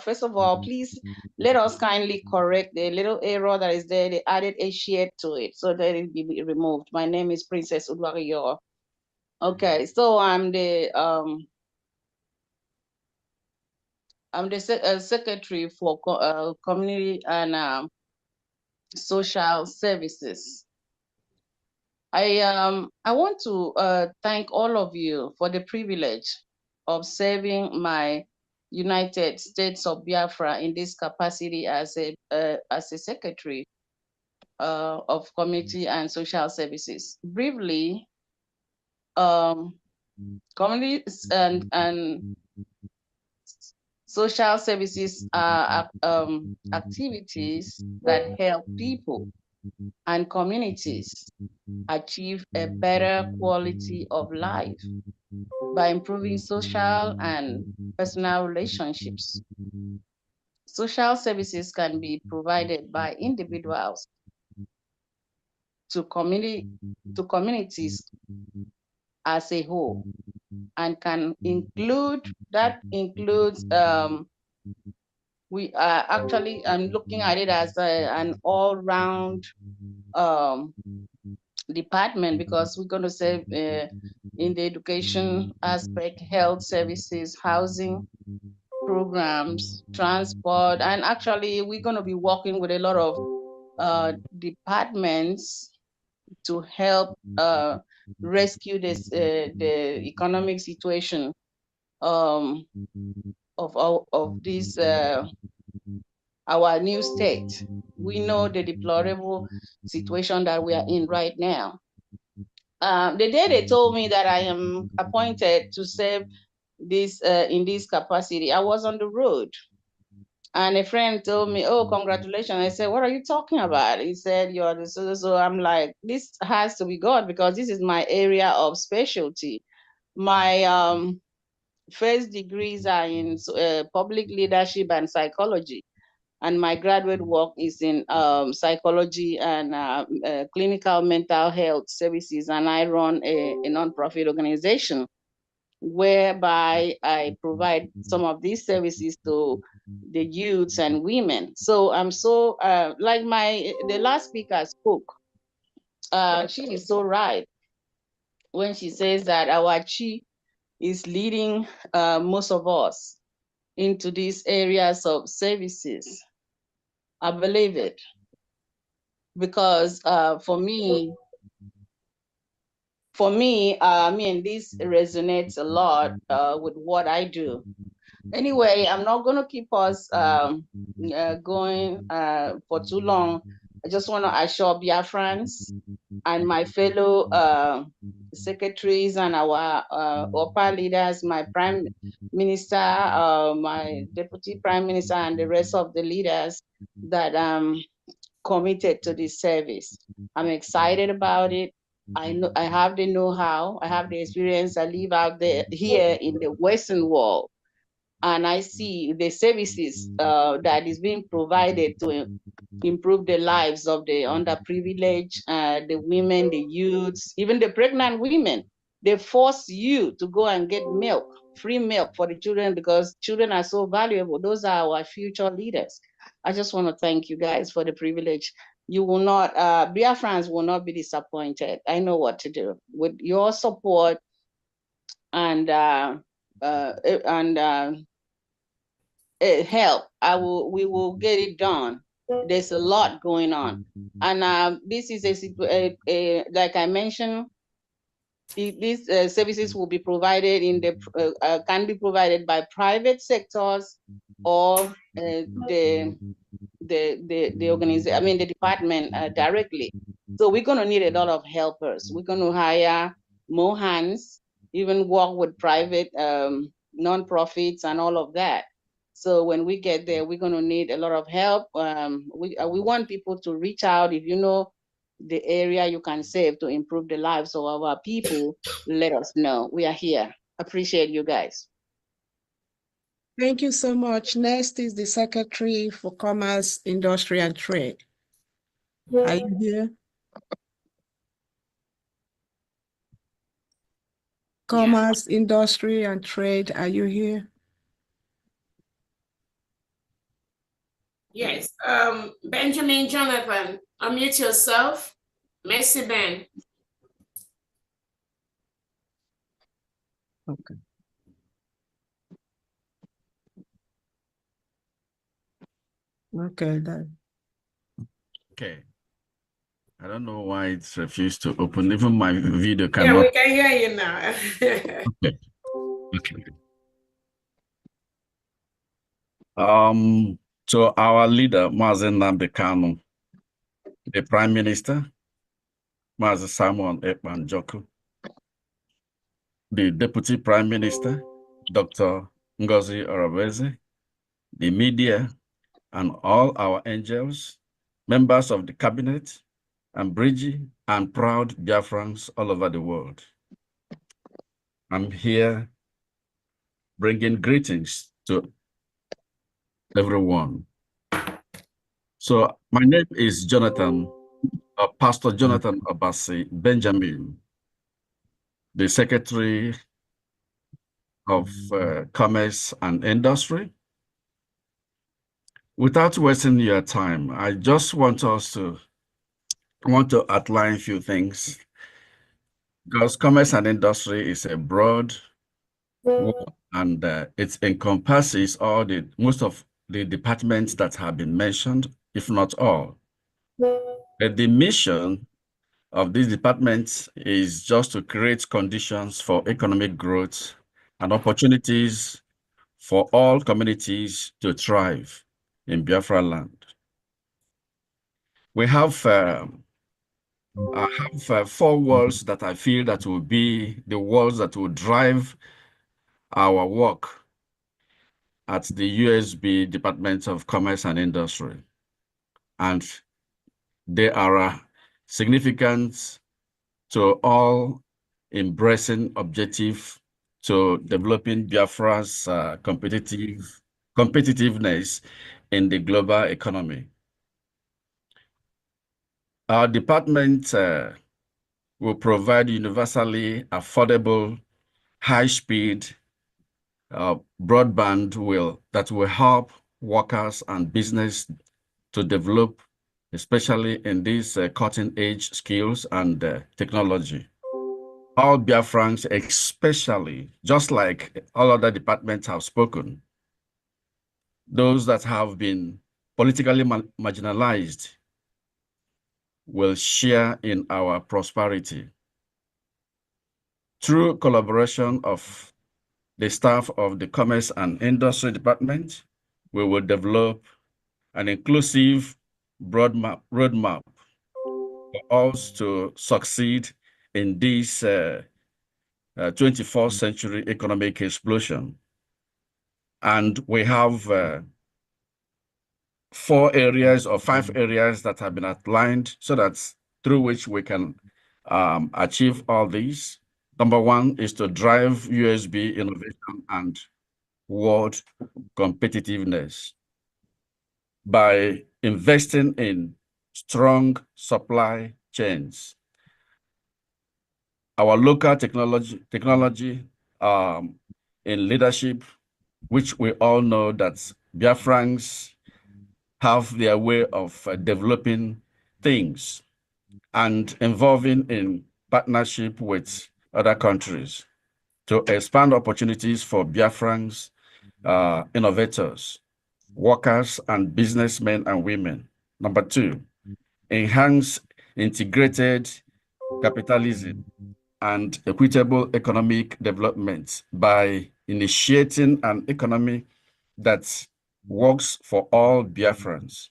First of all, please let us kindly correct the little error that is there. They added a shade to it, so that it be removed. My name is Princess Oduak Iyoro. Okay, so I'm the Secretary for Community and Social Services. I want to thank all of you for the privilege of serving my United States of Biafra in this capacity as a Secretary of Community and Social Services. Briefly, communities and social services are activities that help people and communities achieve a better quality of life by improving social and personal relationships. Social services can be provided by individuals to communities as a whole, and can include, we are actually looking at it as an all-round department, because we're going to say in the education aspect, health services, housing programs, transport, and actually we're going to be working with a lot of departments to help rescue this the economic situation of this our new state. We know the deplorable situation that we are in right now. The day they told me that I am appointed to serve this in this capacity, I was on the road. And a friend told me, "Oh, congratulations." I said, "What are you talking about?" He said, "You're the so." I'm like, this has to be God, because this is my area of specialty. My first degrees are in public leadership and psychology, and my graduate work is in psychology and clinical mental health services. And I run a nonprofit organization whereby I provide some of these services to the youths and women. So I'm so like the last speaker spoke. She is so right when she says that our Chi is leading most of us into these areas of services. I believe it, because for me, for me, this resonates a lot with what I do. Anyway, I'm not going to keep us going for too long. I just want to assure Biafrans and my fellow secretaries and our upper leaders, my prime minister, my deputy prime minister, and the rest of the leaders that I'm committed to this service. I'm excited about it. I know I have the know-how, I have the experience. I live out there here in the Western world, and I see the services that is being provided to improve the lives of the underprivileged, the women, the youths, even the pregnant women. They force you to go and get milk, free milk for the children, because children are so valuable. Those are our future leaders. I just want to thank you guys for the privilege. You will not, Biafrans will not be disappointed. I know what to do. With your support and help, we will get it done. There's a lot going on, and this is like I mentioned, these services will be provided in the can be provided by private sectors or the organization, the department directly. So we're going to need a lot of helpers. We're going to hire more hands, even work with private non-profits and all of that. So when we get there, we're going to need a lot of help. We want people to reach out. If you know the area you can save to improve the lives of our people, let us know. We are here. Appreciate you guys. Thank you so much. Next is the Secretary for Commerce, Industry and Trade. Are you here? Commerce, Industry and Trade, are you here? Yes, Benjamin Jonathan, unmute yourself. Merci, Ben. Okay. Okay, then. Okay. I don't know why it's refused to open. Even my video cannot. Yeah, we can hear you now. Okay. Okay. So our leader, Mazen Nambekano, the Prime Minister, Mazen Simon Ekpan Joko, the Deputy Prime Minister, Dr. Ngozi Oraweze, the media, and all our angels, members of the cabinet, and Bridgie, and proud Biafrans all over the world. I'm here bringing greetings to everyone. So my name is Jonathan, Pastor Jonathan Abasi Benjamin, the Secretary of Commerce and Industry. Without wasting your time, I just want to outline a few things, because commerce and industry is a broad word, and it encompasses most of the departments that have been mentioned, if not all. But the mission of these departments is just to create conditions for economic growth and opportunities for all communities to thrive in Biafra land. We have I have 4 words that I feel that will be the words that will drive our work at the USB Department of Commerce and Industry. And they are significant to all embracing objective to developing Biafra's competitiveness in the global economy. Our department will provide universally affordable, high-speed broadband that will help workers and business to develop, especially in these cutting-edge skills and technology. All Biafrans, especially, just like all other departments have spoken, those that have been politically marginalized will share in our prosperity. through collaboration of the staff of the Commerce and Industry Department, we will develop an inclusive roadmap for us to succeed in this 21st century economic explosion. And we have 4 areas or 5 areas that have been outlined so that through which we can achieve all these. Number 1 is to drive USB innovation and world competitiveness by investing in strong supply chains. Our local technology in leadership, which we all know that Biafrans have their way of developing things and involving in partnership with other countries to expand opportunities for Biafrans, innovators, workers, and businessmen and women. Number 2, enhance integrated capitalism and equitable economic development by initiating an economy that works for all Biafrans,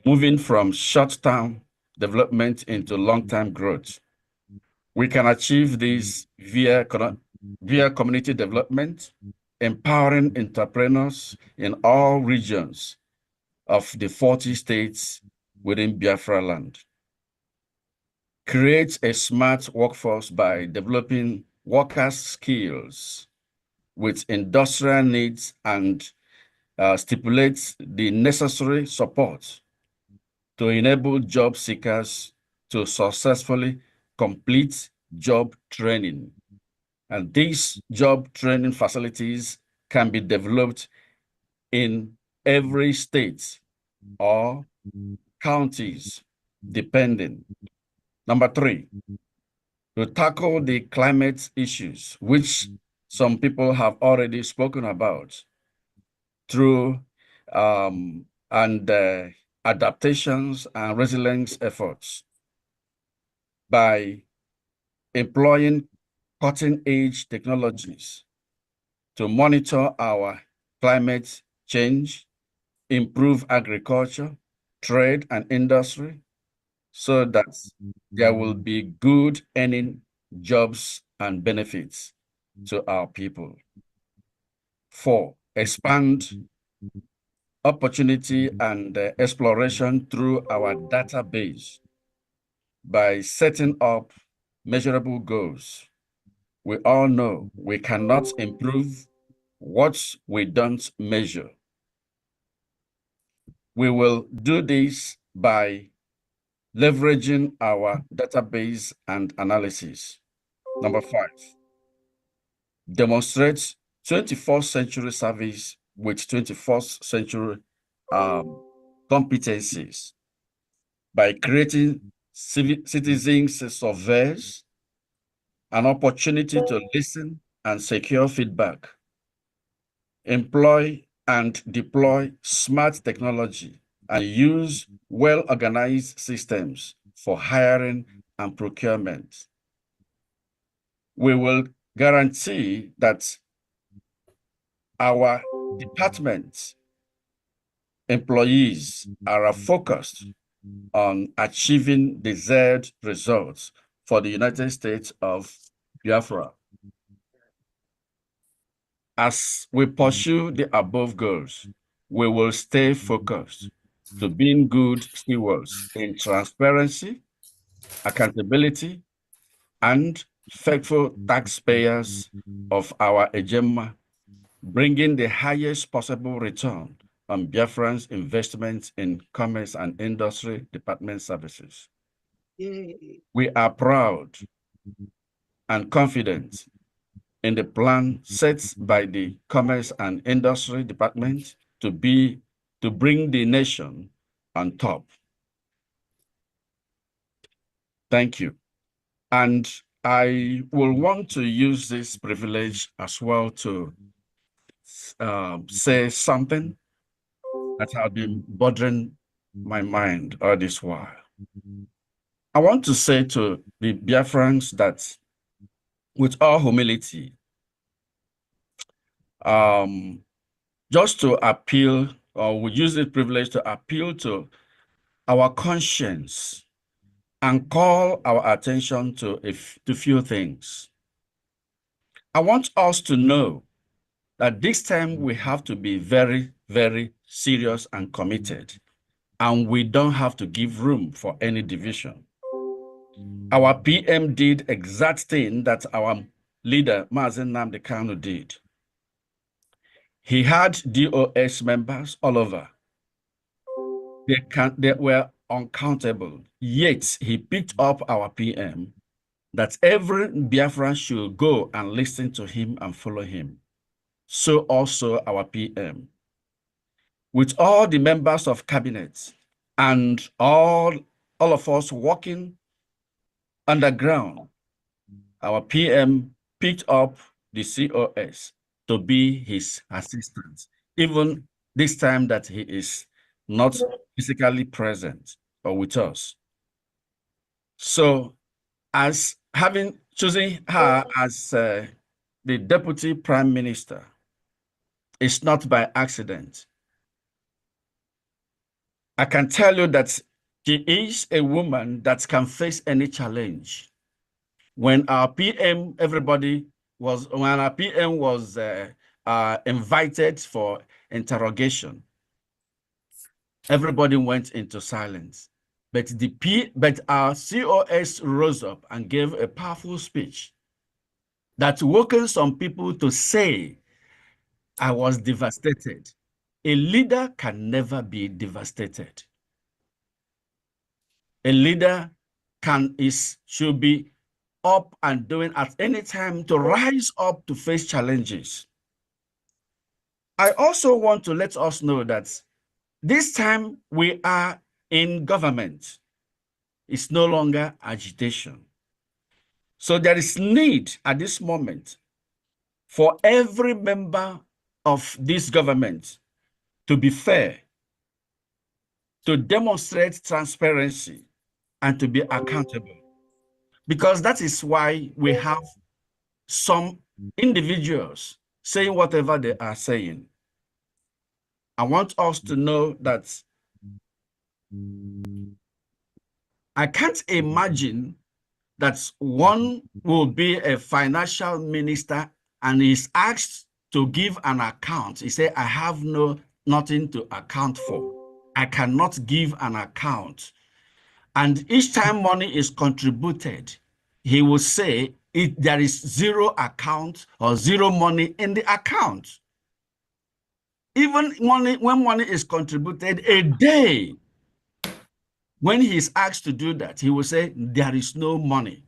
moving from short-term development into long-term growth. We can achieve this via community development, empowering entrepreneurs in all regions of the 40 states within Biafra land. Create a smart workforce by developing workers' skills with industrial needs and stipulates the necessary support to enable job seekers to successfully complete job training. And these job training facilities can be developed in every state or counties, depending. Number 3, to tackle the climate issues, which some people have already spoken about through adaptations and resilience efforts by employing cutting-edge technologies to monitor our climate change, improve agriculture, trade, and industry, so that there will be good earning jobs and benefits to our people. 4, expand opportunity and exploration through our database by setting up measurable goals. We all know we cannot improve what we don't measure. We will do this by leveraging our database and analysis. Number 5, demonstrate 21st century service with 21st century competencies by creating citizens surveys, an opportunity to listen and secure feedback, employ and deploy smart technology, and use well-organized systems for hiring and procurement. We will guarantee that our department employees are focused on achieving desired results for the United States of Biafra. As we pursue the above goals, we will stay focused to being good stewards in transparency, accountability, and faithful taxpayers of our Ejema, bringing the highest possible return on Biafran's investments in commerce and industry department services. Yay. We are proud and confident in the plan set by the Commerce and Industry Department to bring the nation on top. Thank you. And I will want to use this privilege as well to say something that has been bothering my mind all this while. I want to say to the Biafrans that with all humility, just to appeal, or we use this privilege to appeal to our conscience and call our attention to few things. I want us to know that this time we have to be very, very serious and committed, and we don't have to give room for any division. Our PM did exact thing that our leader, Mazen Nnamdi Kanu, did. He had DOS members all over. They were uncountable, yet he picked up our PM that every Biafran should go and listen to him and follow him. So also our PM. With all the members of cabinet and all of us working underground, our PM picked up the COS to be his assistant, even this time that he is not physically present or with us. So, as having chosen her as the deputy prime minister, it's not by accident. I can tell you that she is a woman that can face any challenge. When our PM, when our PM was invited for interrogation, everybody went into silence. But our COS rose up and gave a powerful speech that woken some people to say, I was devastated. A leader can never be devastated. A leader should be up and doing at any time to rise up to face challenges. I also want to let us know that this time we are in government. It's no longer agitation. So there is need at this moment for every member of this government to be fair, to demonstrate transparency, and to be accountable. Because that is why we have some individuals saying whatever they are saying. I want us to know that I can't imagine that one will be a financial minister and is asked to give an account. He said, I have nothing to account for. I cannot give an account. And each time money is contributed, he will say there is zero account or zero money in the account. Even when money is contributed a day, when he is asked to do that, he will say there is no money.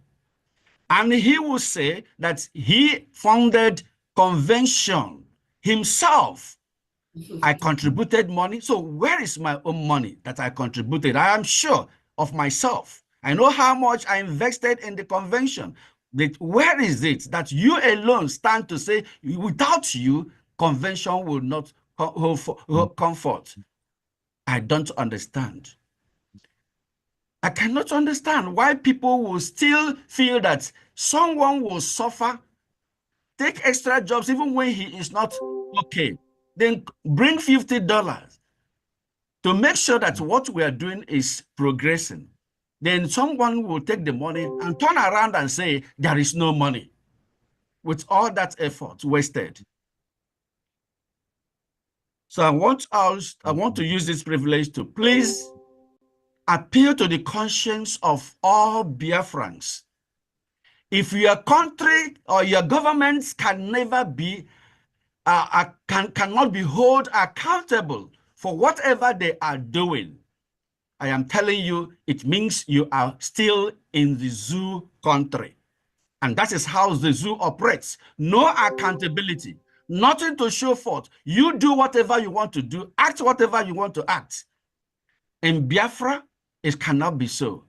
And he will say that he founded convention himself. I contributed money. So where is my own money that I contributed? I am sure of myself. I know how much I invested in the convention. But where is it that you alone stand to say, without you, convention will not come forth? I don't understand. I cannot understand why people will still feel that someone will suffer, take extra jobs even when he is not okay, then bring $50 to make sure that what we are doing is progressing. Then someone will take the money and turn around and say there is no money, with all that effort wasted. So I want to use this privilege to please appeal to the conscience of all Biafrans. If your country or your governments can never be cannot be held accountable for whatever they are doing, I am telling you, it means you are still in the zoo country. And that is how the zoo operates. No accountability, nothing to show forth. You do whatever you want to do, act whatever you want to act. In Biafra, it cannot be so.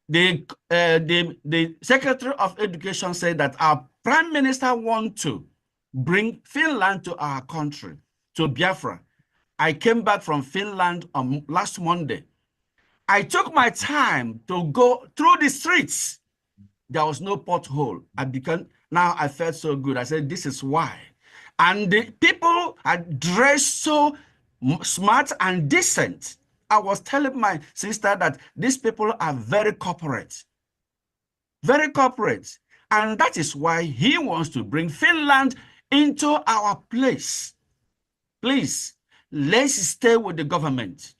The Secretary of Education said that our Prime Minister wants to bring Finland to our country, to Biafra. I came back from Finland on last Monday. I took my time to go through the streets There was no pothole. Now I felt so good. I said, this is why. And the people are dressed so smart and decent. I was telling my sister that these people are very corporate. Very corporate. And that is why he wants to bring Finland into our place. Please, let's stay with the government,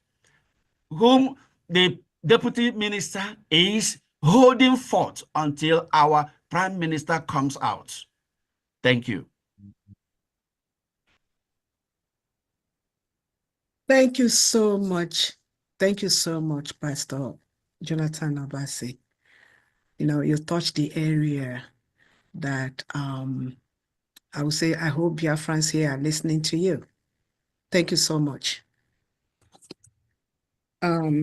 whom the deputy minister is holding forth until our prime minister comes out. Thank you. Thank you so much. Thank you so much, Pastor Jonathan Obasi. You know, you touched the area that I would say, I hope Biafrans here are listening to you. Thank you so much.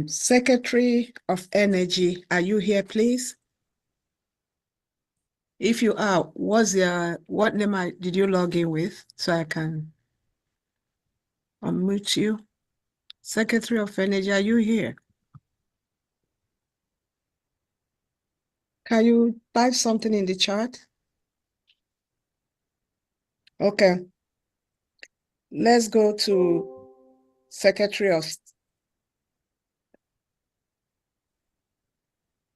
Secretary of Energy, are you here, please? If you are, what name did you log in with so I can unmute you? Secretary of Energy, are you here? Can you type something in the chat? Okay. Let's go to Secretary of.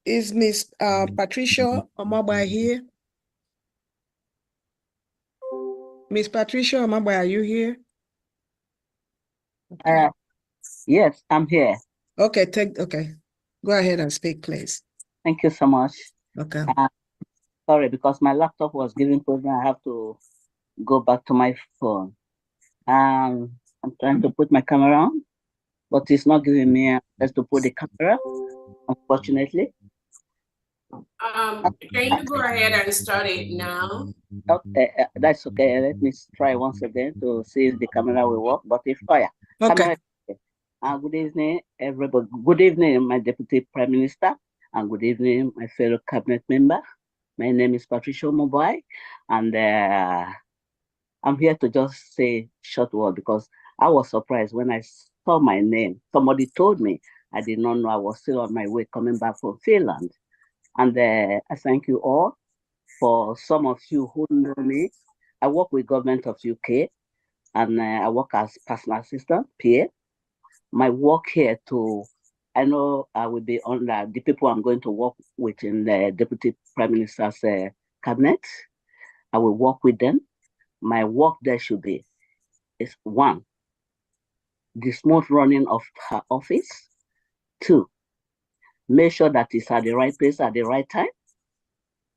Is Miss Patricia Omagba here? Miss Patricia Omagba, are you here? Yes, I'm here. Okay, okay. Go ahead and speak, please. Thank you so much. Okay. Sorry, because my laptop was giving problem. I have to go back to my phone. I'm trying to put my camera on, but it's not giving me access to put the camera, unfortunately. Can you go ahead and start it now? Okay, that's okay. Let me try once again to see if the camera will work. But if camera. Good evening, everybody. Good evening, my Deputy Prime Minister, and good evening, my fellow cabinet member. My name is Patricia Mobai, and I'm here to just say short word because I was surprised when I saw my name. Somebody told me. I did not know I was still on my way coming back from Finland. And I thank you all. For some of you who know me, I work with government of UK, and I work as personal assistant, PA. My work here I know I will be on the people I'm going to work with in the Deputy Prime Minister's cabinet. I will work with them. My work there should be is 1, the smooth running of her office. 2, make sure that it's at the right place at the right time.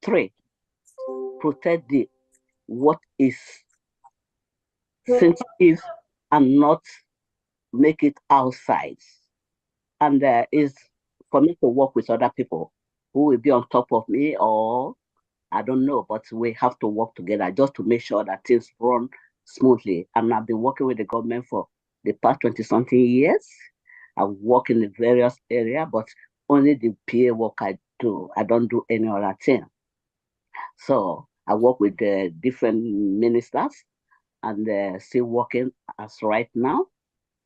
3, protect what is sensitive and not make it outside. And is for me to work with other people who will be on top of me, or I don't know, but we have to work together just to make sure that things run smoothly. And I've been working with the government for the past 20-something years. I work in the various areas, but only the PA work I do. I don't do any other thing. So I work with the different ministers and still working as right now.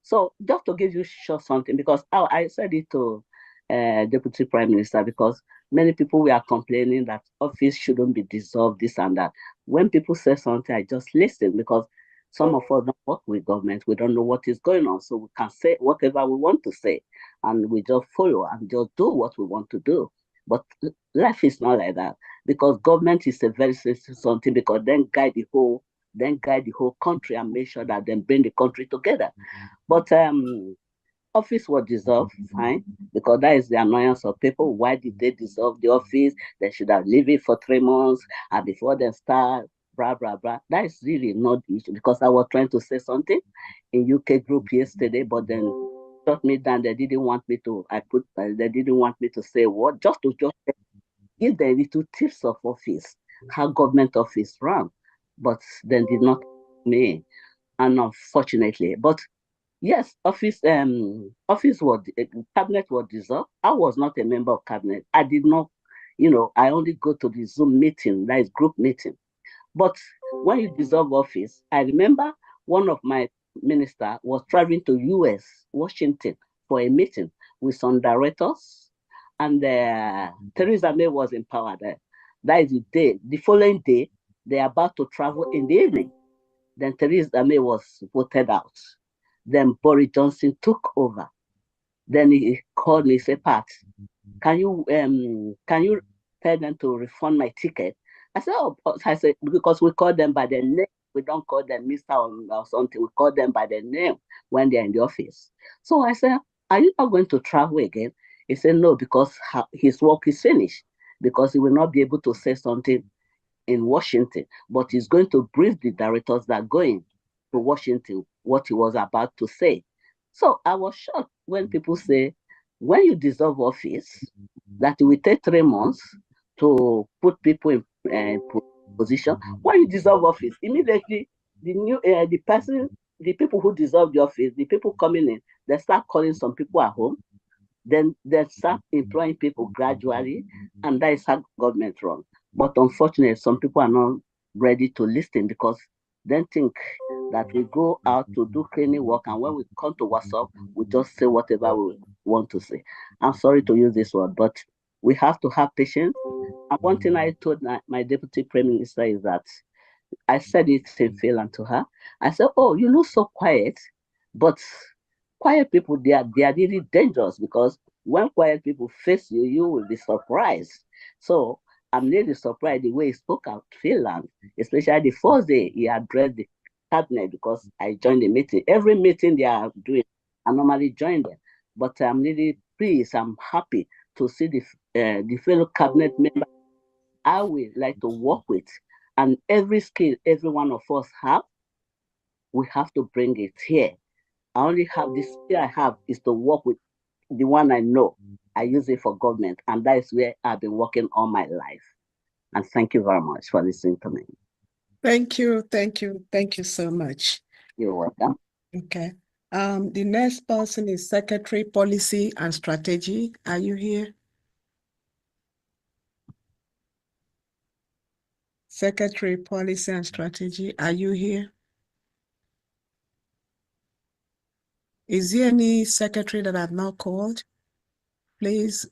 So just to give you short something, because I said it to Deputy Prime Minister, because many people were complaining that office shouldn't be dissolved, this and that. When people say something, I just listen, because some of us don't work with government. We don't know what is going on. So we can say whatever we want to say, and we just follow and just do what we want to do. But life is not like that, because government is a very sensitive something, because then guide the whole country and make sure that they bring the country together. But office was dissolved, fine, because that is the annoyance of people. Why did they dissolve the office? They should have leave it for 3 months and before they start, blah, blah, blah. That is really not the issue, because I was trying to say something in UK group yesterday, but then shut me down. They didn't want me to, they didn't want me to say what, just to give the little tips of office, how government office run, but then did not me, and unfortunately, but yes, office was cabinet was dissolved. I was not a member of cabinet. I did not, I only go to the Zoom meeting, that is group meeting. But when you dissolve office, I remember one of my minister was traveling to US, Washington, for a meeting with some directors, and Theresa May was in power there. That is the day. The following day, they are about to travel in the evening. Then Theresa May was voted out. Then Boris Johnson took over. Then he called me, said, Pat, can you tell them to refund my ticket? I said, oh, I said, because we call them by their name. We don't call them Mr. or something. We call them by their name when they're in the office. So I said, are you not going to travel again? He said, no, because his work is finished, because he will not be able to say something in Washington, but he's going to brief the directors that are going to Washington what he was about to say. So I was shocked when people say, when you dissolve office, that it will take 3 months to put people in position. When you dissolve office, immediately the people who dissolve the office, the people coming in, they start calling some people at home. Then they start employing people gradually, and that is how government runs. But unfortunately, some people are not ready to listen because they think that we go out to do cleaning work, and when we come to WhatsApp, we just say whatever we want to say. I'm sorry to use this word, but we have to have patience. And one thing I told my deputy prime minister is that I said it in Finland to her. I said, oh, you look so quiet, but quiet people, they are really dangerous, because when quiet people face you, you will be surprised. So I'm really surprised the way he spoke out Finland, especially the first day he addressed the cabinet, because I joined the meeting. Every meeting they are doing, I normally join them. But I'm really pleased, I'm happy to see the fellow cabinet members I would like to work with. And every skill every one of us have, we have to bring it here. I only have this skill I have is to work with the one I know. I use it for government, and that is where I've been working all my life. And thank you very much for listening to me. Thank you, thank you, thank you so much. You're welcome. Okay. The next person is Secretary Policy and Strategy. Are you here? Secretary Policy and Strategy, are you here? Is there any secretary that I've not called? Please.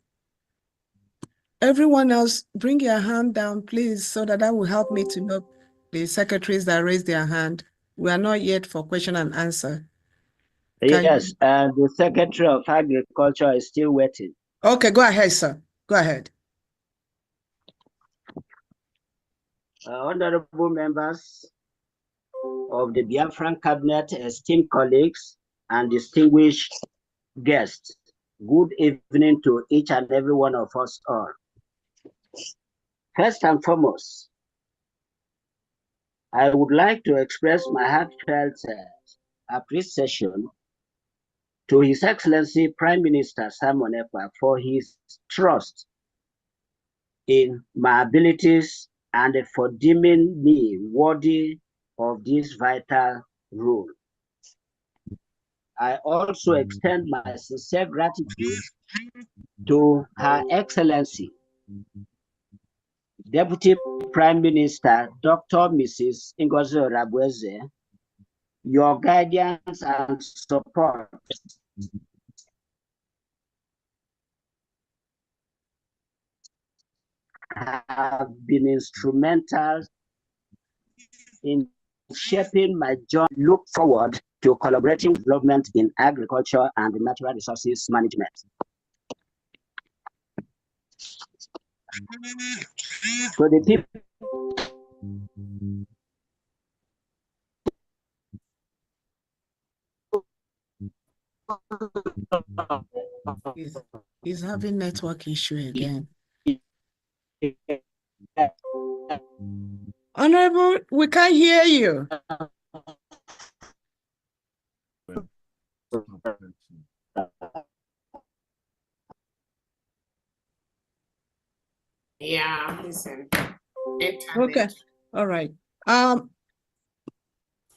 Everyone else, bring your hand down, please, so that will help me to know the secretaries that raised their hand. We are not yet for question and answer. Yes, and the Secretary of Agriculture is still waiting. Okay, go ahead, sir. Go ahead. Honorable members of the Biafran Cabinet, esteemed colleagues, and distinguished guests, good evening to each and every one of us all. First and foremost, I would like to express my heartfelt appreciation to His Excellency Prime Minister Simon Ekpa for his trust in my abilities and for deeming me worthy of this vital role. I also extend my sincere gratitude to Her Excellency Deputy Prime Minister Dr. Mrs. Ngozi Rabueze. Your guidance and support have been instrumental in shaping my journey. Look forward to collaborating with development in agriculture and natural resources management. So the people He's having network issue again. Honorable, we can't hear you. Yeah, listen. Okay, all right.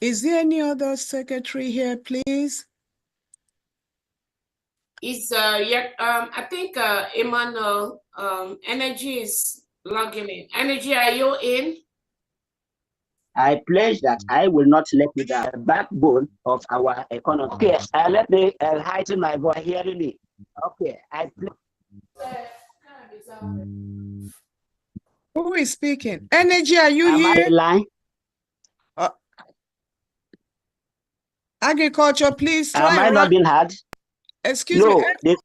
Is there any other secretary here, please? It's I think Emmanuel Energy is logging in. Energy, are you in? I pledge that I will not let you down, the backbone of our economy. Okay, let me heighten my voice, hearing me. Okay, I pledge. Who is speaking? Energy, are you Am I here? in line? Agriculture, please try Am I and not run. being heard? Excuse me. No.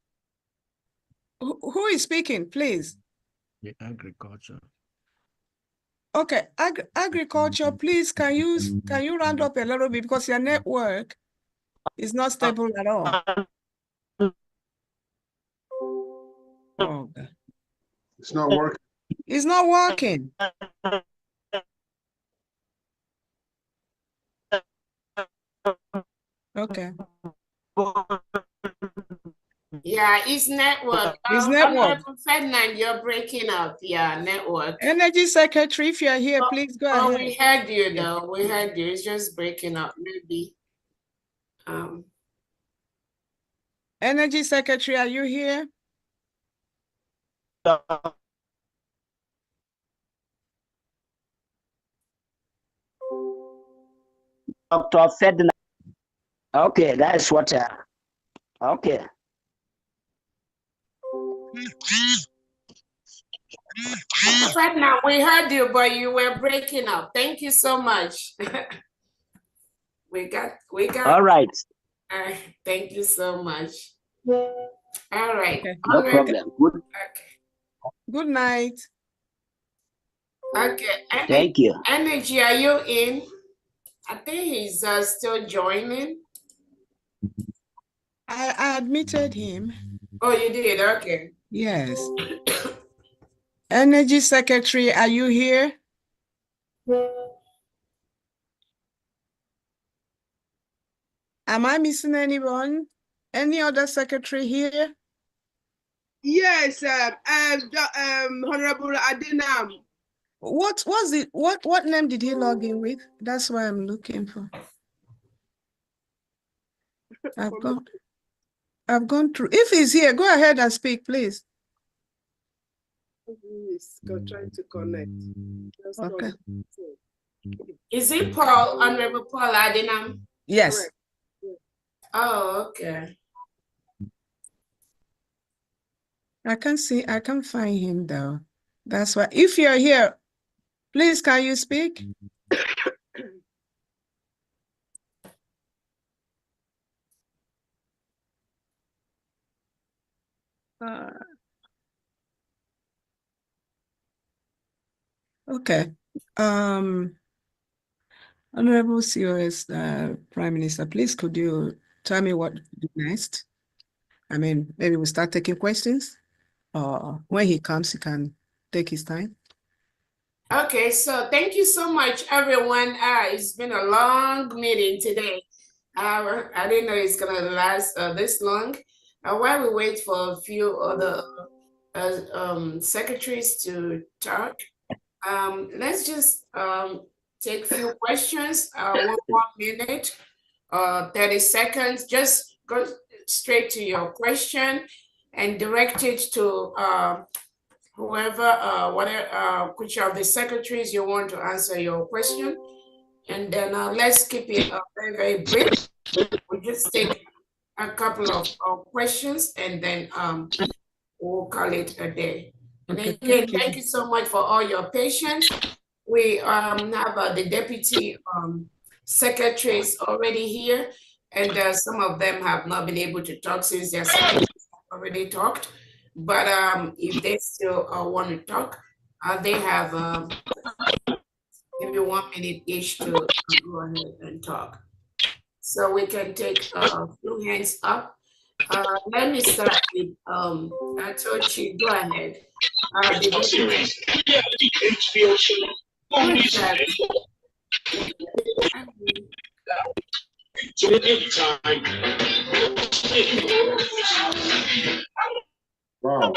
Who is speaking, please? The agriculture. Okay, agriculture, please, can you round up a little bit because your network is not stable at all. Oh, God. It's not working. It's not working. Okay. Yeah, it's network. It's network. Ferdinand, you're breaking up. Yeah, network. Energy Secretary, if you're here, please go ahead. We heard you though. We heard you. It's just breaking up. Maybe. Energy Secretary, are you here? Dr. Ferdinand. Okay, that's what. Okay. Ferdinand, we heard you, but you were breaking up. Thank you so much. we got. All right. Thank you so much. All right. Okay. No problem. Good. Good night. Okay. Thank you. Energy, are you in? I think he's still joining. I admitted him. Oh, you did? Okay. Yes. Energy Secretary, are you here? Am I missing anyone? Any other secretary here? Yes, Honorable Adinam. What was it? What name did he log in with? That's what I'm looking for. I've gone through. If he's here, go ahead and speak, please. He's trying to connect. Okay. Is it Paul, Honorable Paul Adinam? Yes. Correct. Oh, okay. I can't find him though. That's why, if you're here, please, can you speak? Okay. Honorable COS Prime Minister, please could you tell me what to do next? I mean, maybe we'll start taking questions, or when he comes, he can take his time. Okay, so thank you so much, everyone. It's been a long meeting today. I didn't know it's gonna last this long. While we wait for a few other secretaries to talk, let's just take a few questions, 1 minute, 30 seconds. Just go straight to your question and direct it to whoever, which of the secretaries you want to answer your question. And then let's keep it very, very brief. We'll just take a couple of questions and then we'll call it a day. And Okay, again, thank you so much for all your patience. We have the deputy secretaries already here, and some of them have not been able to talk since their secretaries have already talked. But if they still want to talk, they have maybe 1 minute each to go ahead and talk. So we can take a few hands up. Let me start with Atochi. Go ahead. Wow.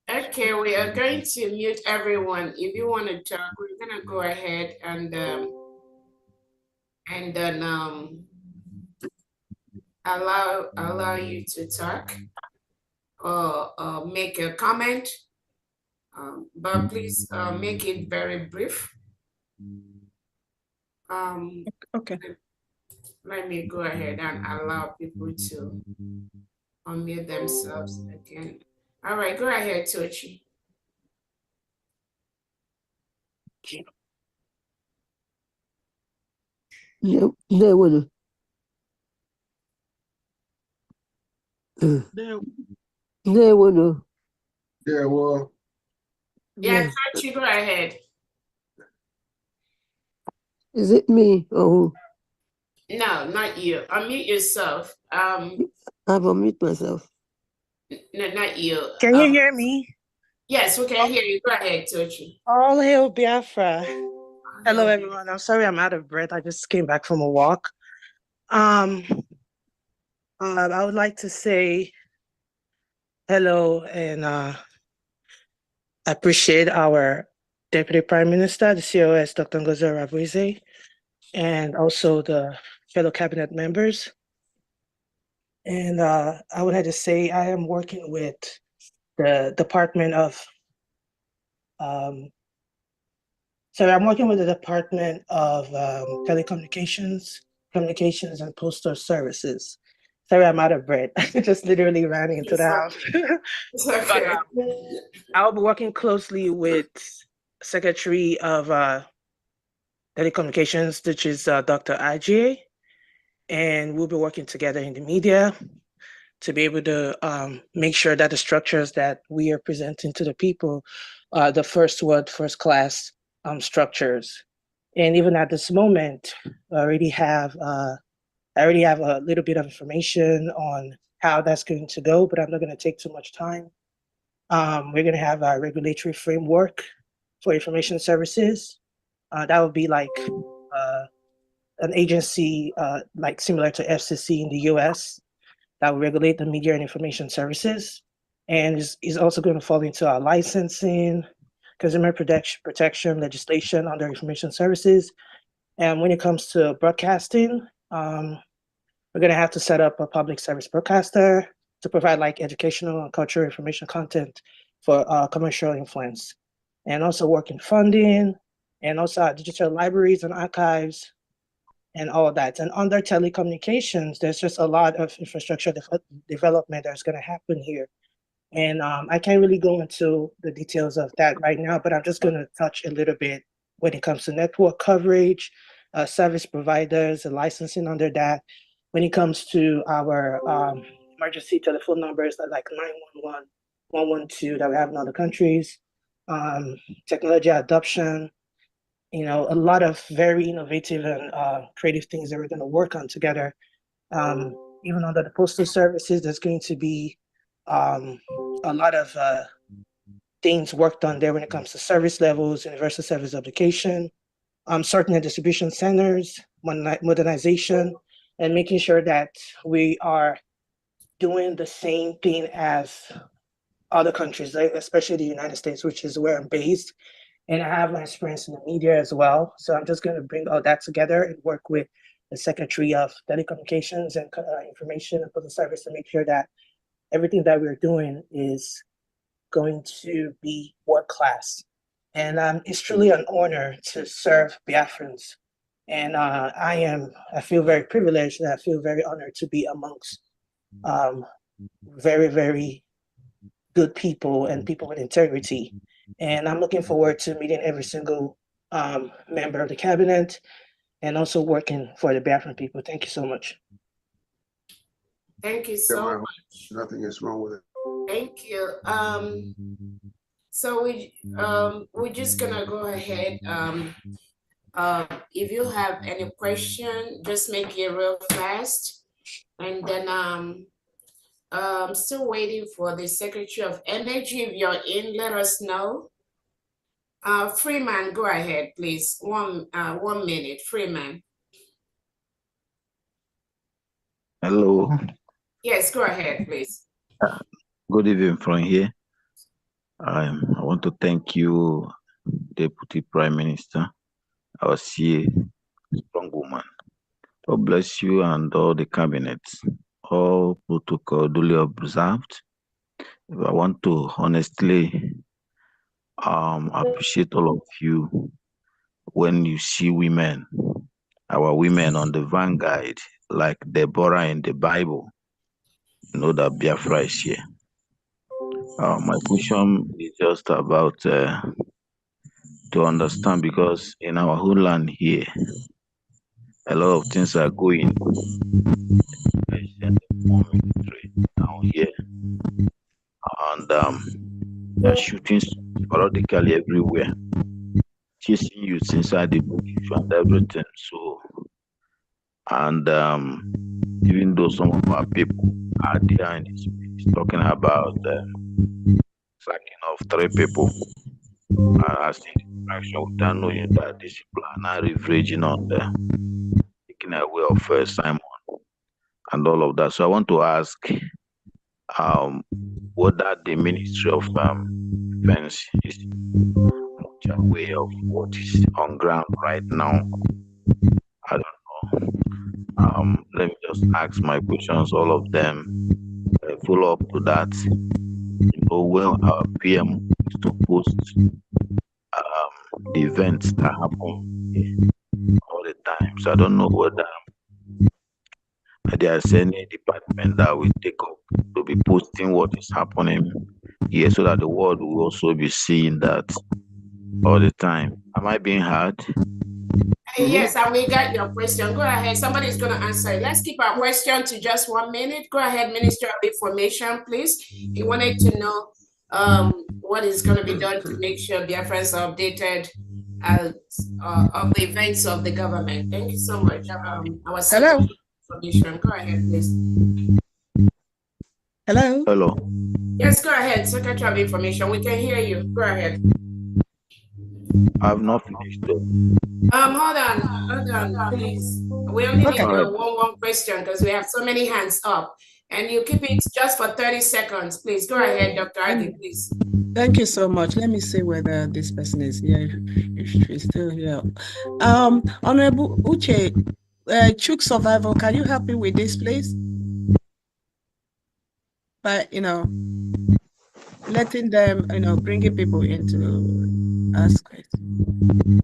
Okay, we are going to mute everyone. If you want to talk, we're gonna go ahead and then allow you to talk or make a comment. But please make it very brief. Okay. Let me go ahead and allow people to unmute themselves again. All right, go ahead, Tochi. Ndewodo. Ndewodo. Yeah, well. Yeah, Tochi, go ahead. Is it me or who? No, not you. Unmute yourself. I've unmuted myself. No, not you. Can you hear me? Yes, we can hear you. Go ahead, Tochi. All hail Biafra. Hello, everyone. I'm sorry I'm out of breath. I just came back from a walk. I would like to say hello and appreciate our Deputy Prime Minister, the COS, Dr. Ngozi Rabuize, and also the fellow cabinet members. And I wanted to say I am working with the Department of I'm working with the Department of Telecommunications, Communications, and Postal Services. Sorry, I'm out of breath. I just literally ran into the house. It's okay. I'll be working closely with Secretary of Telecommunications, which is Dr. IGA, and we'll be working together in the media to be able to make sure that the structures that we are presenting to the people are the first world, first class structures. And even at this moment, I already have a little bit of information on how that's going to go, but I'm not going to take too much time. We're going to have a regulatory framework for information services. That would be like an agency like similar to FCC in the US that will regulate the media and information services. And is also going to fall into our licensing, consumer protection legislation under information services. And when it comes to broadcasting, we're going to have to set up a public service broadcaster to provide like educational and cultural information content for commercial influence, and also work in funding, and also digital libraries and archives, and all of that. And under telecommunications, there's just a lot of infrastructure development that's going to happen here. And I can't really go into the details of that right now, but I'm just going to touch a little bit when it comes to network coverage, service providers, and licensing under that. When it comes to our emergency telephone numbers like 911, 112 that we have in other countries, technology adoption, a lot of very innovative and creative things that we're going to work on together. Even under the postal services, there's going to be a lot of things worked on there when it comes to service levels, universal service application, sorting and distribution centers, modernization, and making sure that we are doing the same thing as other countries, especially the United States, which is where I'm based. And I have my experience in the media as well. So I'm just going to bring all that together and work with the Secretary of Telecommunications and Information and Public Service to make sure that everything that we're doing is going to be world class. And it's truly an honor to serve Biafrans. And I feel very privileged and I feel very honored to be amongst very, very good people and people with integrity. And I'm looking forward to meeting every single member of the cabinet and also working for the Biafran people. Thank you so much. Thank you so much. Nothing is wrong with it. Thank you. So we're just gonna go ahead. If you have any question, just make it real fast. And then I'm still waiting for the Secretary of Energy. If you're in, let us know. Freeman, go ahead, please. 1 minute, Freeman. Hello. Yes, go ahead, please. Good evening from here. I want to thank you, Deputy Prime Minister, our CA, strong woman. God bless you and all the cabinet, all protocol duly observed. I want to honestly appreciate all of you when you see women, our women on the vanguard like Deborah in the Bible, know that Biafra is here. My question is just about to understand, because in our whole land here, a lot of things are going. I send more military down here, and they're shooting sporadically everywhere, chasing youths inside the bush and everything. So, and even though some of our people are there in this space talking about sacking of 3 people, I see the distraction without knowing that these people are now leveraging on taking away of Simon and all of that. So I want to ask whether the Ministry of Defense is much aware of what is on ground right now. I don't know. Let me just ask my questions, all of them. Follow up to that. You know, well, our PM is to post the events that happen all the time. So I don't know whether there's any department that will take up to be posting what is happening here, so that the world will also be seeing that all the time. Am I being heard? Yes, and we got your question. Go ahead. Somebody's going to answer it. Let's keep our question to just 1 minute. Go ahead, Minister of Information, please. He wanted to know what is going to be done to make sure Biafrans are updated of the events of the government. Thank you so much. Our Secretary of Information. Go ahead, please. Hello? Hello. Yes, go ahead, Secretary of Information. We can hear you. Go ahead. I've not finished though. Hold on, please. We only need one question because we have so many hands up. And you keep it just for 30 seconds, please. Go ahead, Dr. Adi, please. Thank you so much. Let me see whether this person is here, if she's still here. Honorable Uche, Chuk Survival, can you help me with this, please? By, letting them, bringing people in to ask questions.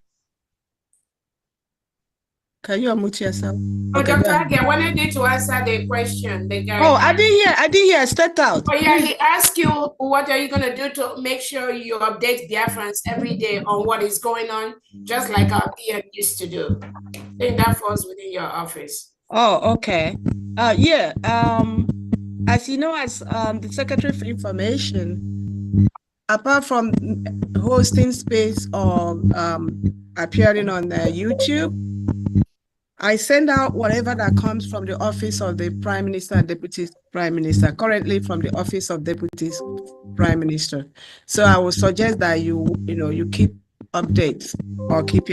Can you unmute yourself? Oh, Okay, Dr. Adi, I wanted you to answer the question. The guy. Oh, I didn't hear. Stepped out. Oh, yeah, he asked you, what are you going to do to make sure you update Biafrans every day on what is going on, just like our PM used to do? I think that falls within your office. Oh, okay. Yeah. As you know, as the Secretary for Information, apart from hosting space or appearing on YouTube, I send out whatever that comes from the office of the Prime Minister and Deputy Prime Minister, currently from the office of Deputy Prime Minister. So I would suggest that you keep updates, or keep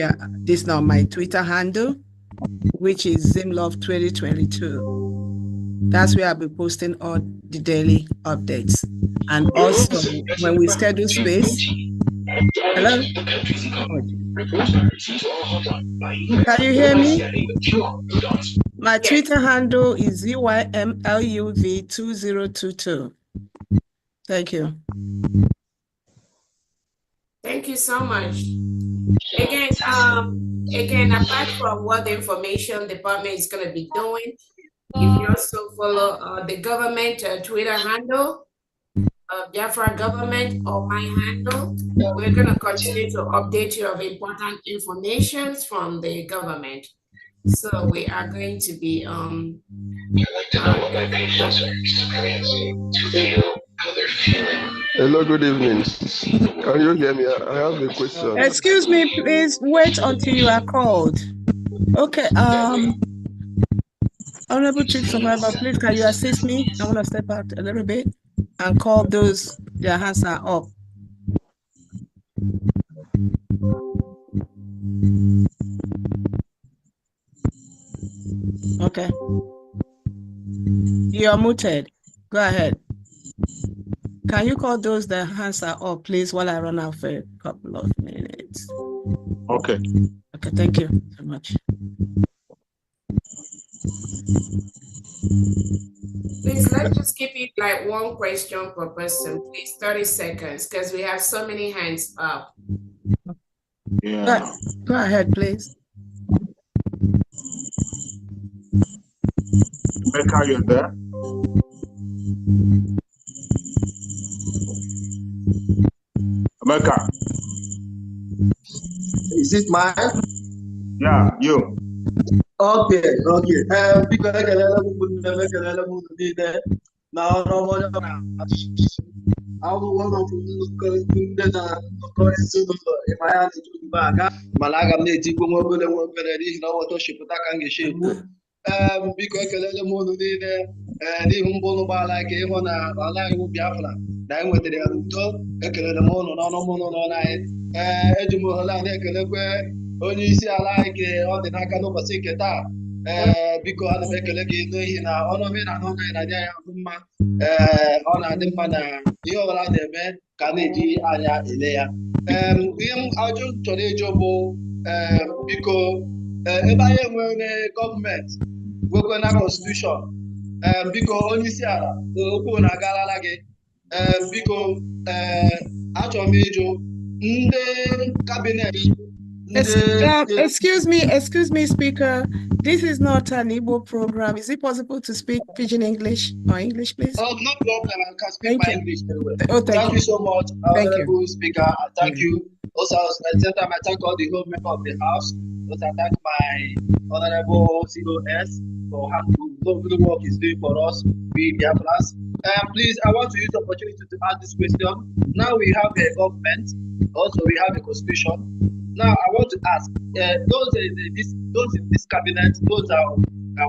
this now my Twitter handle, which is Zimlove2022. That's where I'll be posting all the daily updates. And also when we schedule space. Hello? Can you hear me? My Twitter handle is ZYMLUV2022. Thank you. Thank you so much. Again, apart from what the information department is going to be doing, if you also follow the government Twitter handle, Biafra government, or my handle, we're going to continue to update you of important information from the government. So we are going to be Hello, good evening. Can you hear me? I have a question. Excuse me, please wait until you are called. Okay, Honorable Chief Survivor, please can you assist me? I want to step out a little bit and call those their hands are up. Okay. You are muted. Go ahead. Can you call those that hands are up, please, while I run out for a couple of minutes? Okay. Okay, thank you so much. Please, let's just keep it like one question per person, please, 30 seconds, because we have so many hands up. Yeah. Go ahead, please. Becca, you're there? Becca. Is it mine? Yeah, you. Okay. Because I can now no more. I will want to Malaga Nati Kumogo and one Penadish, no what she put a shape. Because I can and even Bonoba like Evona, Alai Biafra. Then with the Aluto, Ekelemono, no mono night, Edumuhala, Ekeleque, only see alike on the Nakano Pasiketa. Because I make a leg in our honor and honor the manner, you are the man, Kaniji, Aya, Elea. We are just today, Jobo, because if I am a government, we're going to constitution, because only Sierra, Oku Nagala Lage, because actual major, the cabinet. Excuse me, Speaker. This is not an Igbo program. Is it possible to speak Pidgin English or English, please? Oh, no problem. I can speak my English very well. Oh, thank you so much, Honorable Speaker. Thank you. Also, at the same time, I thank all the whole members of the House. Also, I thank my Honorable COS for how the work is doing for us, we Biafrans. Please, I want to use the opportunity to ask this question. Now we have a government. Also, we have a constitution. Now, I want to ask those in this cabinet, those are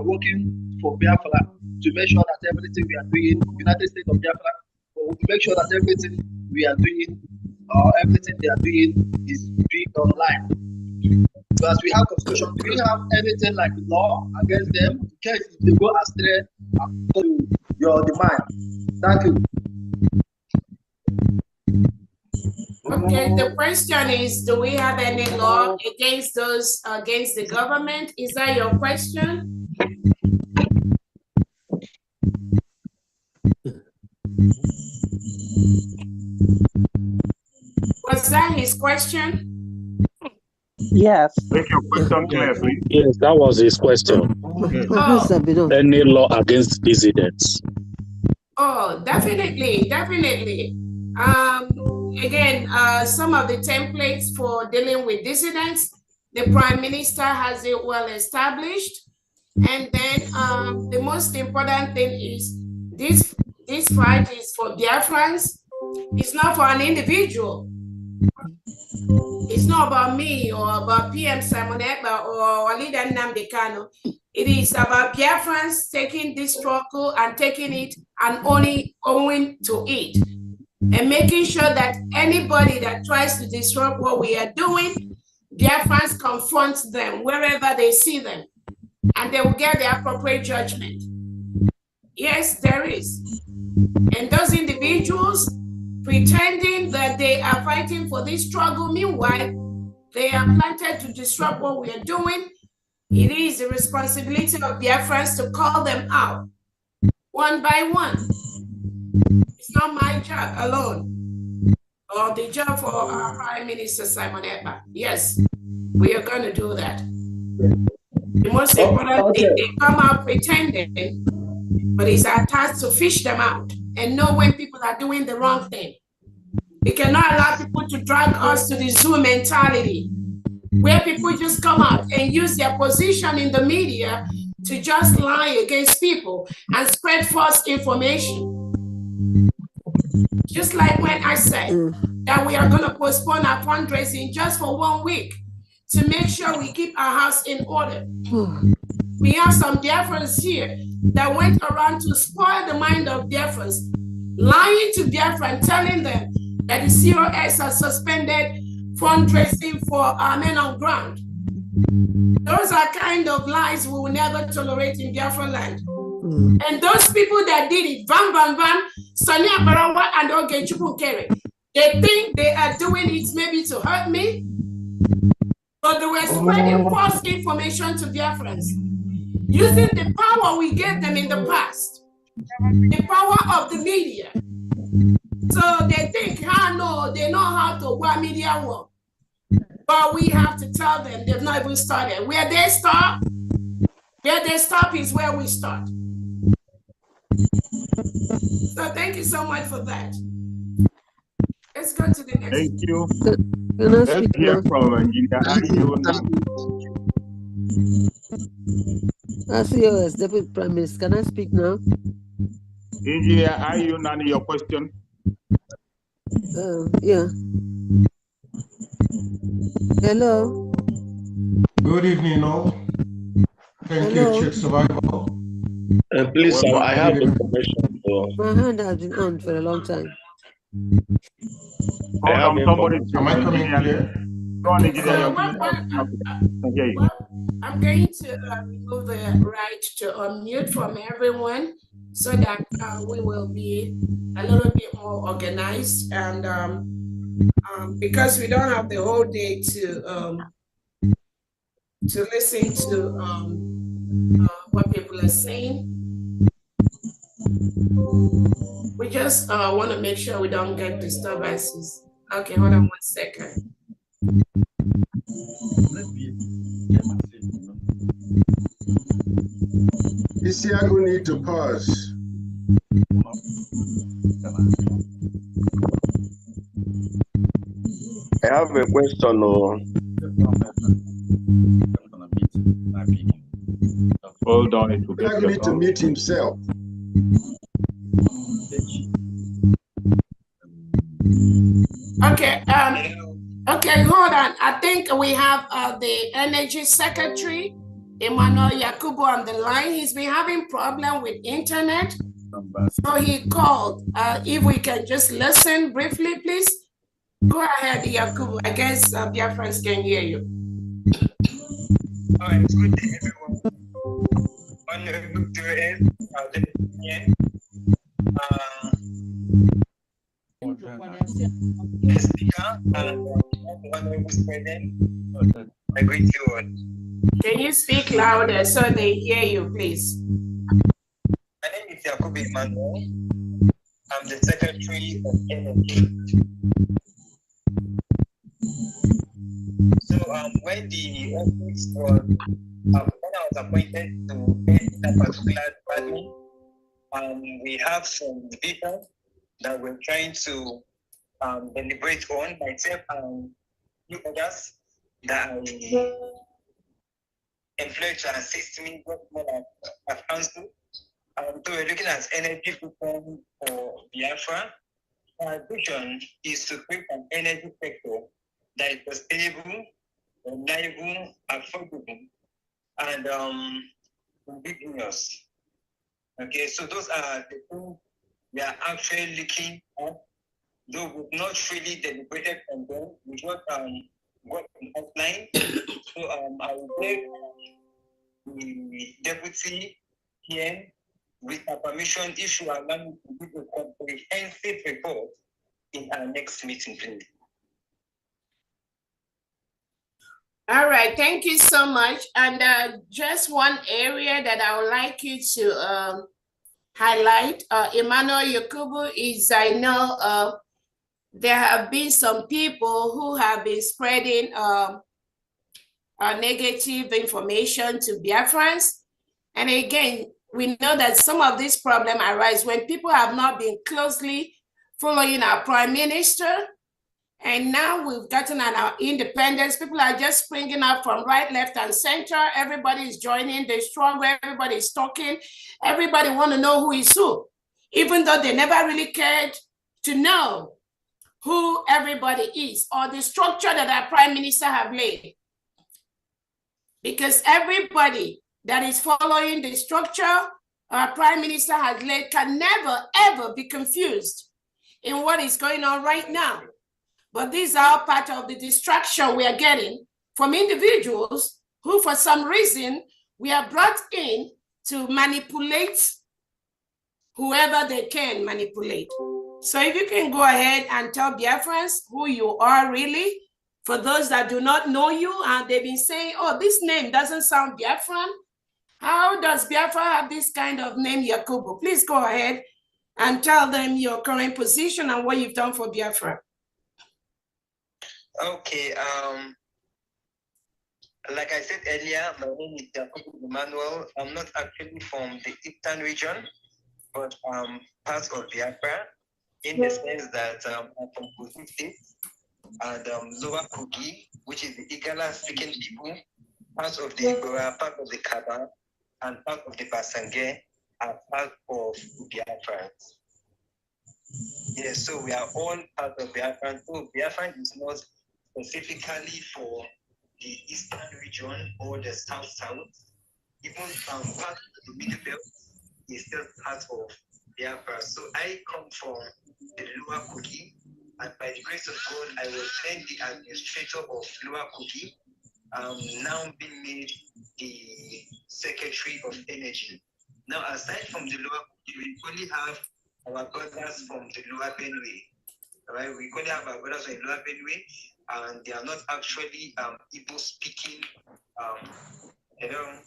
working for Biafra to make sure that everything we are doing, United States of Biafra, to make sure that everything we are doing, or everything they are doing, is being online. Because we have constitution, do we have anything like law against them in case if they go astray according to your demand? Thank you. Okay, the question is, do we have any law against those against the government? Is that your question? Was that his question? Yes. Make your question clear, please. Yes, that was his question. Oh. Any law against dissidents? Oh, definitely. Again, some of the templates for dealing with dissidents, the Prime Minister has it well established. And then the most important thing is this fight is for Biafrans. It's not for an individual. It's not about me or about PM Simon Ekpa or Walida Nnamdi Kanu. It is about Biafrans taking this struggle and taking it and only owing to it. And making sure that anybody that tries to disrupt what we are doing, Biafrans confront them wherever they see them. And they will get the appropriate judgment. Yes, there is. And those individuals pretending that they are fighting for this struggle, meanwhile, they are planted to disrupt what we are doing. It is the responsibility of Biafrans to call them out, one by one. It's not my job alone, or the job for our Prime Minister, Simon Ekpa. Yes, we are going to do that. The most important thing, they come out pretending, but it's our task to fish them out and know when people are doing the wrong thing. We cannot allow people to drag us to the zoo mentality, where people just come out and use their position in the media to just lie against people and spread false information. Just like when I said that we are going to postpone our fundraising just for 1 week to make sure we keep our house in order. We have some Biafrans here that went around to spoil the mind of Biafrans, lying to Biafrans, telling them that the COS has suspended fundraising for our men on ground. Those are kind of lies we will never tolerate in Biafra land. And those people that did it, Sonia Barawa and Oge Chukukere, they think they are doing it maybe to hurt me, but they were spreading false information to Biafrans, using the power we gave them in the past, the power of the media. So they think, no, they know how to work media work. But we have to tell them they've not even started. Where they start is where we start. So thank you so much for that. Let's go to the next. Thank you. Can I Let's speak hear now? from Engineer Ayu. COS, Deputy Prime Minister, can I speak now? Engineer Ayu, Nani, your question? Yeah. Hello. Good evening, all. Thank you, Hello. Chief Survival. Please, I have information. My hand has been on for a long time. Hold on, somebody. Am I coming clear? Go on, Engineer. So You're what, clear. I'm going to remove the right to unmute from everyone so that we will be a little bit more organized, and because we don't have the whole day to listen to what people are saying. We just want to make sure we don't get disturbances. Okay, hold on 1 second. Isiago need to pause. I have a question. Hold on, it will be Isiago need to mute himself. Okay, okay, hold on. I think we have the Energy Secretary, Emmanuel Yakubu, on the line. He's been having problem with internet, so he called. If we can just listen briefly, please. Go ahead, Yakubu. I guess Biafrans can hear you. All right, good day, everyone. Honorable Director, Speaker, and Honorable President, I greet you all. Can you speak louder so they hear you, please? My name is Yakubu Emmanuel. I'm the Secretary of Energy. So when the office was, when I was appointed to a particular department, we have some people that we're trying to deliberate on, myself and few others that I employed to assist me, what more I've council. So we're looking at energy reform for Biafra. Our vision is to create an energy sector that is sustainable, reliable, affordable, and ambiguous. Okay, so those are the things we are actually looking at, though we've not really deliberated on them. We just got an outline. So I will beg the deputy PM, with our permission, if you allow me to give a comprehensive report in our next meeting, please. All right, thank you so much. And just one area that I would like you to highlight, Emmanuel Yakubu, is I know there have been some people who have been spreading negative information to Biafrans. And again, we know that some of these problems arise when people have not been closely following our Prime Minister. And now we've gotten our independence. People are just springing up from right, left, and center. Everybody is joining the struggle. Everybody is talking. Everybody want to know who is who, even though they never really cared to know who everybody is or the structure that our Prime Minister have laid. Because everybody that is following the structure our Prime Minister has laid can never, ever be confused in what is going on right now. But these are part of the distraction we are getting from individuals who, for some reason, we are brought in to manipulate whoever they can manipulate. So if you can go ahead and tell Biafrans who you are really, for those that do not know you, and they've been saying, oh, this name doesn't sound Biafran. How does Biafra have this kind of name, Yakubu? Please go ahead and tell them your current position and what you've done for Biafra. Okay, like I said earlier, my name is Yakubu Emmanuel. I'm not actually from the Eastern region. but part of Biafra, in the sense that I'm from Kogi State, and Lower Kogi, which is the Igala-speaking people, part of the Igora, part of the Kaba, and part of the Basange are part of Biafrans. Yes, so we are all part of Biafran. So Biafran is not specifically for the eastern region or the south-south. Even part of the middle belt is still part of Biafra. So I come from the Lower Kogi, and by the grace of God, I was then the administrator of Lower Kogi, now being made the Secretary of Energy. Now, aside from the Lower Kogi, we only have our brothers from the Lower Benue. Right? We only have our brothers from the Lower Benue, and they are not actually Igbo speaking. Hello?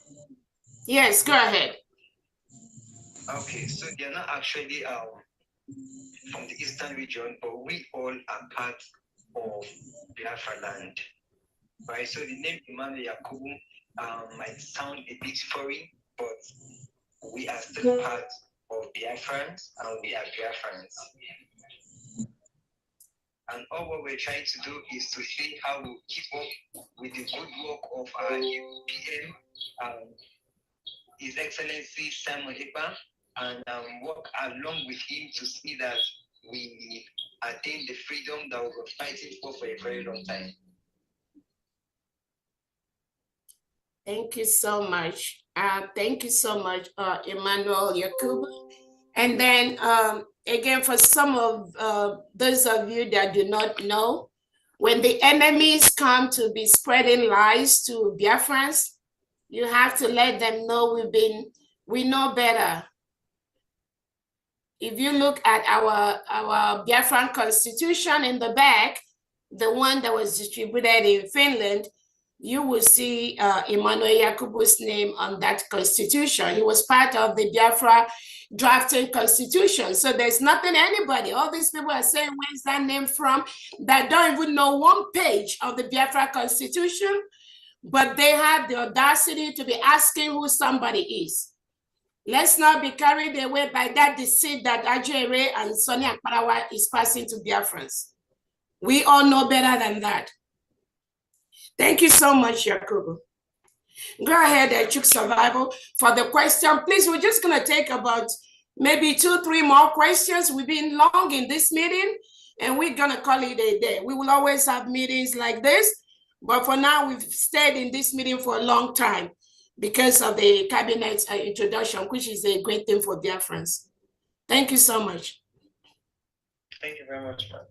Yes, go ahead. Okay, so they are not actually from the eastern region, but we all are part of Biafra land. Right? So the name Emmanuel Yakubu might sound a bit foreign, but we are still part of Biafrans, and we are Biafrans. And all what we're trying to do is to see how we keep up with the good work of our PM, His Excellency Simon Ekpa, and work along with him to see that we attain the freedom that we were fighting for a very long time. Thank you so much. Thank you so much, Emmanuel Yakubu. And then again, for some of those of you that do not know, when the enemies come to be spreading lies to Biafrans, you have to let them know we know better. If you look at our Biafran constitution in the back, the one that was distributed in Finland, you will see Emmanuel Yakubu's name on that constitution. He was part of the Biafra drafting constitution. So there's nothing anybody, all these people are saying, where's that name from? That don't even know one page of the Biafra constitution, but they have the audacity to be asking who somebody is. Let's not be carried away by that deceit that Ajere and Sonny Akparawa is passing to Biafrans. We all know better than that. Thank you so much, Yakubu. Go ahead, Chuk Survival, for the question. Please, we're just going to take about maybe 2-3 more questions. We've been long in this meeting, and we're going to call it a day. We will always have meetings like this, but for now, we've stayed in this meeting for a long time because of the cabinet introduction, which is a great thing for Biafrans. Thank you so much. Thank you very much, man.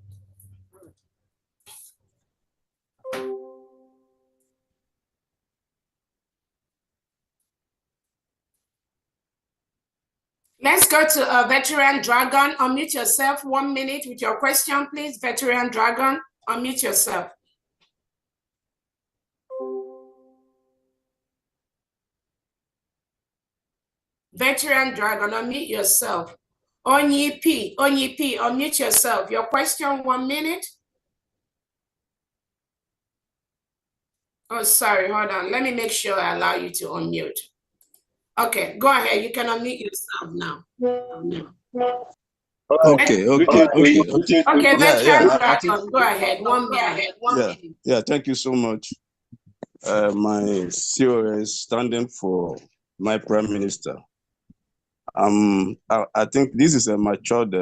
Let's go to Veteran Dragon. Unmute yourself 1 minute with your question, please. Veteran Dragon, unmute yourself. Veteran Dragon, unmute yourself. Onyi P, unmute yourself. Your question, 1 minute. Oh, sorry, hold on. Let me make sure I allow you to unmute. Okay, go ahead. You can unmute yourself now. Okay. Okay, Veteran Yeah, Dragon, go ahead. 1 minute. Yeah, thank you so much. My COS standing for my Prime Minister. I think this is a matured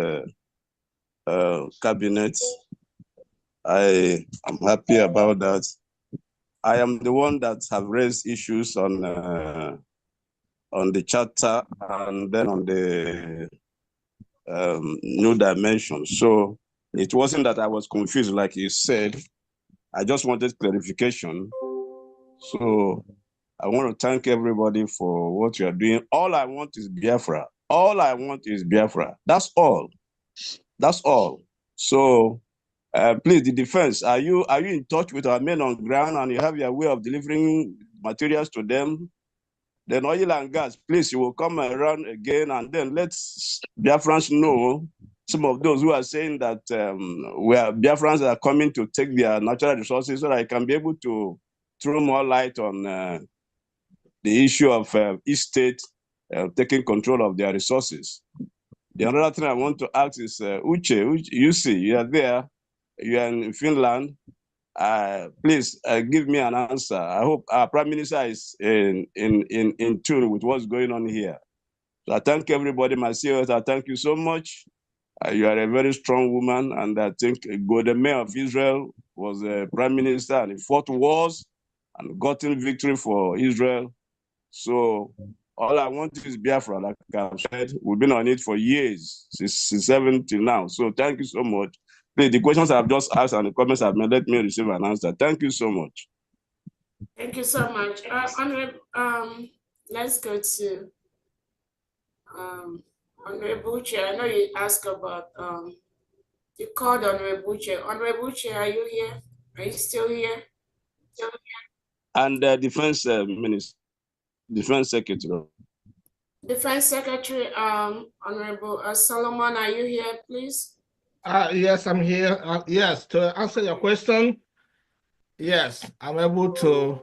cabinet. I am happy about that. I am the one that have raised issues on the charter and then on the new dimension. So it wasn't that I was confused, like you said. I just wanted clarification. So I want to thank everybody for what you are doing. All I want is Biafra. All I want is Biafra. That's all. That's all. So please, the defense, are you in touch with our men on ground and you have your way of delivering materials to them? Then oil and gas, please, you will come around again and then let Biafrans know, some of those who are saying that Biafrans are coming to take their natural resources, so that I can be able to throw more light on the issue of each state taking control of their resources. The other thing I want to ask is, Uche, you see, you are there, you are in Finland. Please give me an answer. I hope our Prime Minister is in tune with what's going on here. So I thank everybody, my CEOs, I thank you so much. You are a very strong woman, and I think the mayor of Israel was a prime minister, and he fought wars and gotten victory for Israel. So all I want is Biafra, like I've said. We've been on it for years, since 70 now. So thank you so much. Please, the questions I've just asked and the comments I've made, let me receive an answer. Thank you so much. Thank you so much. Let's go to Honorable Uche. I know you asked about you called Honorable Uche. Honorable Uche, are you here? Are you still here? And Defense Minister, Defense Secretary. Defense Secretary, Honorable Solomon, are you here, please? Yes, I'm here. Yes, to answer your question, yes, I'm able to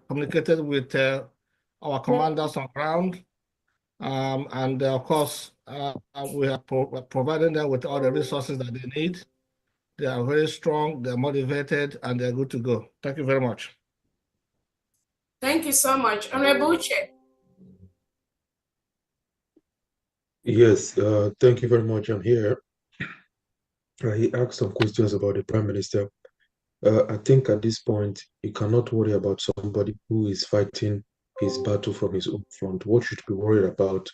communicated with our commanders on ground. And of course, we are providing them with all the resources that they need. They are very strong, they're motivated, and they're good to go. Thank you very much. Thank you so much. Honorable Uche. Yes, thank you very much. I'm here. He asked some questions about the Prime Minister. I think at this point, you cannot worry about somebody who is fighting his battle from his own front. What you should be worried about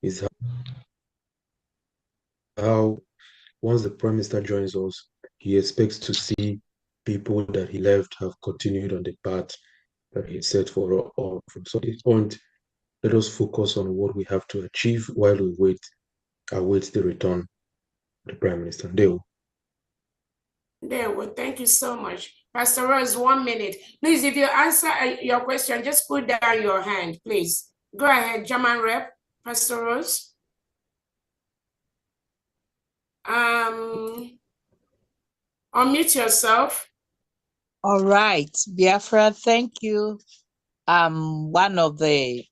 is how once the Prime Minister joins us, he expects to see people that he left have continued on the path that he set for all. So at this point, let us focus on what we have to achieve while we await the return of the Prime Minister. Well, thank you so much. Pastor Rose, 1 minute. Please, if you answer your question, just put down your hand, please. Go ahead, German Rep, Pastor Rose. Unmute yourself. All right, Biafra, thank you. I'm one of the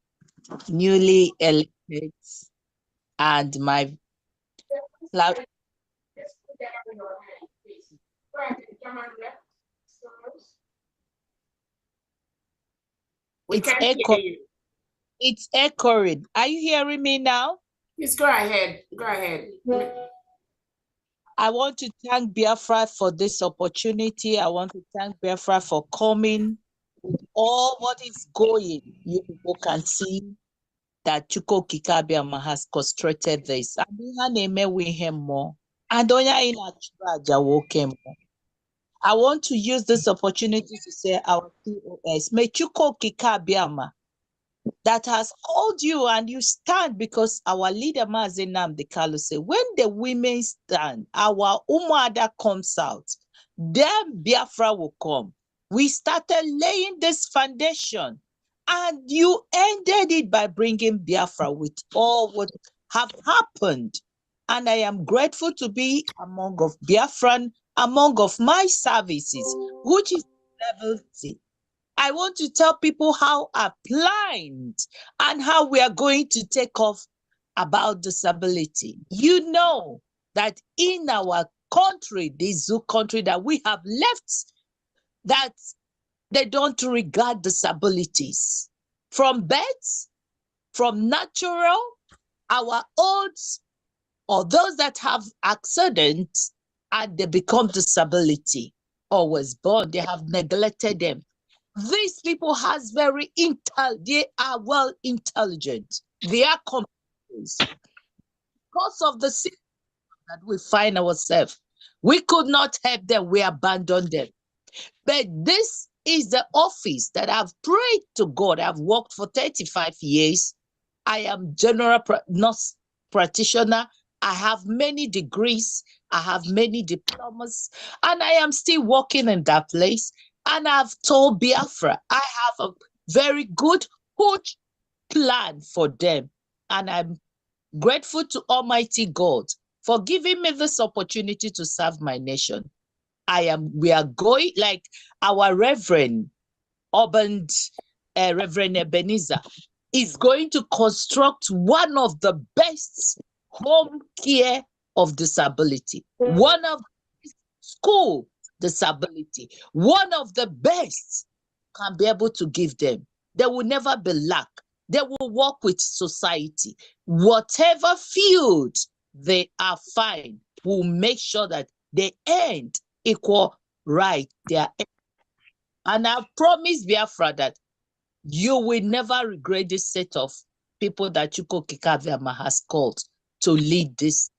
newly elected, and my it's echoing. Are you hearing me now? Please go ahead. Go ahead. I want to thank Biafra for this opportunity. I want to thank Biafra for coming. All what is going, you people can see that Chuko Kikabiama has constructed this. I want to use this opportunity to say our POS, may Chuko Kikabiama, that has called you and you stand, because our leader Mazi Nnamdi Kanu said, when the women stand, our Umuada comes out, then Biafra will come. We started laying this foundation, and you ended it by bringing Biafra with all what have happened. And I am grateful to be among of Biafran, among of my services, which is level 6. I want to tell people how I'm blind and how we are going to take off about disability. You know that in our country, this zoo country that we have left, that they don't regard disabilities. From birth, from natural, our olds, or those that have accidents, and they become disability, or was born, they have neglected them. These people they are well intelligent. They are competent. Because of the situation that we find ourselves, we could not help them. We abandoned them. But this is the office that I've prayed to God. I've worked for 35 years. I am general nurse practitioner. I have many degrees. I have many diplomas, and I am still working in that place. And I've told Biafra, I have a very good, huge plan for them. And I'm grateful to Almighty God for giving me this opportunity to serve my nation. We are going, like our Reverend Reverend Ebenezer is going to construct one of the best home care of disability, one of school disability, one of the best can be able to give them. There will never be lack. They will work with society. Whatever field they are fine, will make sure that they earn equal right. And I promise Biafra that you will never regret this set of people that Chuko Kikaviama has called to lead this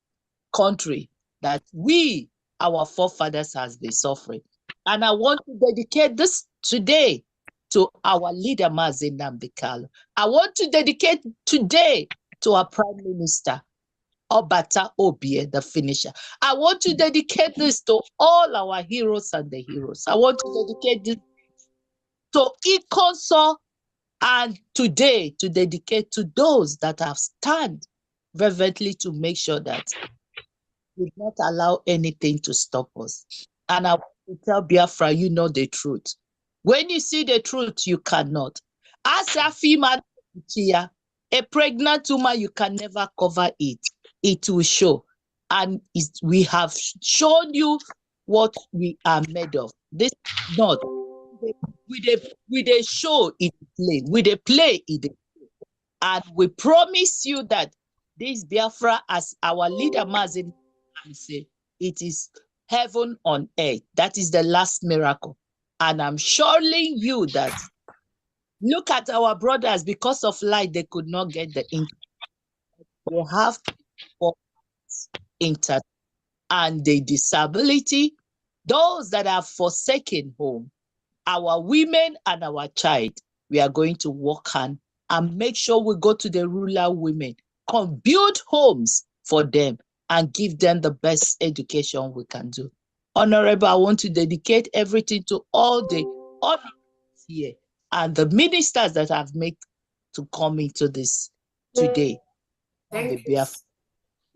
country that we, our forefathers, has been suffering. And I want to dedicate this today to our leader, Mazi Nnamdi Kanu. I want to dedicate today to our Prime Minister, Obata Obie, the finisher. I want to dedicate this to all our heroes and the heroes. I want to dedicate this to Ikonso, and today to dedicate to those that have stand fervently to make sure that we not allow anything to stop us. And I want to tell Biafra, you know the truth. When you see the truth, you cannot. As a female, a pregnant woman, you can never cover it. It will show. And we have shown you what we are made of. This is not. We they show it play. We they play it. And we promise you that this Biafra, as our leader Mazin say, it is heaven on earth. That is the last miracle. And I'm assuring you that look at our brothers, because of light, they could not get the internet. They have internet. And the disability, those that have forsaken home, our women and our child, we are going to work on and make sure we go to the rural women, build homes for them and give them the best education we can do. Honorable, I want to dedicate everything to all the honorables here and the ministers that have made to come into this today. Thank you.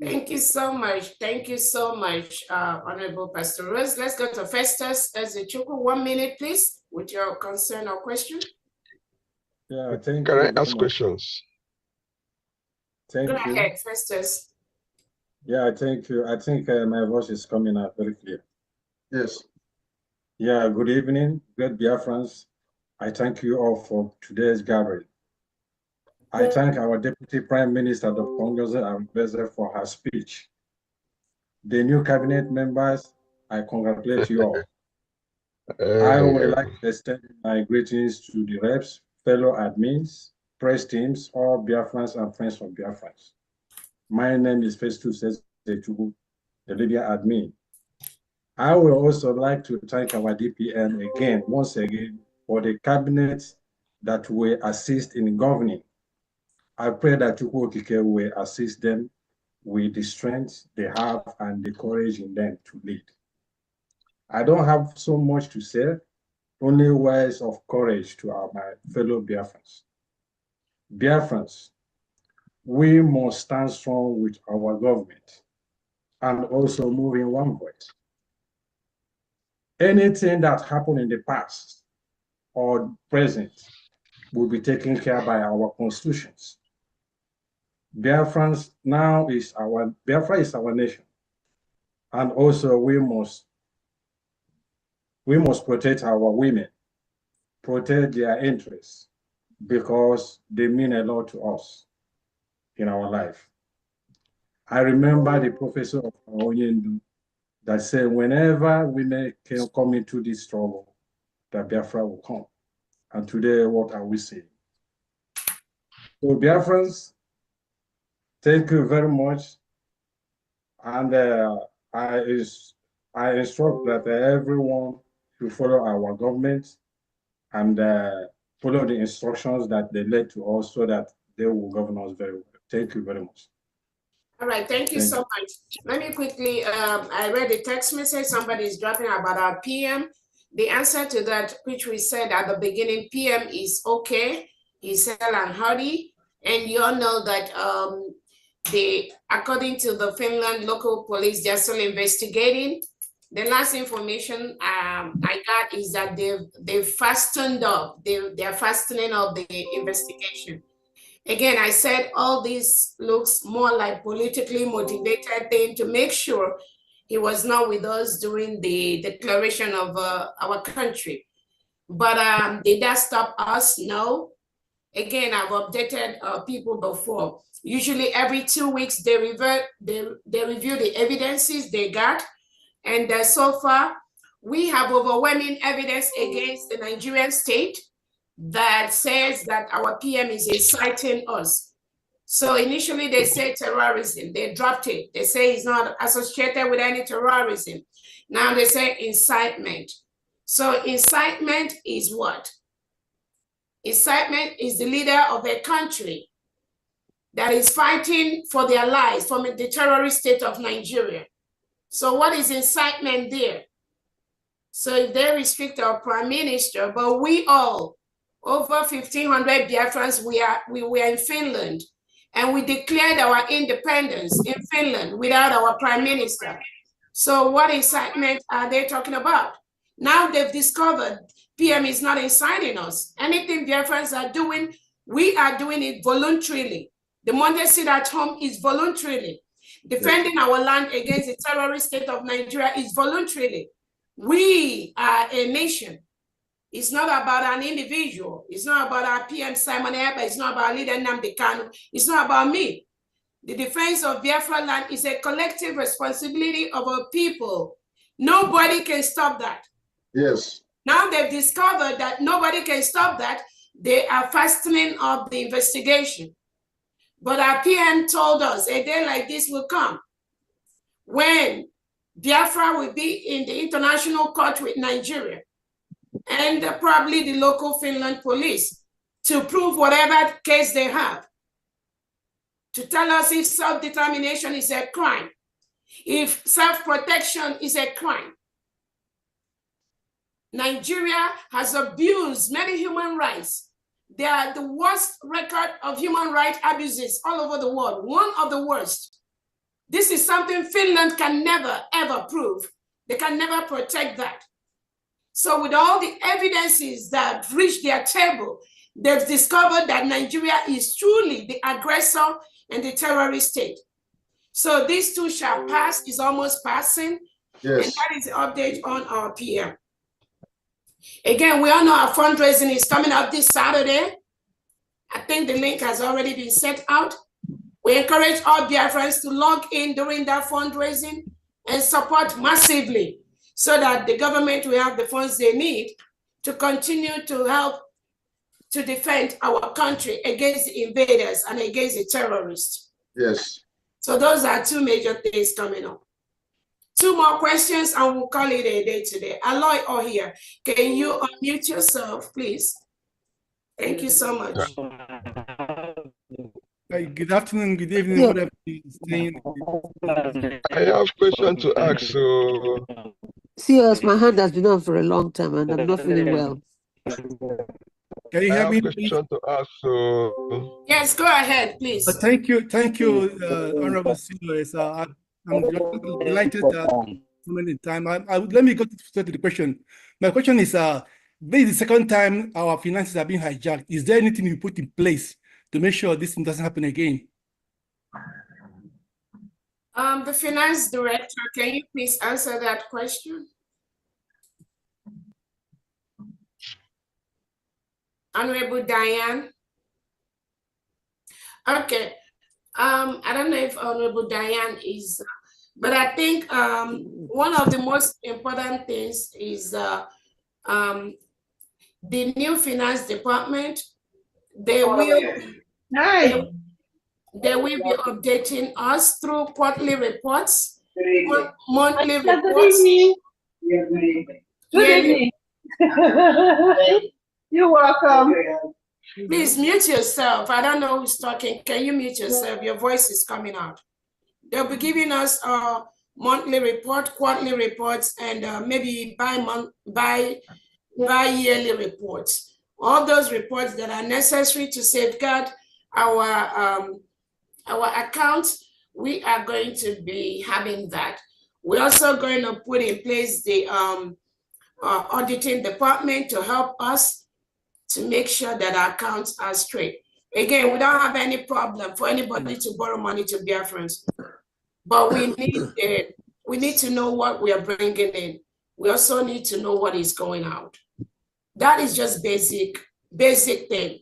Thank you so much. Thank you so much, Honorable Pastor Rose. Let's go to Festus Ezechukwu. 1 minute, please, with your concern or question. Yeah, thank you. Can I ask questions? Thank you. Go ahead, Festus. Yeah, thank you. I think my voice is coming out very clear. Yes. Yeah, good evening, great Biafrans. I thank you all for today's gathering. I thank our Deputy Prime Minister, Dr. Ngozi Arugweze, for her speech. The new cabinet members, I congratulate you all. I would like to extend my greetings to the reps, fellow admins, press teams, all Biafrans and friends of Biafrans. My name is Festus Ezechukwu, the Libya admin. I would also like to thank our DPN once again, for the cabinet that will assist in governing. I pray that Chukwu Okike will assist them with the strength they have and the courage in them to lead. I don't have so much to say, only words of courage to my fellow Biafrans. Biafrans, we must stand strong with our government and also move in one voice. Anything that happened in the past or present will be taken care by our constitutions. Biafrans now is Biafra is our nation. And also we must protect our women, protect their interests, because they mean a lot to us in our life. I remember the professor of Onyendu that said whenever women can come into this struggle, that Biafra will come. And today, what are we seeing? So Biafrans, thank you very much. And I instruct that everyone should follow our government and follow the instructions that they led to us so that they will govern us very well. Thank you very much. All right, thank you so much. Let me quickly, I read a text message, somebody is dropping about our PM. The answer to that, which we said at the beginning, PM is okay, is hell and hearty. And you all know that according to the Finland local police, they're still investigating. The last information I got is that they've fastened up, they're fastening up the investigation. Again, I said all this looks more like politically motivated thing to make sure he was not with us during the declaration of our country. But did that stop us? No. Again, I've updated people before. Usually every 2 weeks, they review the evidences they got. And so far, we have overwhelming evidence against the Nigerian state that says that our PM is inciting us. So initially they say terrorism, they dropped it. They say he's not associated with any terrorism. Now they say incitement. So incitement is what? Incitement is the leader of a country that is fighting for their lives from the terrorist state of Nigeria. So what is incitement there? So if they restrict our prime minister, but we all, over 1,500 Biafrans, we were in Finland, and we declared our independence in Finland without our prime minister. So what incitement are they talking about? Now they've discovered PM is not inciting us. Anything Biafrans are doing, we are doing it voluntarily. The Monday sit at home is voluntarily. Defending our land against the terrorist state of Nigeria is voluntarily. We are a nation. It's not about an individual. It's not about our PM Simon Eba. It's not about leader Nnamdi Kanu. It's not about me. The defense of Biafra land is a collective responsibility of our people. Nobody can stop that. Yes. Now they've discovered that nobody can stop that. They are fastening up the investigation. But our PM told us a day like this will come when Biafra will be in the international court with Nigeria and probably the local Finland police to prove whatever case they have, to tell us if self-determination is a crime, if self-protection is a crime. Nigeria has abused many human rights. They are the worst record of human rights abuses all over the world, one of the worst. This is something Finland can never, ever prove. They can never protect that. So with all the evidences that have reached their table, they've discovered that Nigeria is truly the aggressor and the terrorist state. So these two shall pass, is almost passing. Yes. And that is the update on our PM. Again, we all know our fundraising is coming up this Saturday. I think the link has already been sent out. We encourage all Biafrans to log in during that fundraising and support massively so that the government will have the funds they need to continue to help to defend our country against the invaders and against the terrorists. Yes. So those are two major things coming up. Two more questions and we'll call it a day today. Aloy Ohia, can you unmute yourself, please? Thank you so much. Good afternoon, good evening, whatever you're saying. I have a question to ask. So, serious, my hand has been on for a long time and I'm not feeling well. Can you hear me? I have a question to ask. So, yes, go ahead, please. Thank you, Honorable COS. I'm delighted that so many time. Let me go to the question. My question is: this is the second time our finances are being hijacked. Is there anything you put in place to make sure this thing doesn't happen again? The finance director, can you please answer that question? Honorable Diane. Okay. I don't know if Honorable Diane is, but I think one of the most important things is the new finance department. They will be updating us through quarterly reports, monthly reports. Good evening. You're welcome. Please mute yourself. I don't know who's talking. Can you mute yourself? Your voice is coming out. They'll be giving us a monthly report, quarterly reports, and maybe bi-yearly reports. All those reports that are necessary to safeguard our accounts, we are going to be having that. We're also going to put in place the auditing department to help us to make sure that our accounts are straight. Again, we don't have any problem for anybody to borrow money to Biafrans, but we need to know what we are bringing in. We also need to know what is going out. That is just basic thing.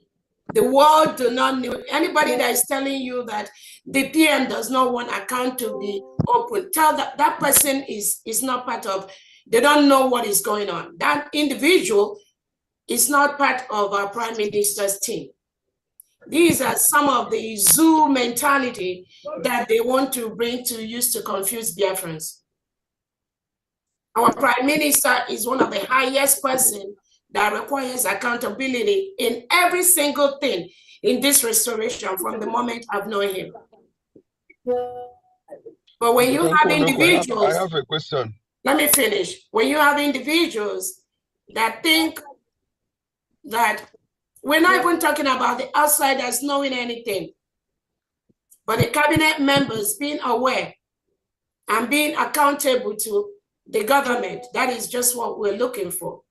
The world do not know. Anybody that is telling you that the PM does not want account to be open, tell that person is not part of, they don't know what is going on. That individual is not part of our Prime Minister's team. These are some of the zoo mentality that they want to bring to use to confuse Biafrans. Our Prime Minister is one of the highest person that requires accountability in every single thing in this restoration from the moment I've known him. But when you have individuals, I have a question. Let me finish. When you have individuals that think that we're not even talking about the outsiders knowing anything, but the cabinet members being aware and being accountable to the government, that is just what we're looking for.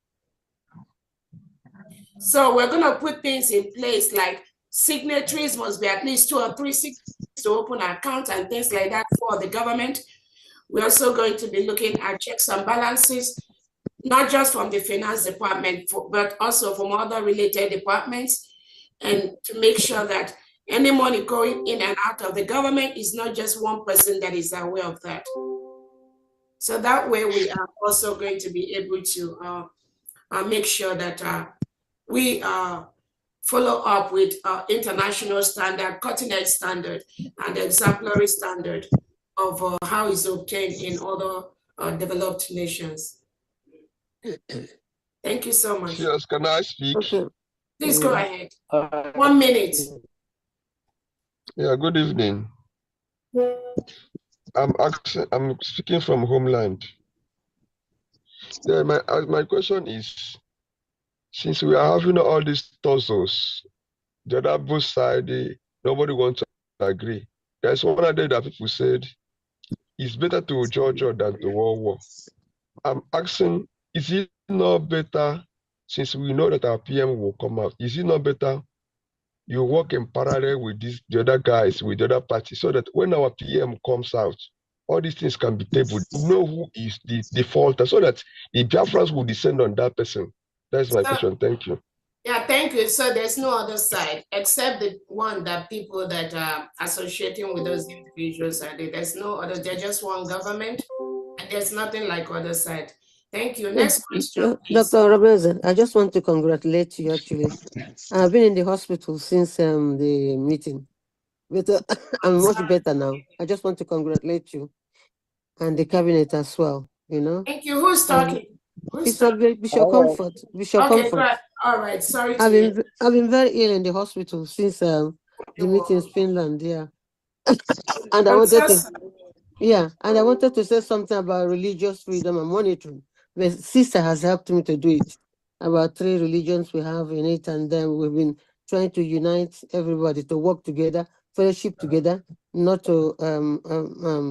So we're going to put things in place like signatories must be at least 2 or 3 signatories to open accounts and things like that for the government. We're also going to be looking at checks and balances, not just from the finance department, but also from other related departments, and to make sure that any money going in and out of the government is not just one person that is aware of that. So that way we are also going to be able to make sure that we follow up with international standard, cutting-edge standard, and exemplary standard of how it's obtained in other developed nations. Thank you so much. Yes, can I speak? Okay. Please go ahead. 1 minute. Yeah, good evening. I'm speaking from homeland. Yeah, my question is, since we are having all these tussles, the other both side, nobody wants to agree. There's one idea that people said, it's better to Georgia than to war. I'm asking, is it not better, since we know that our PM will come out, is it not better you work in parallel with the other guys, with the other parties, so that when our PM comes out, all these things can be tabled, know who is the defaulter, so that the Biafrans will descend on that person. That's my question. Thank you. Yeah, thank you. So there's no other side except the one that people that are associating with those individuals are there. There's no other, there's just one government, and there's nothing like other side. Thank you. Next question, please. Dr. Robertson, I just want to congratulate you actually. I've been in the hospital since the meeting, but I'm much better now. I just want to congratulate you and the cabinet as well, you know. Thank you. Who's talking? Bishop Comfort. Bishop Comfort. Great. All right. Sorry. I've been very ill in the hospital since the meeting in Finland. Yeah, and I wanted to say something about religious freedom and monitoring. The sister has helped me to do it. About 3 religions we have in it, and then we've been trying to unite everybody to work together, fellowship together, not to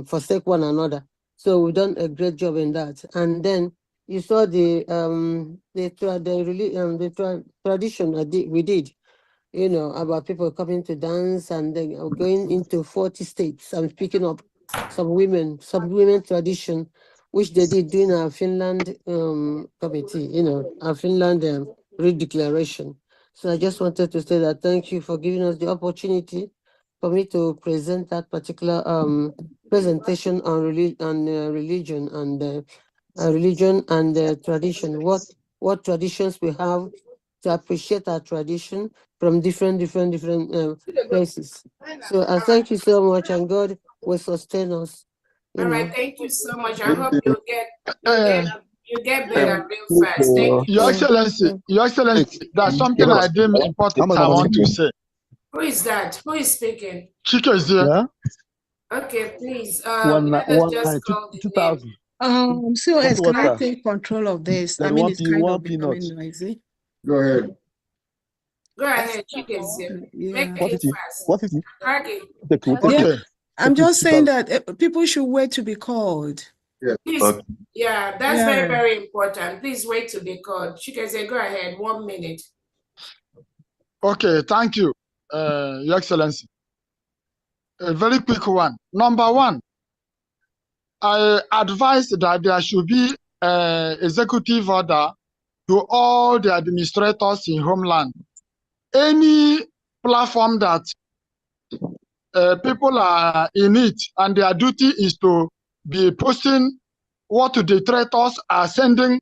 forsake one another. So we've done a great job in that. And then you saw the tradition we did, you know, about people coming to dance and then going into 40 states. I'm picking up some women tradition, which they did during our Finland committee, you know, our Finland redeclaration. So I just wanted to say that thank you for giving us the opportunity for me to present that particular presentation on religion and tradition. What traditions we have, to appreciate our tradition from different places. So I thank you so much, and God will sustain us. All right, thank you so much. I hope you get better real fast. Thank you. Your Excellency, there's something I deem important I want to say. Who is that? Who is speaking? Chika is here. Yeah? Okay, please. Let us just call the name. COS, can I take control of this? I mean, it's kind of becoming noisy. Go ahead. Go ahead, Chika is here. Make it fast. What is it? Okay. Yeah, I'm just saying that people should wait to be called. Yeah. Please, yeah, that's very, very important. Please wait to be called. Chika, go ahead. 1 minute. Okay, thank you. Your Excellency. A very quick one. Number one, I advise that there should be an executive order to all the administrators in homeland. Any platform that people are in it and their duty is to be posting what the traitors are sending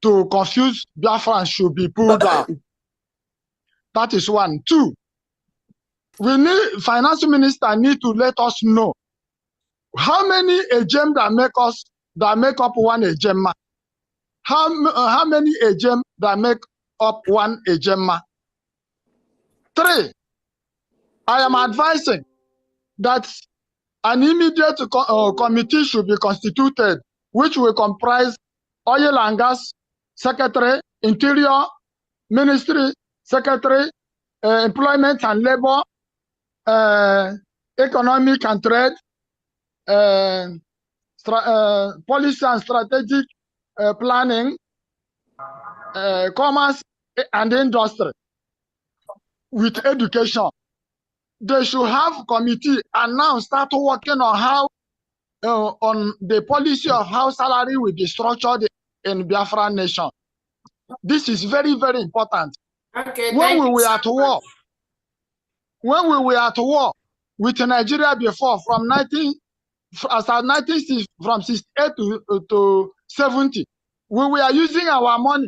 to confuse Biafrans should be pulled down. That is one. Two, we need finance minister need to let us know how many agents that make up one agema. How many agents that make up one agema? Three, I am advising that an immediate committee should be constituted, which will comprise oil and gas secretary, interior ministry secretary, employment and labor, economic and trade, policy and strategic planning, commerce and industry, with education. They should have committee and now start working on how on the policy of how salary will be structured in Biafra nation. This is very, very important. Okay, when we were at war with Nigeria before, from 68 to 70, we were using our money.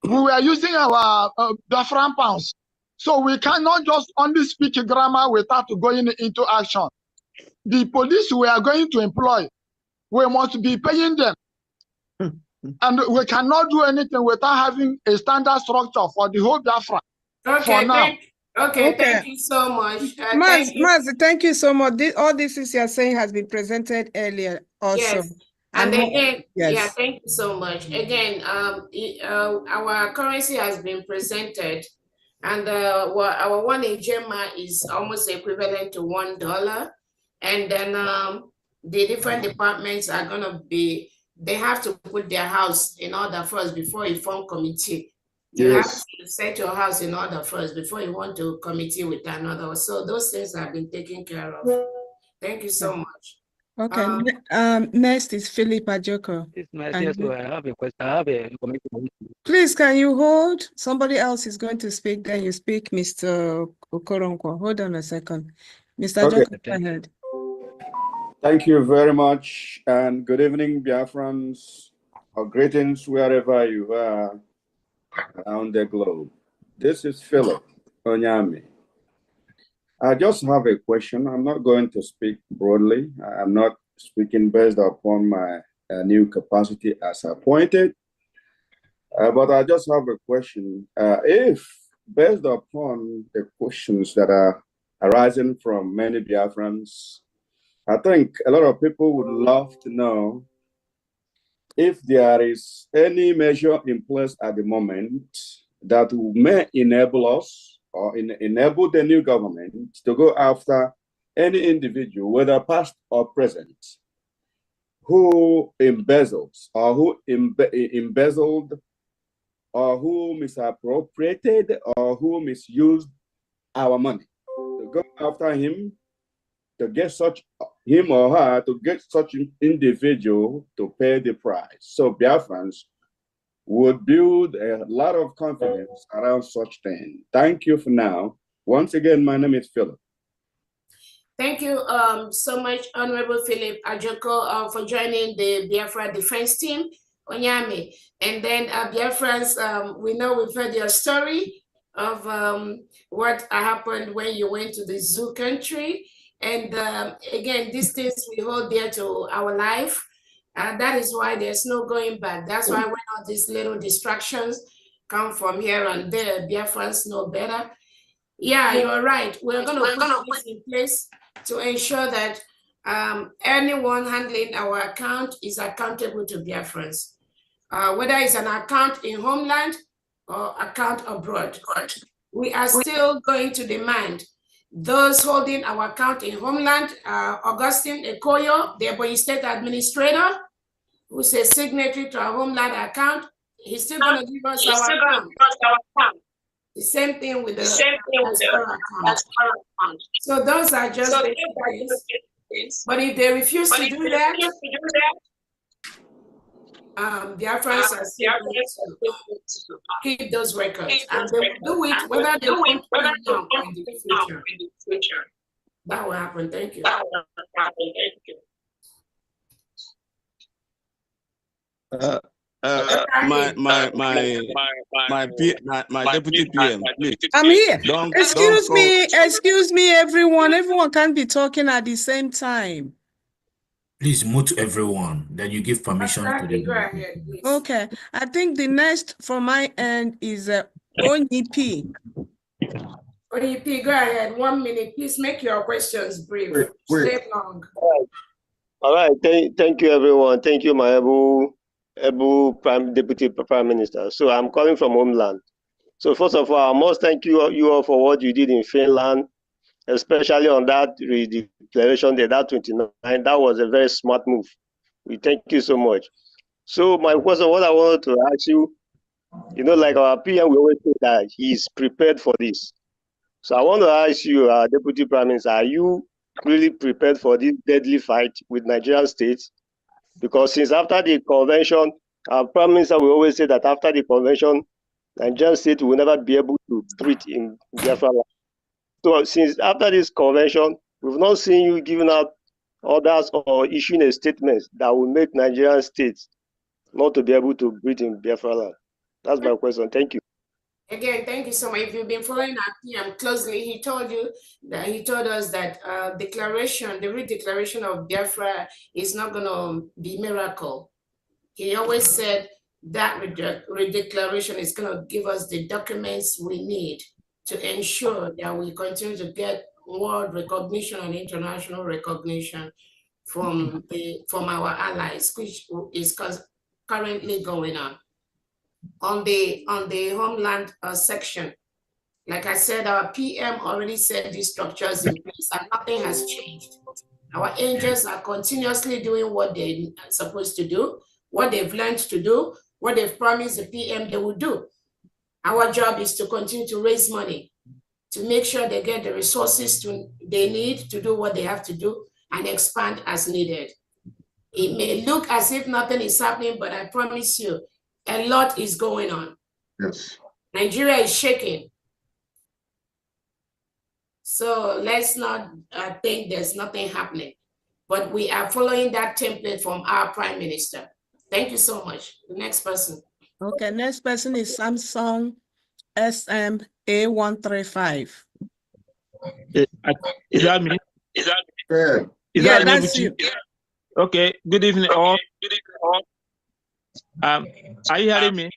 We were using our Biafran pounds. So we cannot just only speak grammar without going into action. The police we are going to employ, we must be paying them. And we cannot do anything without having a standard structure for the whole Biafra. Okay, for now. Thank you so much. Maz, thank you so much. All this is you're saying has been presented earlier also. Yes. And again, yes. yeah, thank you so much. Again, our currency has been presented, and our one agema is almost equivalent to $1. And then the different departments are gonna be, they have to put their house in order first before you form committee. You have to set your house in order first before you want to committee with another. So those things have been taken care of. Thank you so much. Okay. Next is Philip Ajoko. Yes, I have a question. I have a commitment. Please, can you hold? Somebody else is going to speak. Then you speak, Mr. Okoronkwo. Hold on a second. Mr. Ajoko, go ahead. Thank you very much, and good evening, Biafrans. Or greetings wherever you are around the globe. This is Philip Onyami. I just have a question. I'm not going to speak broadly. I'm not speaking based upon my new capacity as appointed, but I just have a question. If based upon the questions that are arising from many Biafrans, I think a lot of people would love to know if there is any measure in place at the moment that may enable us or enable the new government to go after any individual, whether past or present, who embezzles or who embezzled or who misappropriated or who misused our money. To go after him, to get him or her to get such an individual to pay the price. So Biafrans would build a lot of confidence around such thing. Thank you for now. Once again, my name is Philip. Thank you so much, Honorable Philip Ajoko, for joining the Biafra defense team, Onyame. And then Biafrans, we know we've heard your story of what happened when you went to the zoo country. And again, these things we hold dear to our life. That is why there's no going back. That's why when all these little distractions come from here and there, Biafrans know better. Yeah, you're right. We're going to put this in place to ensure that anyone handling our account is accountable to Biafrans, whether it's an account in homeland or account abroad. We are still going to demand those holding our account in homeland, Augustine Ekoyo, the Ebonyi State Administrator, who's a signatory to our homeland account, he's still going to give us our account. The same thing with the diaspora account. So those are just basic things. But if they refuse to do that, Biafrans are still going to keep those records, and they will do it whether they want to or not in the future. That will happen. Thank you. My deputy PM, please. I'm here. Don't Excuse me, everyone. Everyone can't be talking at the same time. Please mute everyone. Then you give permission to the. Go ahead, please. Okay. I think the next from my end is ONEP. ONEP, go ahead. 1 minute. Please make your questions brief. Stay long. All right. Thank you, everyone. Thank you, my able Deputy Prime Minister. So I'm calling from Homeland. So first of all, I must thank you all for what you did in Finland, especially on that declaration there, that 29. That was a very smart move. We thank you so much. So my question, what I wanted to ask you, like our PM, we always say that he's prepared for this. So I want to ask you, Deputy Prime Minister, are you really prepared for this deadly fight with Nigerian states? Because since after the convention, our Prime Minister will always say that after the convention, Nigerian state will never be able to breathe in Biafra land. So since after this convention, we've not seen you giving out orders or issuing a statement that will make Nigerian states not to be able to breathe in Biafra land. That's my question. Thank you. Again, thank you so much. If you've been following our PM closely, he told us that the redeclaration of Biafra is not going to be miracle. He always said that redeclaration is going to give us the documents we need to ensure that we continue to get world recognition and international recognition from our allies, which is currently going on. On the homeland section, like I said, our PM already said these structures in place and nothing has changed. Our angels are continuously doing what they're supposed to do, what they've learned to do, what they've promised the PM they will do. Our job is to continue to raise money, to make sure they get the resources they need to do what they have to do and expand as needed. It may look as if nothing is happening, but I promise you, a lot is going on. Yes. Nigeria is shaking. So let's not think there's nothing happening. But we are following that template from our Prime Minister. Thank you so much. The next person. Okay, next person is Samsung SMA135. Is that me? Yeah, that's you. Okay, good evening all. Are you hearing me?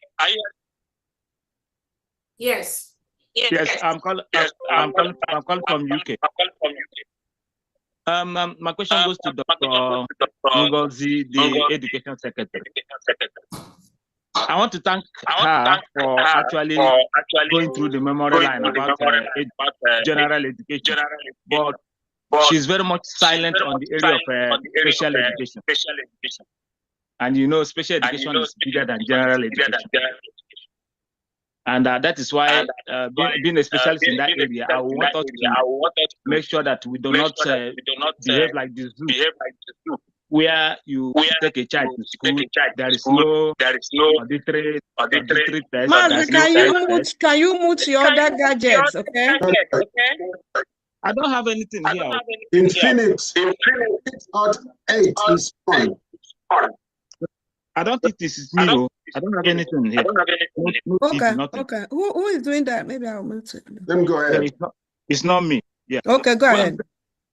Yes. Yes, I'm calling from UK. My question goes to Dr. Ngozi, the Education Secretary. I want to thank her for actually going through the memory line about general education, but she's very much silent on the area of special education. And special education is bigger than general education. And that is why, being a specialist in that area, I want us to make sure that we do not behave like this zoo, where you take a child to school, there is no auditory test. Master, can you mute your other gadgets, okay? I don't have anything here. In Phoenix, 8 is fine. I don't think this is me. I don't have anything here. Okay. Who is doing that? Maybe I'll mute it. Then go ahead. It's not me. Yeah. Okay, go ahead.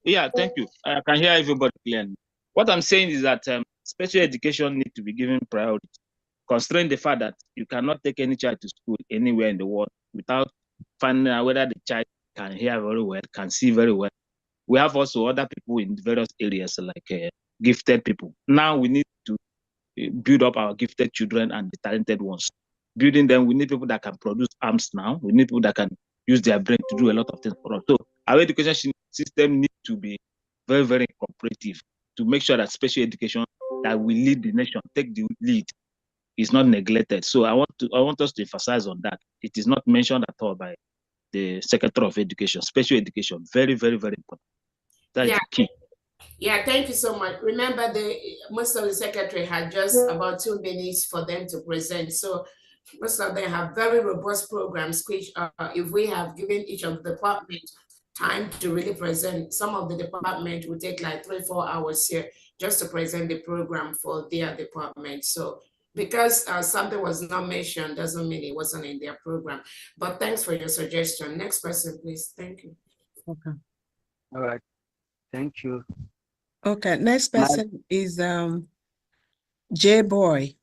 Yeah, thank you. I can hear everybody clearly. What I'm saying is that special education needs to be given priority, considering the fact that you cannot take any child to school anywhere in the world without finding out whether the child can hear very well, can see very well. We have also other people in various areas like gifted people. Now we need to build up our gifted children and the talented ones. Building them, we need people that can produce arms now. We need people that can use their brain to do a lot of things for us. So our education system needs to be very, very cooperative to make sure that special education that will lead the nation, take the lead is not neglected. So I want us to emphasize on that. It is not mentioned at all by the Secretary of Education, Special Education. Very, very, very important. That is key. Yeah, thank you so much. Remember, most of the secretary had just about 2 minutes for them to present. So most of them have very robust programs, which if we have given each of the departments time to really present, some of the department will take like 3-4 hours here just to present the program for their department. So because something was not mentioned doesn't mean it wasn't in their program. But thanks for your suggestion. Next person, please. Thank you. Okay. All right. Thank you. Okay, next person is J Boy.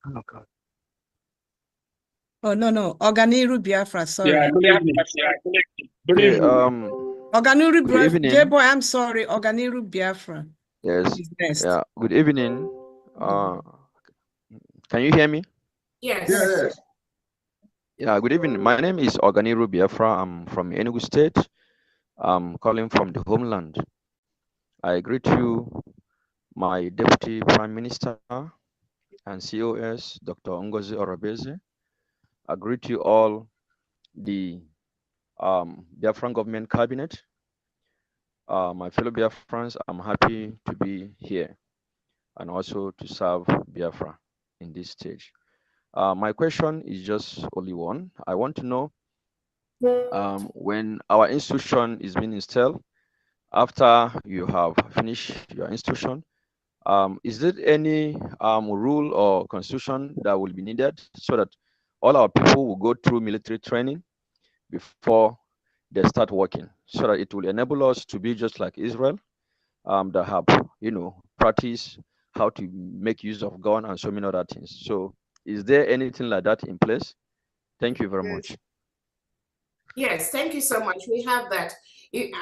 Oh God. Oh no, Oganiru Biafra, sorry. Yeah, good evening. Good evening. Oganiru Good Biafra, evening. J Boy, I'm sorry, Oganiru Biafra. Yes. is next. Yeah. Good evening. Can you hear me? Yes. Yes. Yeah. Good evening. My name is Oganiru Biafra. I'm from Enugu State. I'm calling from the homeland. I greet you, my Deputy Prime Minister and COS, Dr. Ngozi Orabeze. I greet you all, the Biafran Government Cabinet. My fellow Biafrans, I'm happy to be here and also to serve Biafra in this stage. My question is just only one. I want to know when our institution is being installed, after you have finished your institution, is there any rule or constitution that will be needed so that all our people will go through military training before they start working, so that it will enable us to be just like Israel, that have, practice how to make use of gun and so many other things. So is there anything like that in place? Thank you very much. Yes, thank you so much. We have that.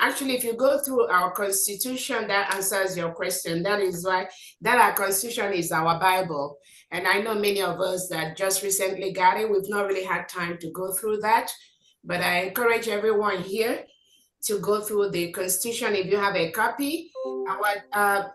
Actually, if you go through our constitution, that answers your question. That is why our constitution is our Bible. And I know many of us that just recently got it. We've not really had time to go through that. But I encourage everyone here to go through the constitution if you have a copy. Our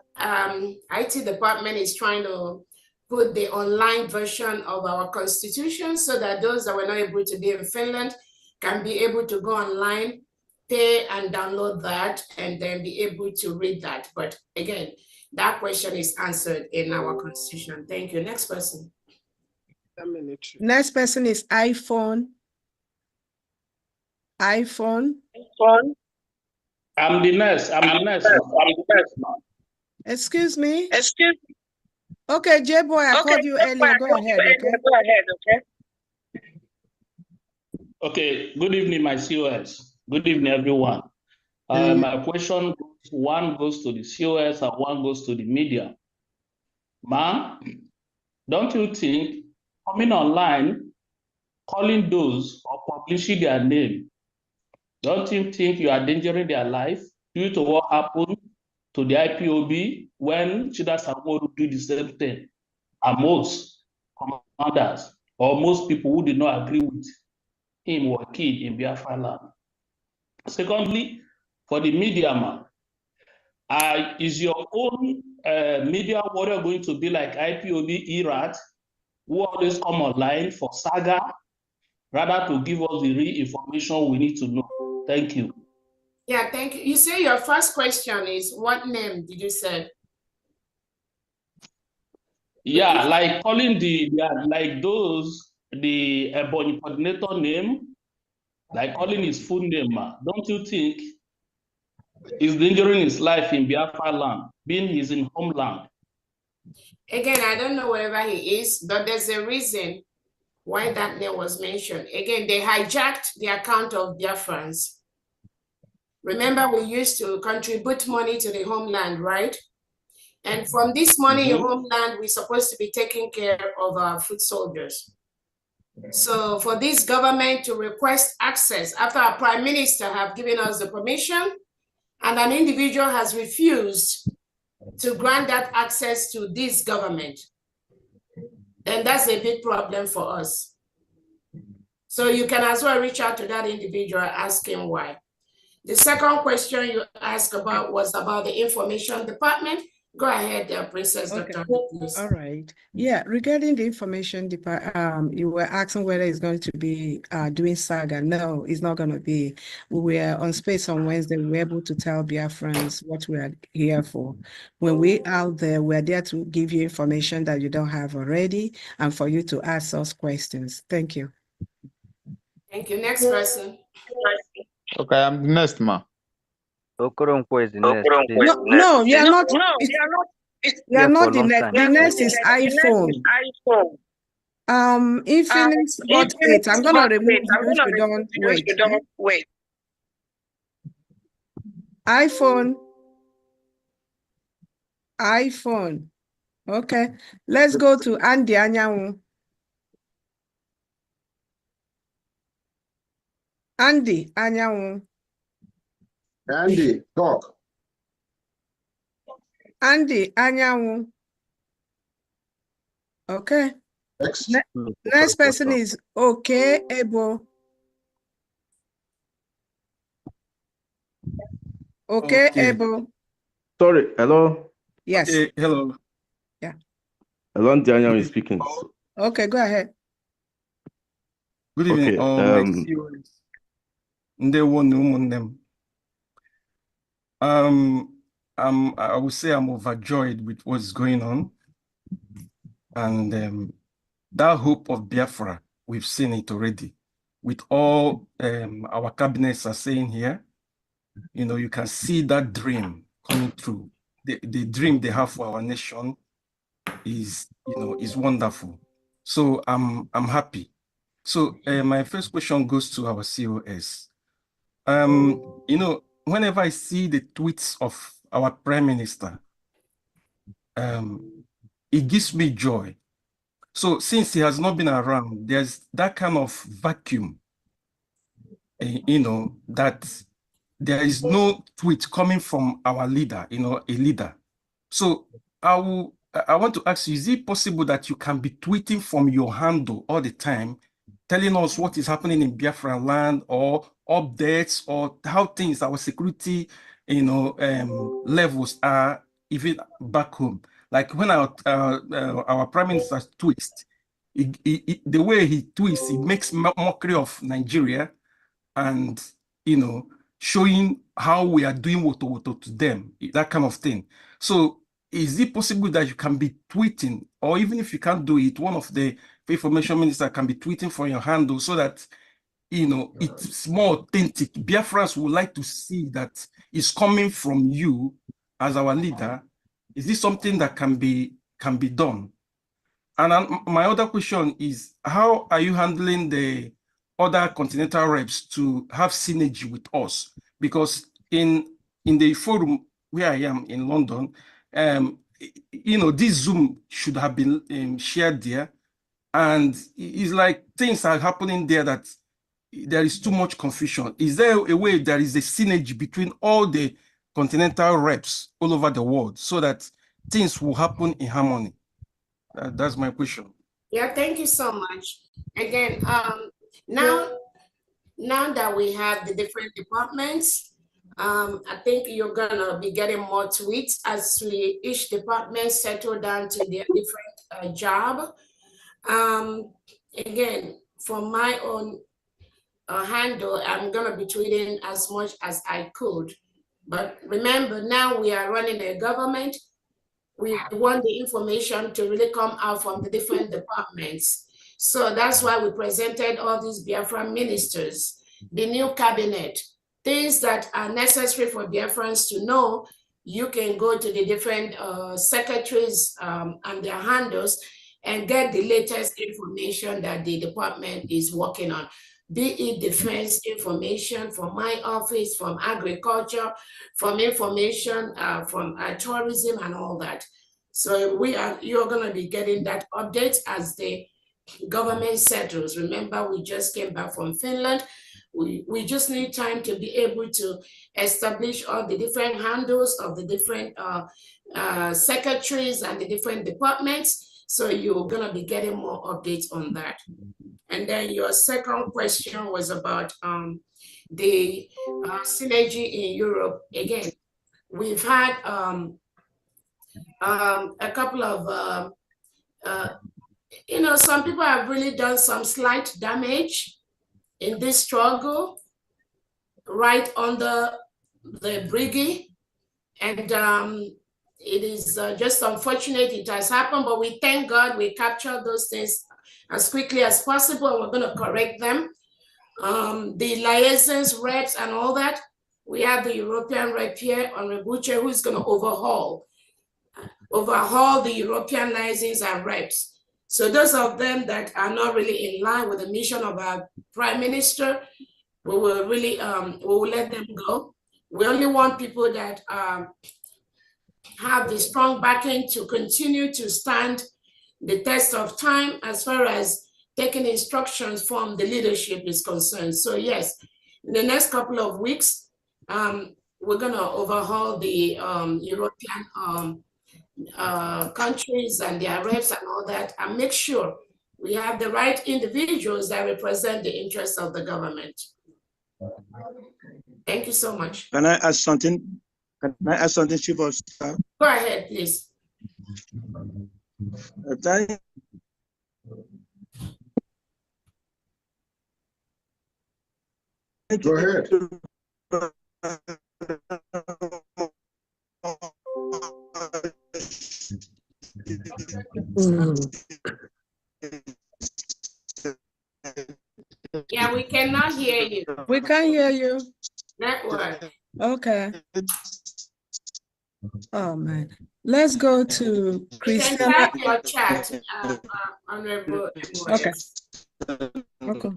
IT department is trying to put the online version of our constitution so that those that were not able to be in Finland can be able to go online, pay and download that, and then be able to read that. But again, that question is answered in our constitution. Thank you. Next person. Next person is iPhone. iPhone. I'm the next. Excuse me? Excuse me? Okay, J-Boy, I called you earlier. Go ahead, okay? Go ahead, okay? Okay, good evening, my COS. Good evening, everyone. My question, one goes to the COS and one goes to the media. Ma'am, don't you think coming online, calling those or publishing their name, don't you think you are endangering their life due to what happened to the IPOB when Chida Samoru do the same thing? And most commanders or most people who did not agree with him were killed in Biafra land. Secondly, for the media man, is your own media warrior going to be like IPOB Iraq, who always come online for saga, rather to give us the real information we need to know? Thank you. Yeah, thank you. You say your first question is, what name did you say? Yeah, like calling the Ebony coordinator name, like calling his full name. Don't you think he's endangering his life in Biafra land, being he's in homeland? Again, I don't know wherever he is, but there's a reason why that name was mentioned. Again, they hijacked the account of Biafrans. Remember, we used to contribute money to the homeland, right? And from this money in homeland, we're supposed to be taking care of our foot soldiers. So for this government to request access after our prime minister have given us the permission and an individual has refused to grant that access to this government, then that's a big problem for us. So you can as well reach out to that individual, ask him why. The second question you asked about was about the information department. Go ahead, Princess Okay. Dr. Please. All right. Yeah, regarding the information department, you were asking whether it's going to be doing saga. No, it's not going to be. We were on space on Wednesday. We were able to tell Biafrans what we are here for. When we out there, we're there to give you information that you don't have already and for you to ask us questions. Thank you. Thank you. Next person. Okay, I'm the next man. Okoronkwo is the next, please. No, you are not. No, you are not. You are Here for not a the long next. time. The next is iPhone. Infinix Hot 8. I'm gonna remove you if you don't wait. Wait. iPhone. Okay. Let's go to Andy Anyanwu. Andy Anyanwu. Andy, talk. Andy Anyanwu. Okay. Next person is Okay Ebo. Okay, Ebo. Sorry, hello. Yes. Hello. Yeah. Hello, Daniel is speaking. Okay, go ahead. Good evening. Okay, I would say I'm overjoyed with what's going on. And that hope of Biafra, we've seen it already. With all our cabinets are saying here, you know, you can see that dream coming true. The dream they have for our nation is, you know, is wonderful. So I'm happy. So my first question goes to our COS. You know, whenever I see the tweets of our Prime Minister, it gives me joy. So since he has not been around, there's that kind of vacuum, you know, that there is no tweet coming from our leader, you know, a leader. So I want to ask you, is it possible that you can be tweeting from your handle all the time, telling us what is happening in Biafra land or updates or how things, our security, you know, levels are even back home? Like when our Prime Minister tweets, the way he tweets, it makes mockery of Nigeria and, you know, showing how we are doing woto to them, that kind of thing. So is it possible that you can be tweeting, or even if you can't do it, one of the information minister can be tweeting from your handle so that, you know, it's more authentic. Biafrans would like to see that it's coming from you as our leader. Is this something that can be done? And my other question is, how are you handling the other continental reps to have synergy with us? Because in the forum where I am in London, you know, this Zoom should have been shared there. And it's like things are happening there that there is too much confusion. Is there a way there is a synergy between all the continental reps all over the world so that things will happen in harmony? That's my question. Yeah, thank you so much. Again, now that we have the different departments, I think you're gonna be getting more tweets as each department settle down to their different job. Again, from my own handle, I'm gonna be tweeting as much as I could. But remember, now we are running a government. We want the information to really come out from the different departments. So that's why we presented all these Biafran ministers, the new cabinet, things that are necessary for Biafrans to know. You can go to the different secretaries and their handles and get the latest information that the department is working on. Be it defense information from my office, from agriculture, from information from tourism and all that. So you're going to be getting that update as the government settles. Remember, we just came back from Finland. We just need time to be able to establish all the different handles of the different secretaries and the different departments. So you're going to be getting more updates on that. And then your second question was about the synergy in Europe. Again, we've had a couple of, some people have really done some slight damage in this struggle right under the brigade. And it is just unfortunate it has happened, but we thank God we captured those things as quickly as possible, and we're going to correct them. The liaisons, reps, and all that, we have the European rep here on Rebuche, who is going to overhaul the European liaisons and reps. So those of them that are not really in line with the mission of our Prime Minister, we will really we will let them go. We only want people that have the strong backing to continue to stand the test of time as far as taking instructions from the leadership is concerned. So yes, in the next couple of weeks, we're going to overhaul the European countries and their reps and all that, and make sure we have the right individuals that represent the interests of the government. Thank you so much. Can I ask something? Can I ask something, Chief of Staff? Go ahead, please. Go ahead. Yeah, we cannot hear you. We can't hear you. Network. Okay. Oh man. Let's go to Christiana. You can type your chat, Honorable. Okay. Okay.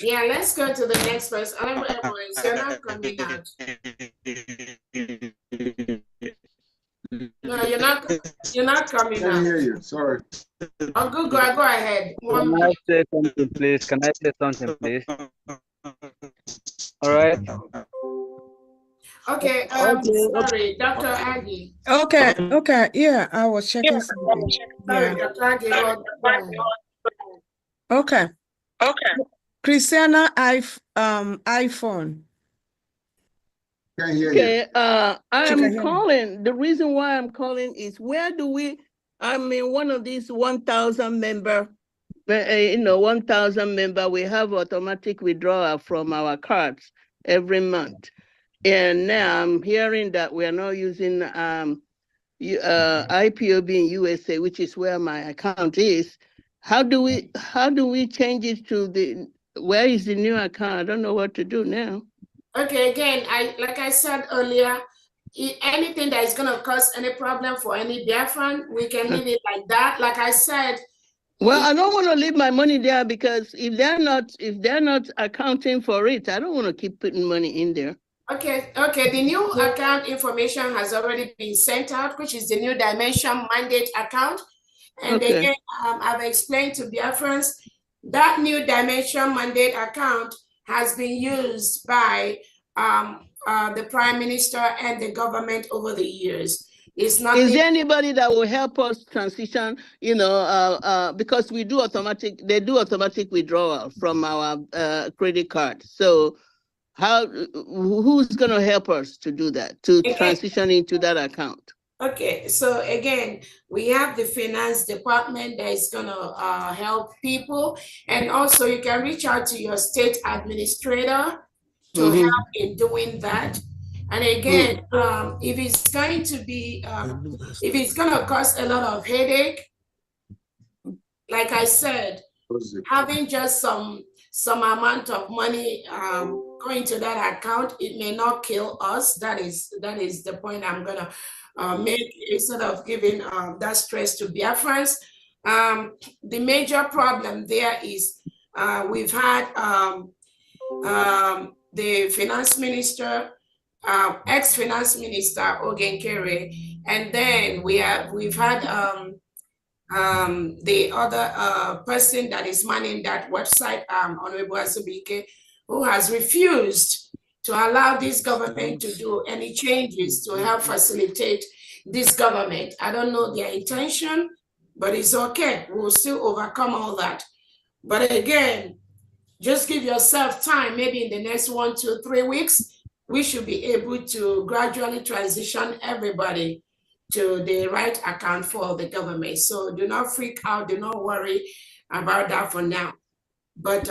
Yeah, let's go to the next person. Honorable, you're not coming out. No, you're not coming out. I can't hear you. Sorry. Oh, Google, go ahead. Can I say something, please? Can I say something, please? All right. Okay, sorry, Dr. Aggie. Okay, yeah, I was checking something. Sorry, Dr. Aggie. Okay. Christiana, iPhone. Can't hear Okay, you. I'm calling. The reason why I'm calling is I'm in one of these 1,000 member, 1,000 member, we have automatic withdrawal from our cards every month. And now I'm hearing that we are not using IPOB in USA, which is where my account is. How do we change it to where is the new account? I don't know what to do now. Okay, again, like I said earlier, anything that is going to cause any problem for any Biafran, we can leave it like that. Like I said. Well, I don't want to leave my money there, because if they're not accounting for it, I don't want to keep putting money in there. Okay. The new account information has already been sent out, which is the new Dimension Mandate account. And again, I've explained to Biafrans that new Dimension Mandate account has been used by the Prime Minister and the government over the years. It's not. Is there anybody that will help us transition? Because they do automatic withdrawal from our credit card. So who's going to help us to do that, to transition into that account? Okay, so again, we have the finance department that is going to help people, and also you can reach out to your state administrator to help in doing that. And again, if it's going to be, if it's going to cause a lot of headache, like I said, having just some amount of money going to that account, it may not kill us. That is the point I'm gonna make, instead of giving that stress to Biafrans. The major problem there is we've had the finance minister, ex-finance minister Ogenkere, and then we've had the other person that is manning that website, Honorable Azubike, who has refused to allow this government to do any changes to help facilitate this government. I don't know their intention, but it's okay. We'll still overcome all that. But again, just give yourself time, maybe in the next 1, 2, 3 weeks, we should be able to gradually transition everybody to the right account for the government. So do not freak out, do not worry about that for now. But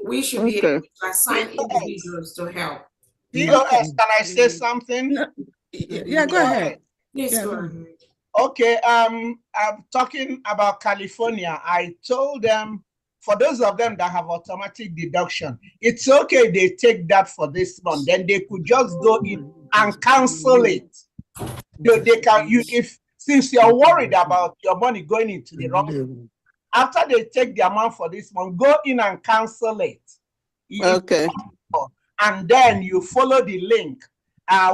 we should be able to assign individuals to help. POS, can I say something? No. Yeah, go ahead. Please go ahead. Okay, I'm talking about California. I told them, for those of them that have automatic deduction, it's okay they take that for this month. Then they could just go in and cancel it. They can, since you're worried about your money going into the wrong, after they take the amount for this month, go in and cancel it. Okay. And then you follow the link.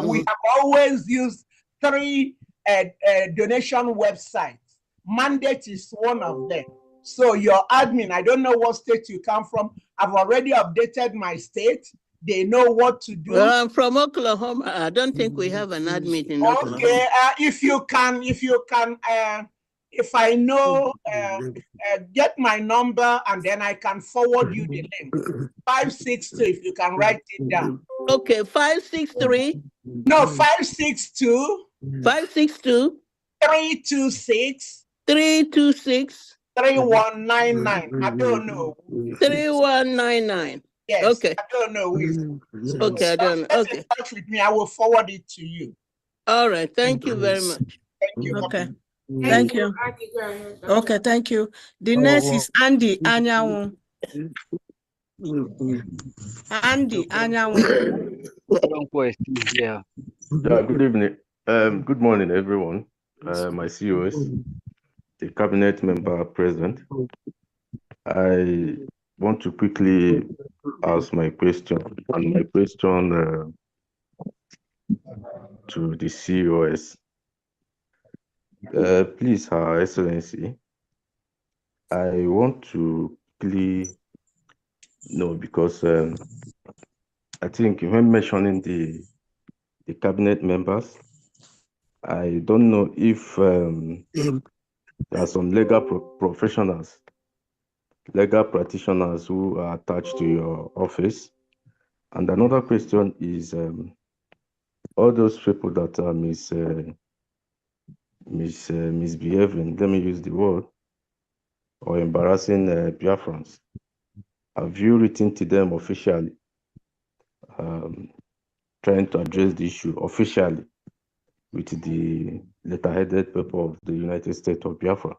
We have always used 3 donation websites. Mandate is one of them. So your admin, I don't know what state you come from. I've already updated my state. They know what to do. Well, I'm from Oklahoma. I don't think we have an admin in Oklahoma. Okay, if I know, get my number and then I can forward you the link. 562, if you can write it down. Okay, 563. No, 562. 562. 326. 326. 3199. I don't know. 3199. Yes. Okay. I don't know. Okay, I don't know. Okay. Get in touch with me. I will forward it to you. All right. Thank you very much. Thank you. Okay. Thank you. Okay, thank you. The next is Andy Anyanwu. Andy Anyanwu. Yeah, good evening. Good morning, everyone. My COS, the cabinet member present. I want to quickly ask my question, and my question to the COS. Please, Her Excellency, I want to quickly know, because I think when mentioning the cabinet members, I don't know if there are some legal professionals, legal practitioners who are attached to your office. And another question is, all those people that are misbehaving, let me use the word, or embarrassing Biafrans, have you written to them officially, trying to address the issue officially with the letterheaded paper of the United States of Biafra?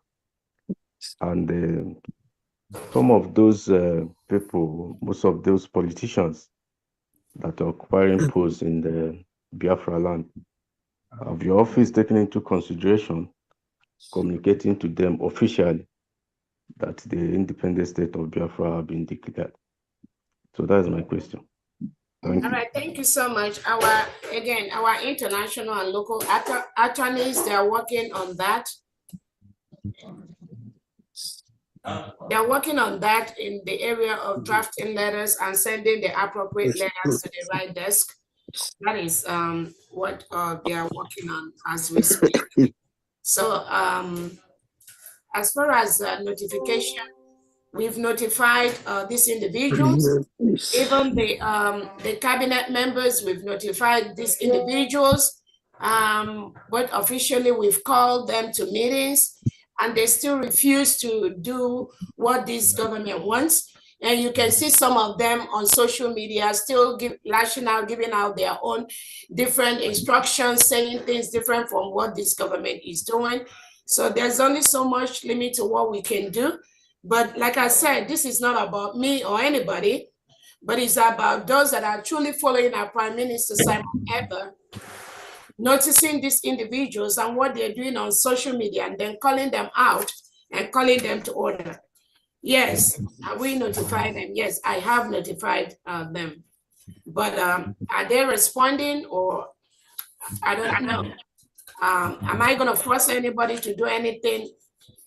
And some of those people, most of those politicians that are occupying posts in the Biafra land, have your office taken into consideration communicating to them officially that the independent state of Biafra have been declared? So that is my question. Thank you. All right, thank you so much. Our international and local attorneys, they are working on that. They're working on that in the area of drafting letters and sending the appropriate letters to the right desk. That is what they are working on as we speak. So as far as notification, we've notified these individuals. Even the cabinet members, we've notified these individuals, but officially we've called them to meetings, and they still refuse to do what this government wants. And you can see some of them on social media still lashing out, giving out their own different instructions, saying things different from what this government is doing. So there's only so much limit to what we can do. But like I said, this is not about me or anybody, but it's about those that are truly following our Prime Minister Simon Eber, noticing these individuals and what they're doing on social media, and then calling them out and calling them to order. Yes, have we notified them? Yes, I have notified them. But are they responding, or I don't know. Am I going to force anybody to do anything?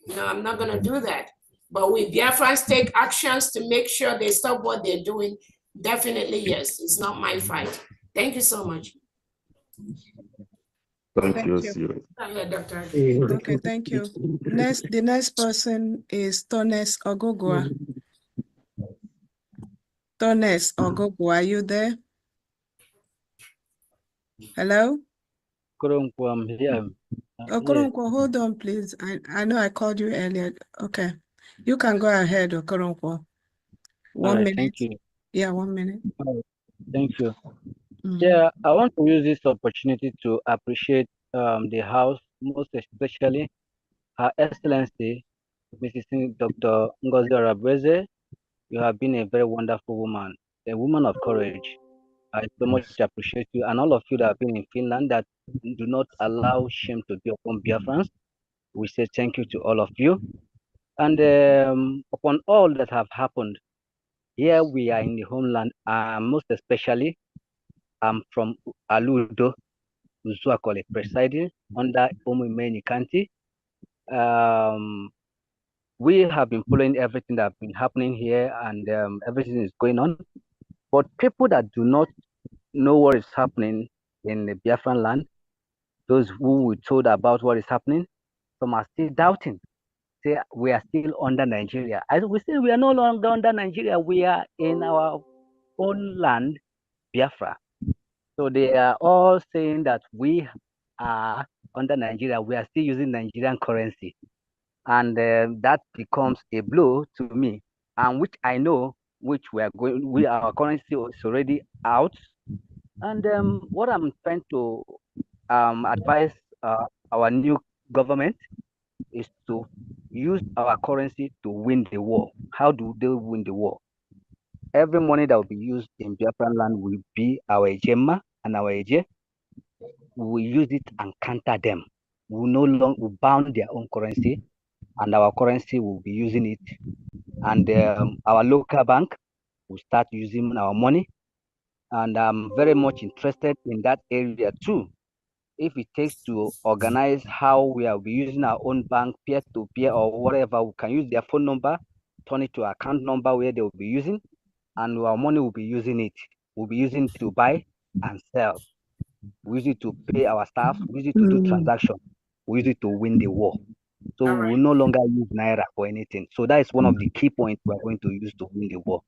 No, I'm not going to do that. But will Biafrans take actions to make sure they stop what they're doing? Definitely, yes. It's not my fight. Thank you so much. Thank you. Dr. Okay, thank you. The next person is Tones Ogogwa. Tones Ogogwa, are you there? Hello? Okoronkwo, I'm here. Okoronkwo, hold on, please. I know I called you earlier. Okay. You can go ahead, Okoronkwo. 1 minute. Thank you. Yeah, 1 minute. Thank you. Yeah, I want to use this opportunity to appreciate the House, most especially Her Excellency, Mrs. Dr. Ngozi Arabweze. You have been a very wonderful woman, a woman of courage. I so much appreciate you, and all of you that have been in Finland that do not allow shame to be upon Biafrans. We say thank you to all of you. And upon all that have happened, here we are in the homeland, most especially, I'm from Aludo, Uzuakole, presiding under Omumeni County. We have been following everything that has been happening here, and everything is going on. But people that do not know what is happening in the Biafran land, those who were told about what is happening, some are still doubting. Say we are still under Nigeria. As we say, we are no longer under Nigeria. We are in our own land, Biafra. So they are all saying that we are under Nigeria. We are still using Nigerian currency, and that becomes a blow to me. And which I know, which our currency is already out. And what I'm trying to advise our new government is to use our currency to win the war. How do they win the war? Every money that will be used in Biafran land will be our Ejema and our Eje. We will use it and counter them. We will no longer bound their own currency, and our currency will be using it. And our local bank will start using our money. And I'm very much interested in that area too. If it takes to organize how we will be using our own bank peer-to-peer or whatever, we can use their phone number, turn it to account number where they will be using, and our money will be using it. We'll be using it to buy and sell. We use it to pay our staff. We use it to do transactions. We use it to win the war. So we will no longer use Naira for anything. So that is one of the key points we are going to use to win the war.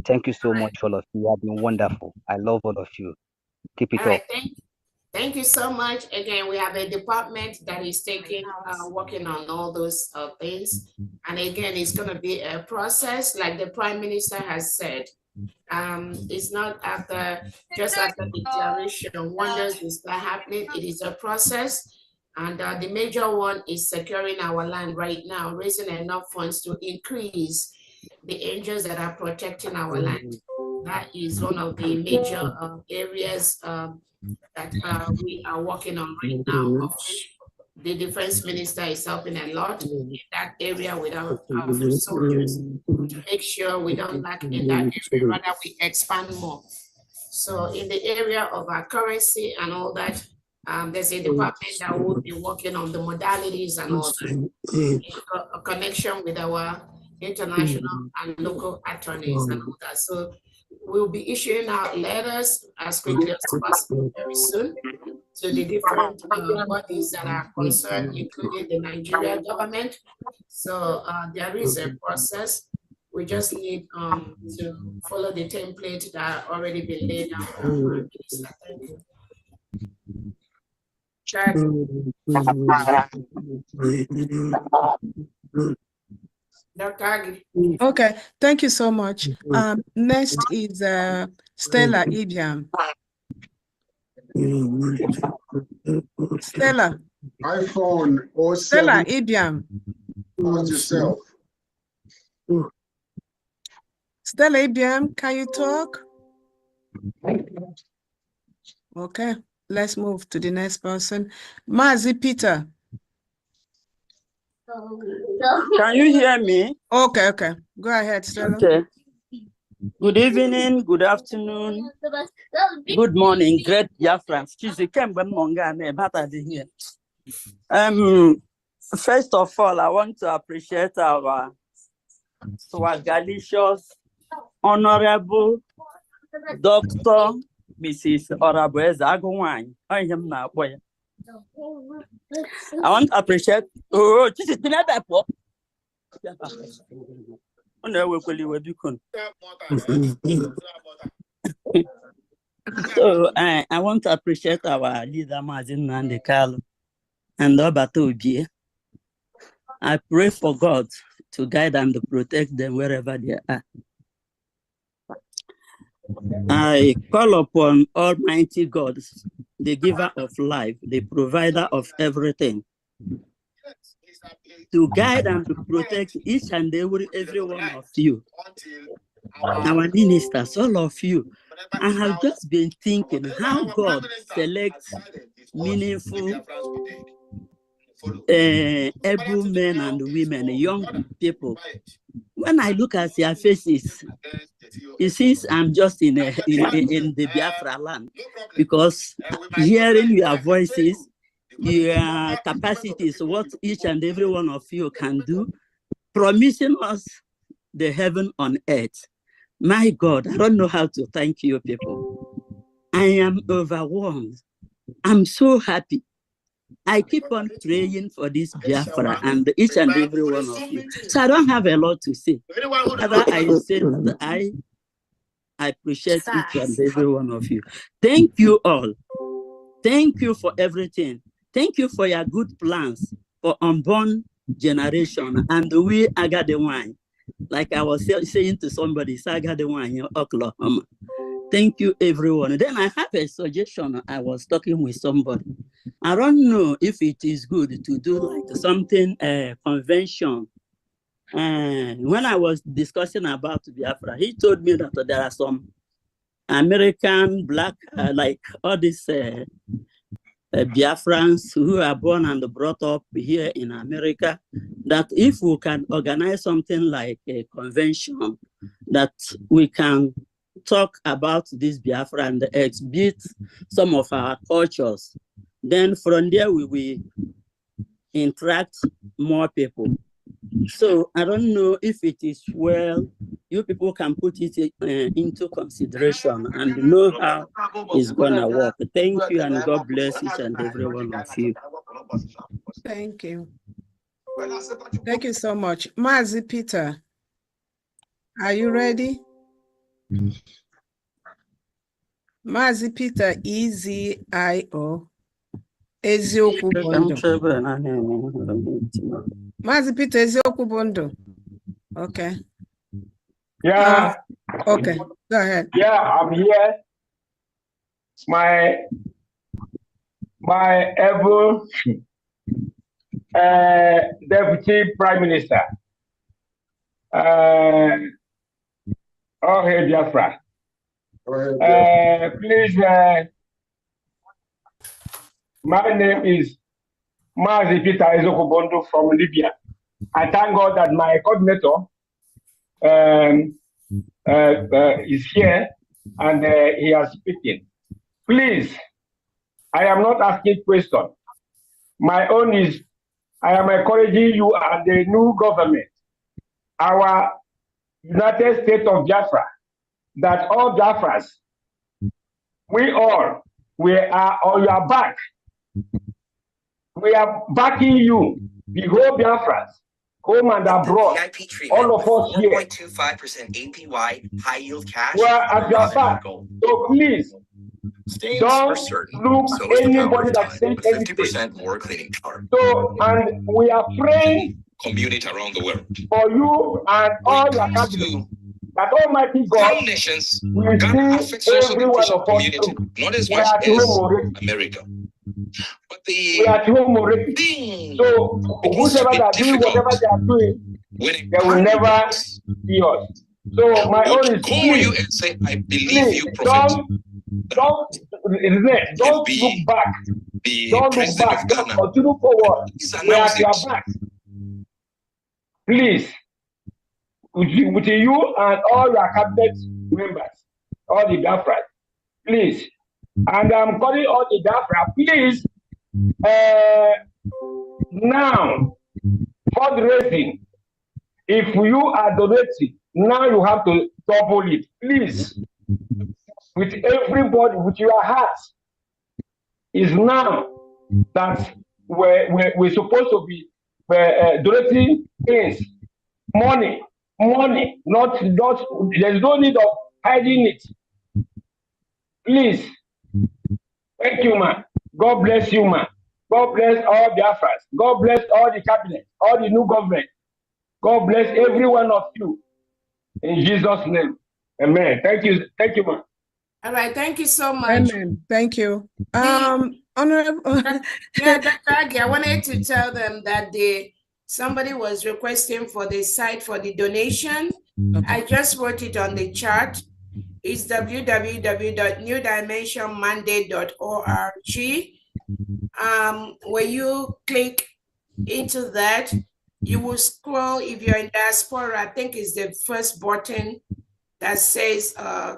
Thank you so much, all of you. You have been wonderful. I love all of you. Keep it up. Thank you so much. Again, we have a department that is working on all those things. And again, it's going to be a process, like the Prime Minister has said. It's not just after declaration, wonders will start happening. It is a process. And the major one is securing our land right now, raising enough funds to increase the angels that are protecting our land. That is one of the major areas that we are working on right now, of which the defense minister is helping a lot in that area with our soldiers to make sure we don't lack in that area, rather we expand more. So in the area of our currency and all that, there's a department that will be working on the modalities and all that, in a connection with our international and local attorneys and all that. So we'll be issuing out letters as quickly as possible very soon to the different bodies that are concerned, including the Nigerian government. So there is a process. We just need to follow the template that already been laid down by our Prime Minister. Thank you. Dr. Agi. Okay, thank you so much. Next is Stella Ibiam. Stella. iPhone 07. Stella Ibiam. How's yourself? Stella Ibiam, can you talk? Okay, let's move to the next person. Mazi Peter. Can you hear me? Okay. Go ahead, Stella. Okay. Good evening, good afternoon, good morning, great Biafrans. First of all, I want to appreciate our swagalicious, honorable Dr. Mrs. Arabweze Agumwany. I want to appreciate. Oh, this is So I want to appreciate our leader, Mazin Nandekalo, and Obatoji. I pray for God to guide and to protect them wherever they are. I call upon Almighty God, the giver of life, the provider of everything, to guide and to protect each and every one of you, our ministers, all of you. I have just been thinking how God selects meaningful, able men and women, young people. When I look at their faces, it seems I'm just in the Biafra land, because hearing your voices, your capacities, what each and every one of you can do, promising us the heaven on earth. My God, I don't know how to thank you people. I am overwhelmed. I'm so happy. I keep on praying for this Biafra and each and every one of you. So I don't have a lot to say. Rather, I say that I appreciate each and every one of you. Thank you all. Thank you for everything. Thank you for your good plans for unborn generation. And we got the wine. Like I was saying to somebody, I got the wine in Oklahoma. Thank you, everyone. Then I have a suggestion. I was talking with somebody. I don't know if it is good to do like something, convention. When I was discussing about Biafra, he told me that there are some American black, like all these Biafrans who are born and brought up here in America, that if we can organize something like a convention, that we can talk about this Biafra and exhibit some of our cultures, then from there we will interact more people. So I don't know if it is well, you people can put it into consideration and know how it's gonna work. Thank you, and God bless each and every one of you. Thank you. Thank you so much. Mazi Peter, are you ready? Mazi Peter, EZIO. Eziokwu Bondo. Mazi Peter, Eziokwu Bondo. Okay. Yeah. Okay, go ahead. Yeah, I'm here. My able Deputy Prime Minister, Biafra. Please, my name is Mazi Peter Eziokwu Bondo from Libya. I thank God that my coordinator is here and he is speaking. Please, I am not asking questions. My own is, I am encouraging you and the new government, our United States of Biafra, that all Biafras, we are on your back. We are backing you, the whole Biafras, home and abroad, all of us here. 4.25% APY, high yield cash. We are at your back. So please, don't look anybody that says anything. 50% more cleaning power. So, and we are praying Community around the world. for you and all your cabinet, that Almighty God Some nations, will Ghana see affects also every the one Christian of us community, through. not as We much are at home as already. America. But We are at home already. So whoever that doing whatever they are doing, they will never see us. So my own is, call please, you and say, I believe please, you, prophet. don't look back. The Don't look president back. of Just Ghana. continue forward. Please We are announce at your it. back. Please, with you and all your cabinet members, all the Biafra, please. And I'm calling all the Biafra, please. Now, fundraising. If you are donating, now you have to double it, please. With everybody, with your heart, is now that we're supposed to be donating things, money, not. There's no need of hiding it. Please. Thank you, man. God bless you, man. God bless all Biafrans. God bless all the cabinet, all the new government. God bless every one of you. In Jesus' name. Amen. Thank you. Thank you, man. All right, thank you so much. Amen. Thank you. Honorable. Yeah, Dr. Agi, I wanted to tell them that somebody was requesting for the site for the donation. I just wrote it on the chart. It's www.newdimensionmandate.org. When you click into that, you will scroll. If you're in diaspora, I think it's the first button that says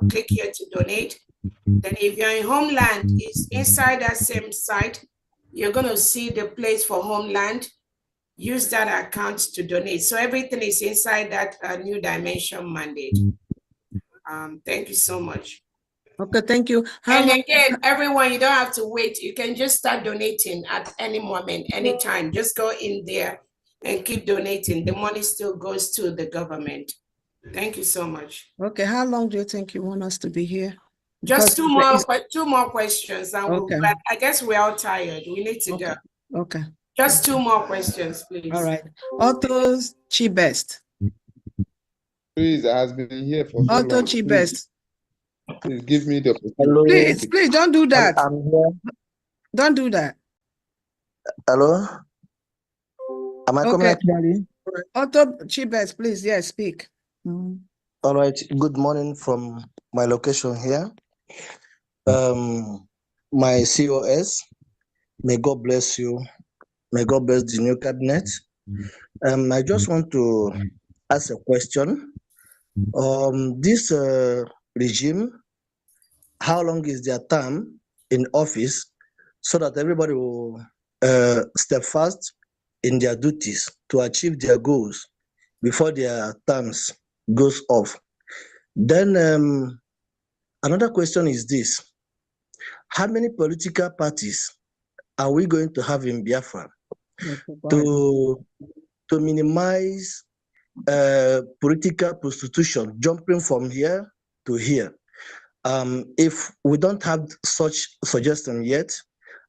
click here to donate. Then if you're in homeland, it's inside that same site. You're going to see the place for homeland. Use that account to donate. So everything is inside that New Dimension mandate. Thank you so much. Okay, thank you. And again, everyone, you don't have to wait. You can just start donating at any moment, anytime. Just go in there and keep donating. The money still goes to the government. Thank you so much. Okay, how long do you think you want us to be here? Just two more questions, and okay. I guess we're all tired. We need to go. Okay. Just two more questions, please. All right. Otto's Chibest. Please, I has been here for so Otto long. Chibest. Please give me the opportunity. Please, don't do that. I'm here. Don't do that. Hello? Am I coming clearly? Otto Chibest, please, yes, speak. All right. Good morning from my location here. My COS, may God bless you. May God bless the new cabinet. I just want to ask a question. This regime, how long is their term in office so that everybody will step fast in their duties to achieve their goals before their terms goes off? Then another question is this: how many political parties are we going to have in Biafra to minimize political prostitution, jumping from here to here? If we don't have such suggestion yet,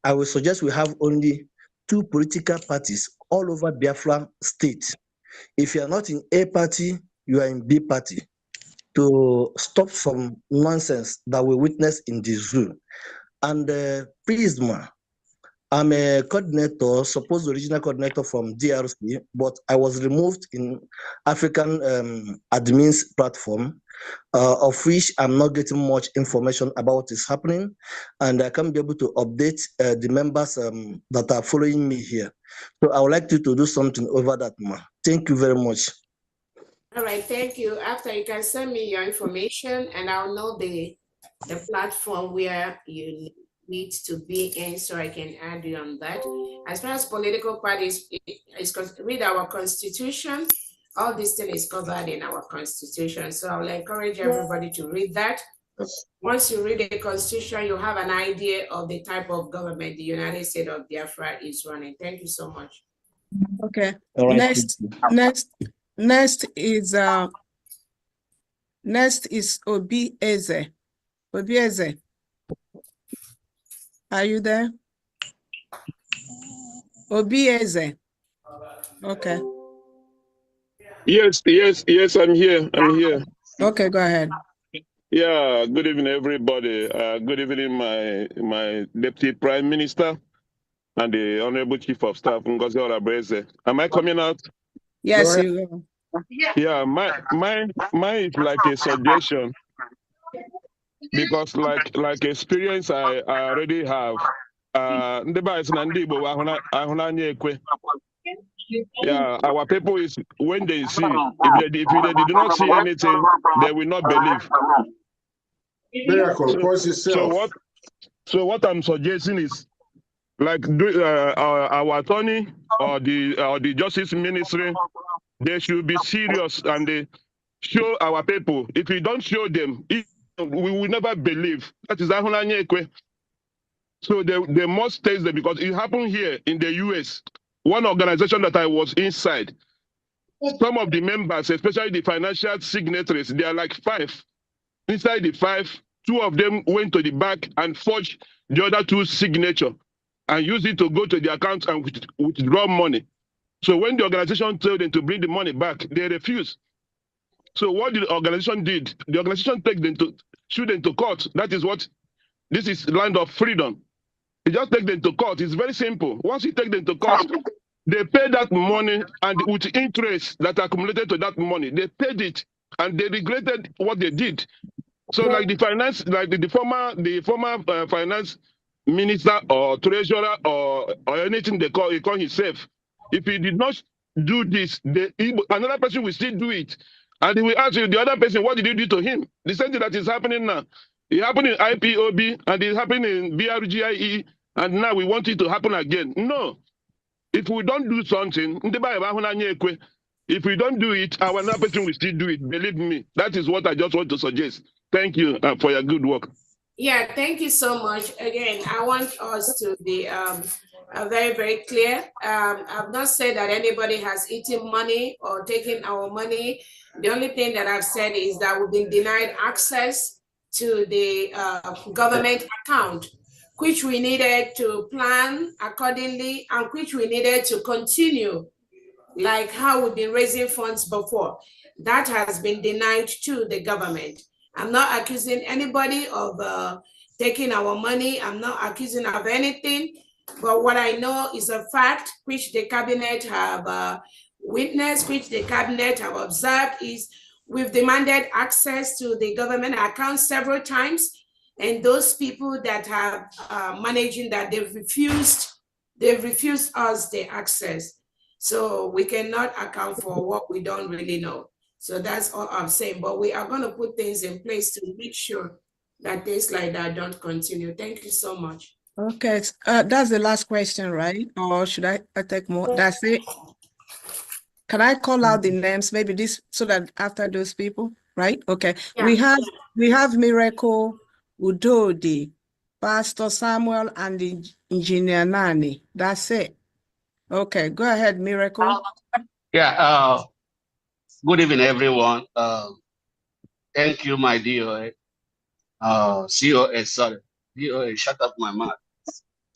I will suggest we have only 2 political parties all over Biafra state. If you are not in A party, you are in B party, to stop some nonsense that we witness in the zoo. And Prisma, I'm a coordinator, supposed original coordinator from DRC, but I was removed in African admins platform, of which I'm not getting much information about what is happening, and I can't be able to update the members that are following me here. So I would like you to do something over that, ma. Thank you very much. All right, thank you. After, you can send me your information and I'll know the platform where you need to be in so I can add you on that. As far as political parties, read our constitution. All this thing is covered in our constitution. So I will encourage everybody to read that. Once you read the constitution, you have an idea of the type of government the United States of Biafra is running. Thank you so much. Okay. Right. Next is Obi Eze. Obi Eze, are you there? Obi Eze. Okay. Yes, I'm here. Okay, go ahead. Yeah, good evening, everybody. Good evening, my Deputy Prime Minister and the Honorable Chief of Staff, Ngozi Olabreze. Am I coming out? Yes, you will. Yeah, mine is like a suggestion, because like experience I already have. Yeah, our people is, when they see, if they do not see anything, they will not believe. So what I'm suggesting is, like our attorney or the Justice Ministry, they should be serious and they show our people. If we don't show them, we will never believe. That is Ahunanyekwe. So they must taste them, because it happened here in the US. One organization that I was inside, some of the members, especially the financial signatories, they are like 5. Inside the 5, 2 of them went to the back and forged the other 2's signature and used it to go to the account and withdraw money. So when the organization told them to bring the money back, they refused. So what the organization did, the organization shoot them to court. That is what, this is land of freedom. You just take them to court. It's very simple. Once you take them to court, they pay that money, and with interest that accumulated to that money, they paid it, and they regretted what they did. So, like the finance, like the former finance minister or treasurer or anything he call himself, if he did not do this, another person will still do it, and he will ask you, the other person, what did you do to him? The same thing that is happening now. It happened in IPOB, and it's happening in BRGIE, and now we want it to happen again. No. If we don't do something, if we don't do it, our another person will still do it. Believe me. That is what I just want to suggest. Thank you for your good work. Yeah, thank you so much. Again, I want us to be very, very clear. I've not said that anybody has eaten money or taken our money. The only thing that I've said is that we've been denied access to the government account, which we needed to plan accordingly and which we needed to continue, like how we've been raising funds before. That has been denied to the government. I'm not accusing anybody of taking our money. I'm not accusing of anything. But what I know is a fact which the cabinet have witnessed, which the cabinet have observed, is we've demanded access to the government account several times. And those people that have managing that, they've refused us the access. So we cannot account for what we don't really know. So that's all I'm saying. But we are going to put things in place to make sure that things like that don't continue. Thank you so much. Okay, that's the last question, right? Or should I take more? That's it. Can I call out the names? Maybe this, so that after those people, right? Okay. Yeah. We have Miracle Udodi, Pastor Samuel, and the Engineer Nani. That's it. Okay, go ahead, Miracle. Yeah. Good evening, everyone. Thank you, my dear. COS, sorry. DOA, shut up my mouth.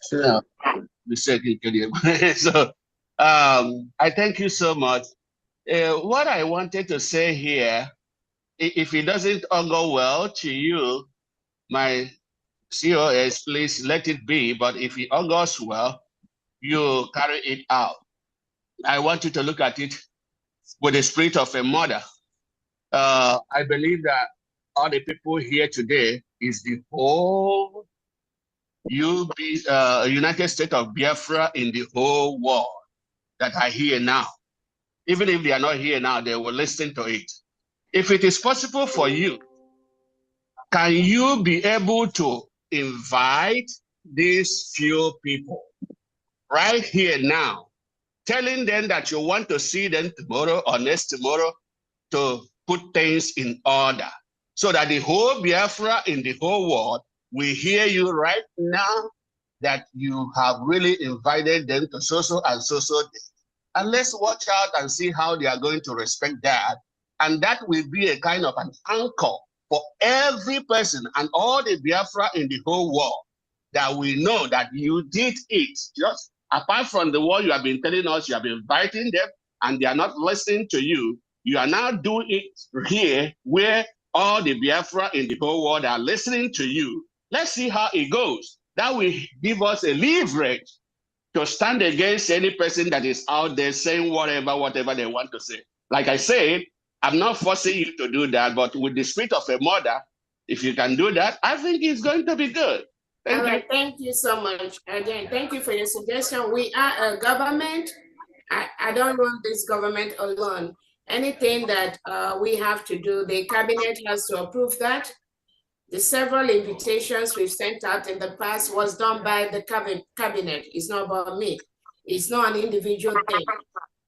Sure. So, I thank you so much. What I wanted to say here, if it doesn't all go well to you, my COS, please let it be. But if it all goes well, you carry it out. I want you to look at it with the spirit of a mother. I believe that all the people here today is the whole United States of Biafra in the whole world that are here now. Even if they are not here now, they will listen to it. If it is possible for you, can you be able to invite these few people right here now, telling them that you want to see them tomorrow or next tomorrow to put things in order, so that the whole Biafra in the whole world will hear you right now that you have really invited them to so and so day. And let's watch out and see how they are going to respect that. And that will be a kind of an anchor for every person and all the Biafra in the whole world, that we know that you did it. Just apart from the word you have been telling us, you have been inviting them and they are not listening to you. You are now doing it here where all the Biafra in the whole world are listening to you. Let's see how it goes. That will give us a leverage to stand against any person that is out there saying whatever they want to say. Like I said, I'm not forcing you to do that, but with the spirit of a mother, if you can do that, I think it's going to be good. Thank you so much. Again, thank you for your suggestion. We are a government. I don't run this government alone. Anything that we have to do, the cabinet has to approve that. The several invitations we've sent out in the past was done by the cabinet. It's not about me. It's not an individual thing.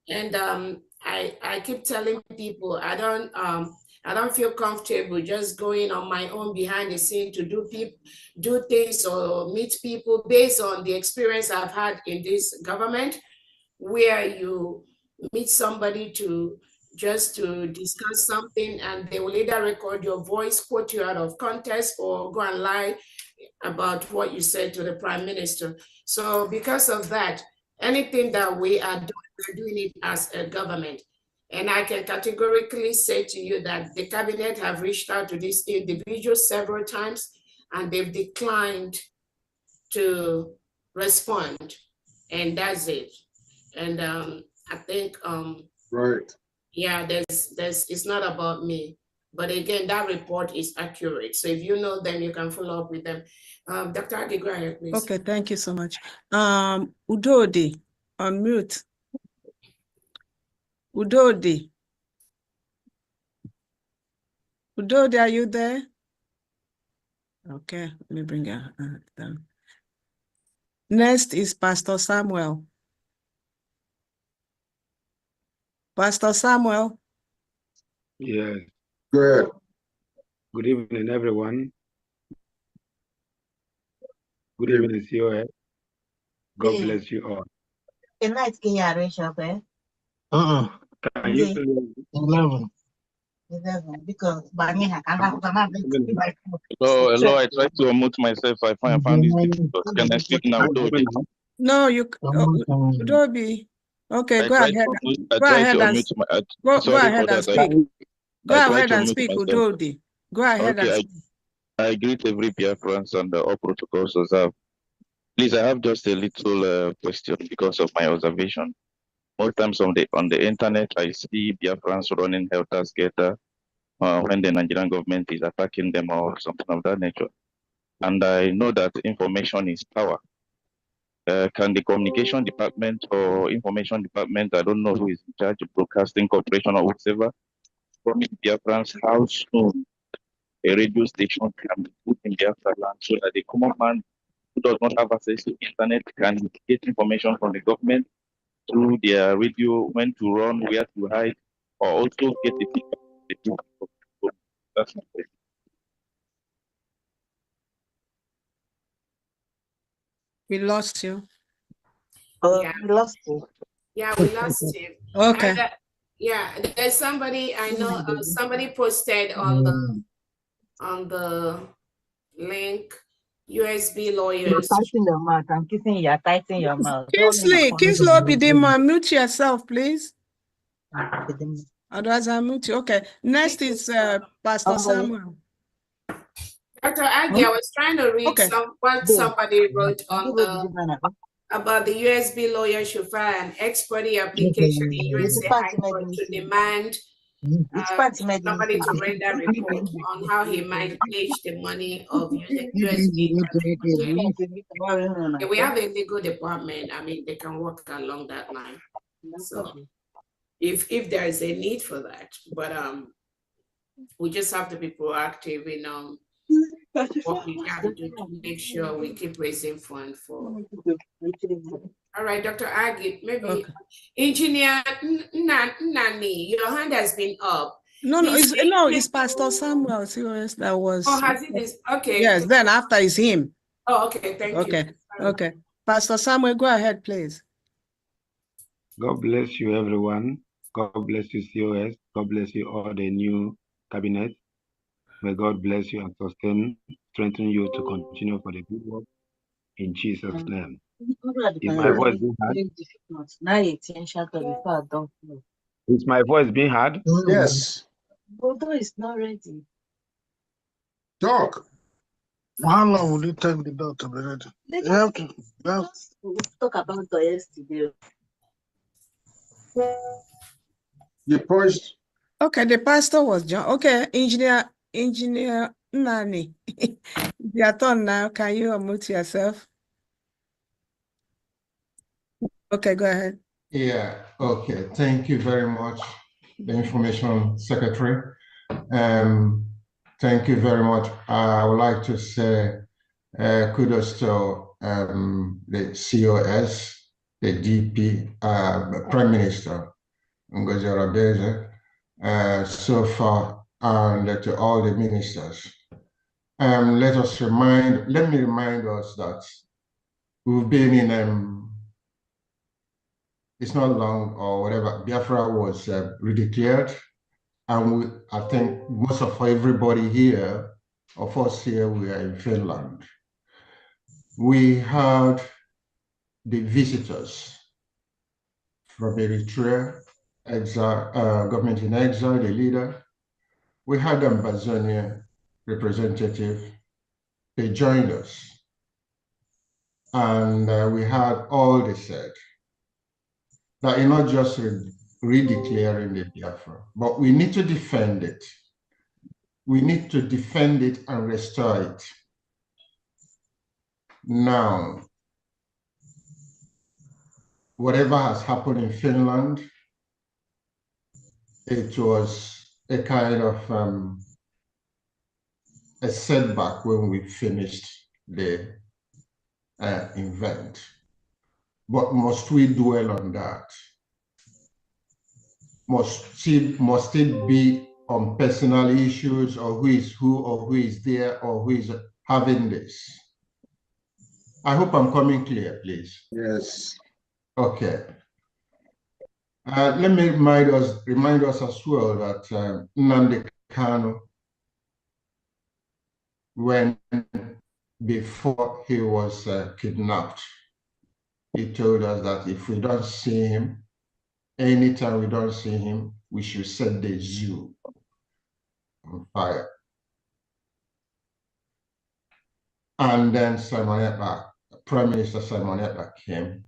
And I keep telling people I don't feel comfortable just going on my own behind the scene to do things or meet people based on the experience I've had in this government, where you meet somebody to just to discuss something, and they will either record your voice, quote you out of context, or go and lie about what you said to the Prime Minister. So because of that, anything that we are doing, we're doing it as a government. And I can categorically say to you that the cabinet have reached out to these individuals several times, and they've declined to respond. And that's it. And I think, right. Yeah, it's not about me. But again, that report is accurate. So if you know them, you can follow up with them. Dr. Adi, go ahead, please. Okay, thank you so much. Udodi, unmute. Udodi. Udodi, are you there? Okay, let me bring her down. Next is Pastor Samuel. Pastor Samuel. Yes. Good. Good evening, everyone. Good evening, COS. God bless you all. Good night, can you arrange up, eh? Can you please? 11. Because Hello, I tried to unmute myself. I found this difficult. Can I speak now? No, you Udobi. Okay, go ahead. Go ahead and speak. Go ahead and speak, Udodi. Go ahead and speak. I greet every Biafrans and all protocols observed. Please, I have just a little question because of my observation. Most times on the internet, I see Biafrans running helter-skelter when the Nigerian government is attacking them or something of that nature. And I know that information is power. Can the communication department or information department, I don't know who is in charge of broadcasting corporation or whatever, from Biafrans, how soon a radio station can be put in Biafra land so that the common man who does not have access to internet can get information from the government through their radio, when to run, where to hide, or also get the feedback from the people. That's my question. We lost you. Yeah. We lost you. Yeah, we lost you. Okay. And, yeah, there's somebody I know. Somebody posted on the link. USB lawyers. Tighten your mouth. I'm kissing you. Tighten your mouth. Kingsley Bidima, mute yourself, please. Otherwise, I'll mute you. Okay. Next is Pastor Samuel. Dr. Aggie, I was trying to read what somebody wrote on about the USB lawyer should file an ex parte application in USA High Court to demand somebody to render report on how he might pledge the money of USB. We have a legal department. I mean, they can work along that line. So if there is a need for that, but we just have to be proactive in what we have to do to make sure we keep raising funds for. All right, Dr. Agit, maybe Engineer Nani, your hand has been up. No, it's Pastor Samuel that was. Oh, has it this? Okay. Yes, then after is him. Oh, okay, thank you. Okay. Pastor Samuel, go ahead, please. God bless you, everyone. God bless you, COS. God bless you, all the new cabinet. May God bless you and strengthen you to continue for the good work. In Jesus' name. Is my voice being heard? Is my voice being heard? Yes. Although it's not ready. Talk. How long will it take the dog to be ready? You have to. We'll talk about the yesterday. You pushed. Okay, the pastor was John. Okay, Engineer Nani. Your turn now. Can you unmute yourself? Okay, go ahead. Yeah, okay. Thank you very much, the Information Secretary. Thank you very much. I would like to say kudos to the COS, the DP, Prime Minister, Ngozi Orebeze, so far, and to all the ministers. Let me remind us that we've been in it's not long or whatever, Biafra was redeclared. And I think most of everybody here, of us here, we are in Finland. We had the visitors from Eritrea, exile, government in exile, the leader. We had the Ambazonian representative. They joined us. And we had all they said. That you're not just redeclaring the Biafra, but we need to defend it. We need to defend it and restore it. Now, whatever has happened in Finland, it was a kind of a setback when we finished the event. But must we dwell on that? Must it be on personal issues, or who is who, or who is there, or who is having this? I hope I'm coming clear, please. Yes. Okay. Let me remind us as well that Nnamdi Kanu, before he was kidnapped, he told us that if we don't see him, anytime we don't see him, we should set the zoo on fire. And then Prime Minister Simon Ekpa came.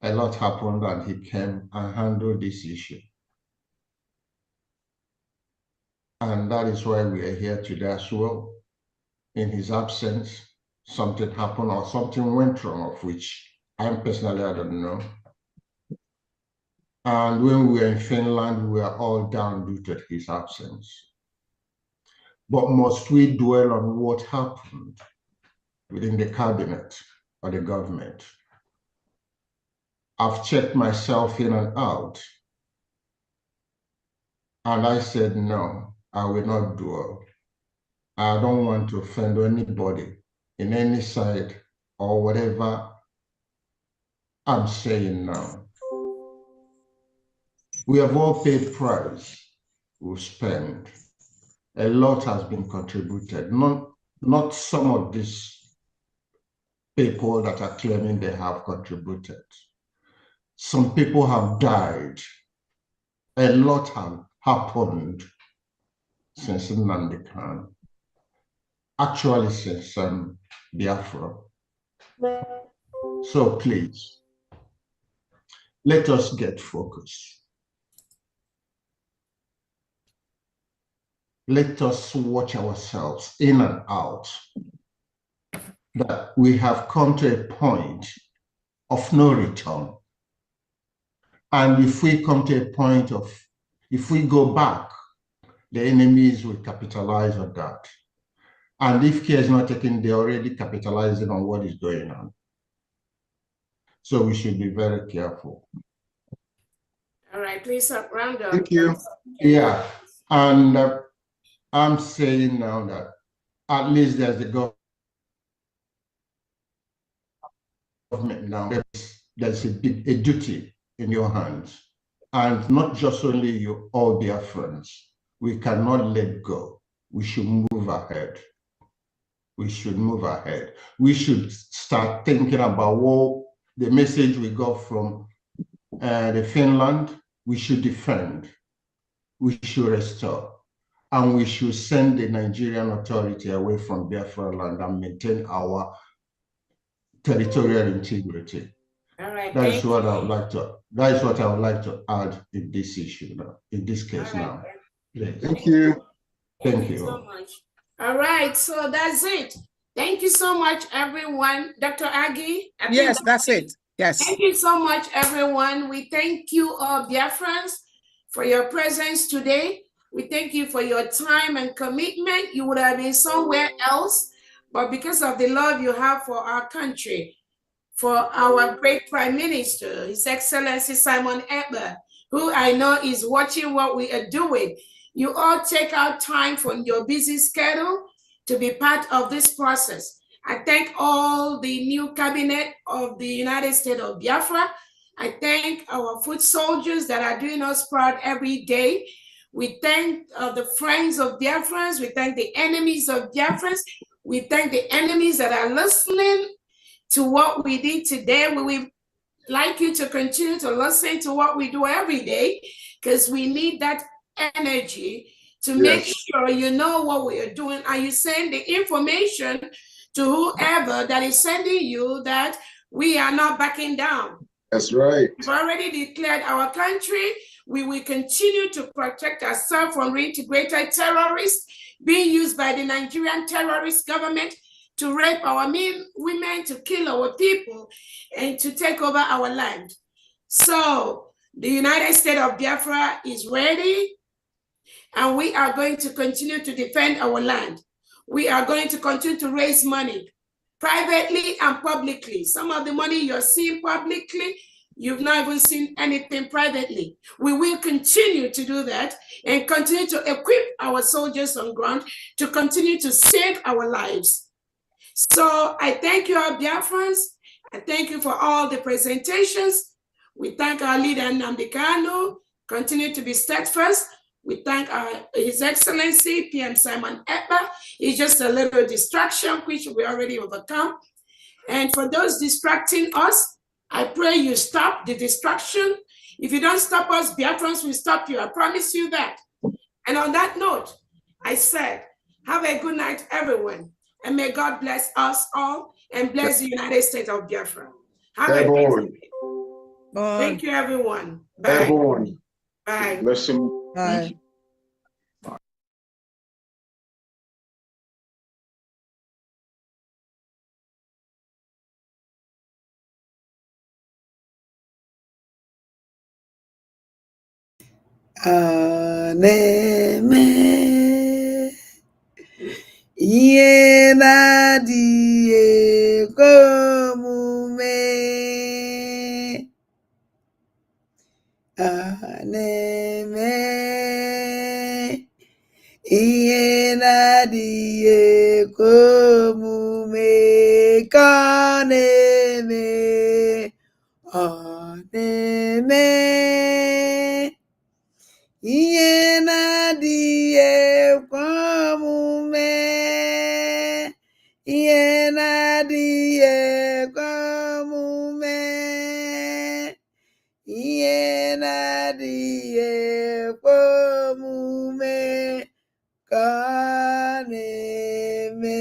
A lot happened, and he came and handled this issue. And that is why we are here today as well. In his absence, something happened or something went wrong, of which I don't know. And when we were in Finland, we were all down due to his absence. But must we dwell on what happened within the cabinet or the government? I've checked myself in and out, and I said, no, I will not dwell. I don't want to offend anybody in any side or whatever I'm saying now. We have all paid price. We've spent. A lot has been contributed. Not some of these people that are claiming they have contributed. Some people have died. A lot have happened since Nnamdi Kanu. Actually, since Biafra. So please, let us get focused. Let us watch ourselves in and out, that we have come to a point of no return. And if we come to a point of, if we go back, the enemies will capitalize on that. And if care is not taken, they're already capitalizing on what is going on. So we should be very careful. All right, please round up. Thank you. Yeah, and I'm saying now that at least there's the government now. There's a duty in your hands, and not just only you, all Biafrans. We cannot let go. We should move ahead. We should move ahead. We should start thinking about what the message we got from the Finland. We should defend. We should restore. And we should send the Nigerian authority away from Biafra land and maintain our territorial integrity. All right, That is what I would like to. That is what I would like to add in this issue now. In this case now. Please. Thank you. Thank you so much. All right, so that's it. Thank you so much, everyone. Dr. Aggie? Yes, that's it. Yes. Thank you so much, everyone. We thank you all, Biafrans, for your presence today. We thank you for your time and commitment. You would have been somewhere else, but because of the love you have for our country, for our great Prime Minister, His Excellency Simon Ekpa, who I know is watching what we are doing, you all take out time from your busy schedule to be part of this process. I thank all the new cabinet of the United States of Biafra. I thank our foot soldiers that are doing us proud every day. We thank the friends of Biafrans. We thank the enemies of Biafrans. We thank the enemies that are listening to what we did today. We will like you to continue to listen to what we do every day, because we need that energy to make sure you know what we are doing, and you send the information to whoever that is sending you that we are not backing down. That's right. We've already declared our country. We will continue to protect ourselves from reintegrated terrorists being used by the Nigerian terrorist government to rape our men, women, to kill our people, and to take over our land. So the United States of Biafra is ready, and we are going to continue to defend our land. We are going to continue to raise money privately and publicly. Some of the money you're seeing publicly, you've not even seen anything privately. We will continue to do that and continue to equip our soldiers on ground to continue to save our lives. So I thank you all, Biafrans. I thank you for all the presentations. We thank our leader, Nnamdi Kanu. Continue to be steadfast. We thank His Excellency, PM Simon Ekpa. It's just a little distraction, which we already overcome. And for those distracting us, I pray you stop the distraction. If you don't stop us, Biafrans will stop you. I promise you that. And on that note, I said, have a good night, everyone. And may God bless us all and bless the United States of Biafra. Have a good night. Thank you, everyone. Bye. Bye. Bless him. Bye. Na-eme ihe na-adịghị ekwe omume, na-eme ihe na-adịghị ekwe omume ka ọ na-eme, ọ na-eme ihe na-adịghị ekwe omume, ihe na-adịghị ekwe omume, ihe na-adịghị ekwe omume ka ọ na-eme.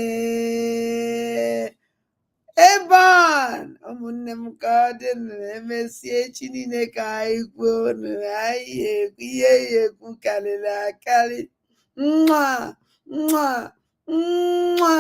Ebon, ụmụnne m, ka ọ dị na-emesie echi niile ka anyị kwuo na anyị ekwu ihe ya ekwu karịrị akarị. Nwa nwa nwa.